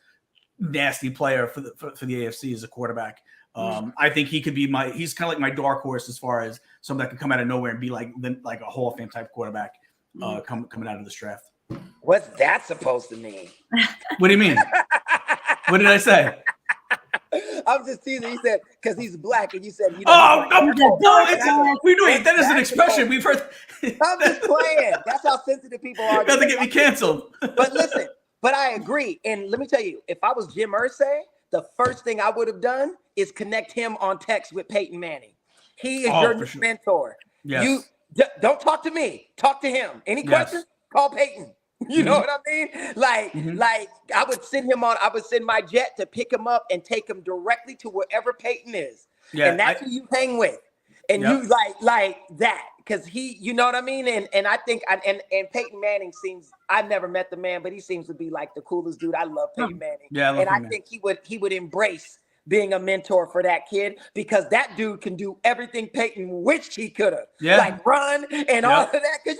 nasty player for the AFC as a quarterback. I think he could be he's kind of like my dark horse as far as someone that could come out of nowhere and be like a Hall of Fame type quarterback coming out of this draft. What's that supposed to mean? What do you mean? What did I say? I'm just teasing. You said because he's black, and you said we knew it. That is an expression we've heard. I'm just playing. That's how sensitive people are. Doesn't get me canceled. But listen, I agree. And let me tell you, if I was Jim Irsay, the first thing I would have done is connect him on text with Peyton Manning. He is your new mentor. Yes. You don't talk to me. Talk to him. Any questions? Call Peyton. You know what I mean? Like I would send my jet to pick him up and take him directly to wherever Peyton is. Yeah, and that's who you hang with. And you like that. Because he, you know what I mean? And I think and Peyton Manning seems, I've never met the man, but he seems to be like the coolest dude. I love Peyton Manning. Yeah, I think he would embrace being a mentor for that kid because that dude can do everything Peyton wished he could have. Yeah. Like run and all of that. Could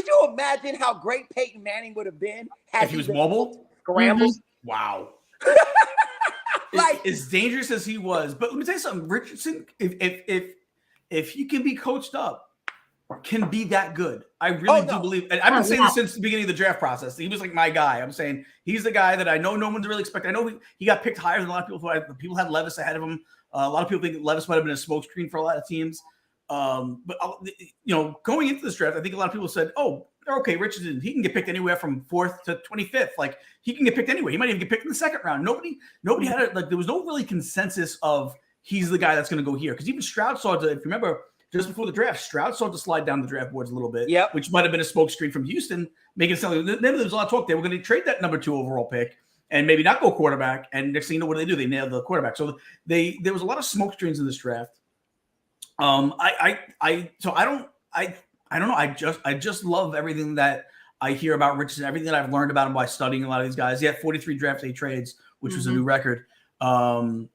you imagine how great Peyton Manning would have been if he was mobile? Scrambles. Wow. As dangerous as he was. But let me tell you something, Richardson, if he can be coached up, can be that good. I really do believe, and I've been saying this since the beginning of the draft process. He was like my guy. I'm saying he's the guy that I know no one's really expecting. I know he got picked higher than a lot of people thought. People had Levis ahead of him. A lot of people think Levis might have been a smokescreen for a lot of teams. But going into this draft, I think a lot of people said, "Oh, okay, Richardson, he can get picked anywhere from 4th to 25th. Like he can get picked anywhere. He might even get picked in the second round." Nobody had there was no really consensus of he's the guy that's going to go here because even Stroud saw it. If you remember, just before the draft, Stroud started to slide down the draft boards a little bit, which might have been a smokescreen from Houston, making it sound like there was a lot of talk. They were going to trade that number 2 overall pick and maybe not go quarterback. And next thing you know, what do? They nailed the quarterback. So there was a lot of smoke screens in this draft. I don't know. I just love everything that I hear about Richardson, everything that I've learned about him by studying a lot of these guys. He had 43 draft day trades, which was a new record. I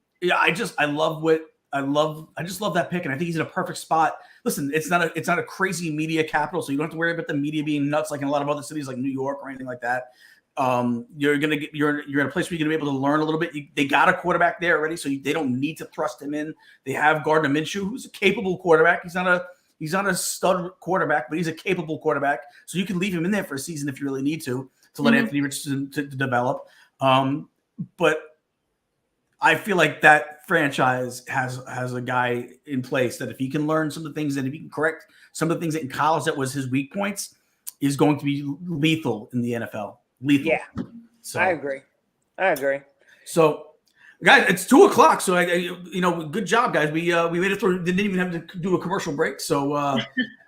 just love that pick, and I think he's in a perfect spot. Listen, it's not a crazy media capital, so you don't have to worry about the media being nuts like in a lot of other cities like New York or anything like that. You're in a place where you're gonna be able to learn a little bit. They got a quarterback there already, so they don't need to thrust him in. They have Gardner Minshew, who's a capable quarterback. He's not a stud quarterback, but he's a capable quarterback. So you can leave him in there for a season if you really need to let Anthony Richardson to develop. But I feel like that franchise has a guy in place that if he can learn some of the things and if he can correct some of the things that in college that was his weak points, is going to be lethal in the NFL. Lethal. Yeah, so I agree. So, guys, it's 2:00. So good job, guys. We made it through. Didn't even have to do a commercial break. So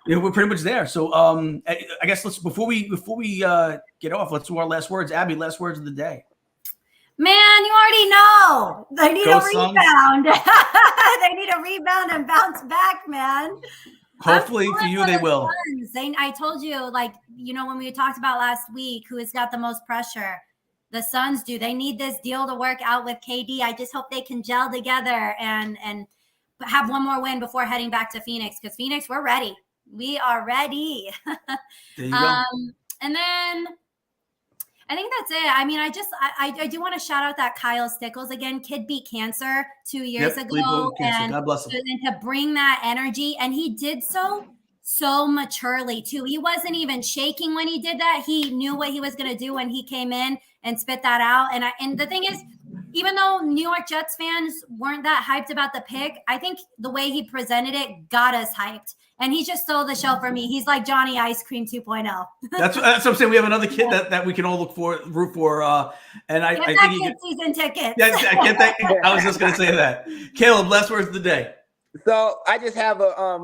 we're pretty much there. So I guess before we get off, let's do our last words. Abby, last words of the day. Man, you already know. They need a rebound. They need a rebound and bounce back, man. Hopefully for you, they will. I told you, when we talked about last week, who has got the most pressure? The Suns do. They need this deal to work out with KD. I just hope they can gel together and have one more win before heading back to Phoenix. Because Phoenix, we're ready. We are ready. There you go. And then I think that's it. I mean, I do want to shout out that Kyle Stickles again. Kid beat cancer 2 years ago, and God bless him. And to bring that energy, and he did so maturely too. He wasn't even shaking when he did that. He knew what he was going to do when he came in and spit that out. And the thing is, even though New York Jets fans weren't that hyped about the pick, I think the way he presented it got us hyped. And he just stole the show for me. He's like Johnny Ice Cream 2.0. That's what I'm saying. We have another kid that we can all root for. And I think he gets season tickets. Yeah, I get that. I was just going to say that. Caleb, last words of the day. So I just have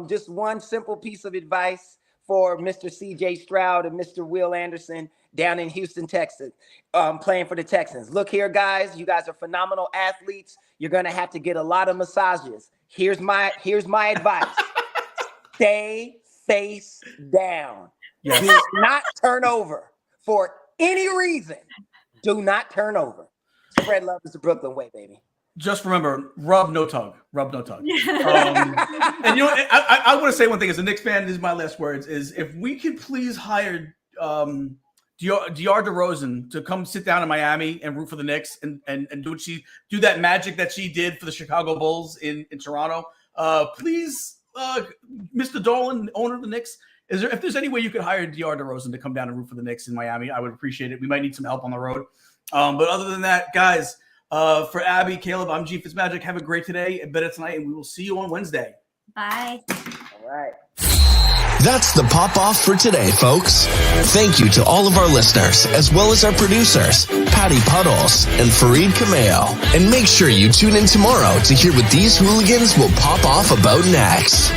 just one simple piece of advice for Mr. C.J. Stroud and Mr. Will Anderson down in Houston, Texas, playing for the Texans. Look here, guys. You guys are phenomenal athletes. You're going to have to get a lot of massages. Here's my advice. Stay face down. Yes. Do not turn over for any reason. Do not turn over. Spread love is the Brooklyn way, baby. Just remember, rub, no tug. Rub, no tug. And I want to say one thing as a Knicks fan, this is my last words, is if we could please hire DeAndre DeRozan to come sit down in Miami and root for the Knicks and do that magic that she did for the Chicago Bulls in Toronto. Please, Mr. Dolan, owner of the Knicks, if there's any way you could hire DeAndre DeRozan to come down and root for the Knicks in Miami, I would appreciate it. We might need some help on the road. But other than that, guys, for Abby, Caleb, I'm G FitzMagic. Have a great today and better tonight, and we will see you on Wednesday. Bye. All right. That's the pop off for today, folks. Thank you to all of our listeners, as well as our producers, Patty Puddles and Fareed Kameo. And make sure you tune in tomorrow to hear what these hooligans will pop off about next.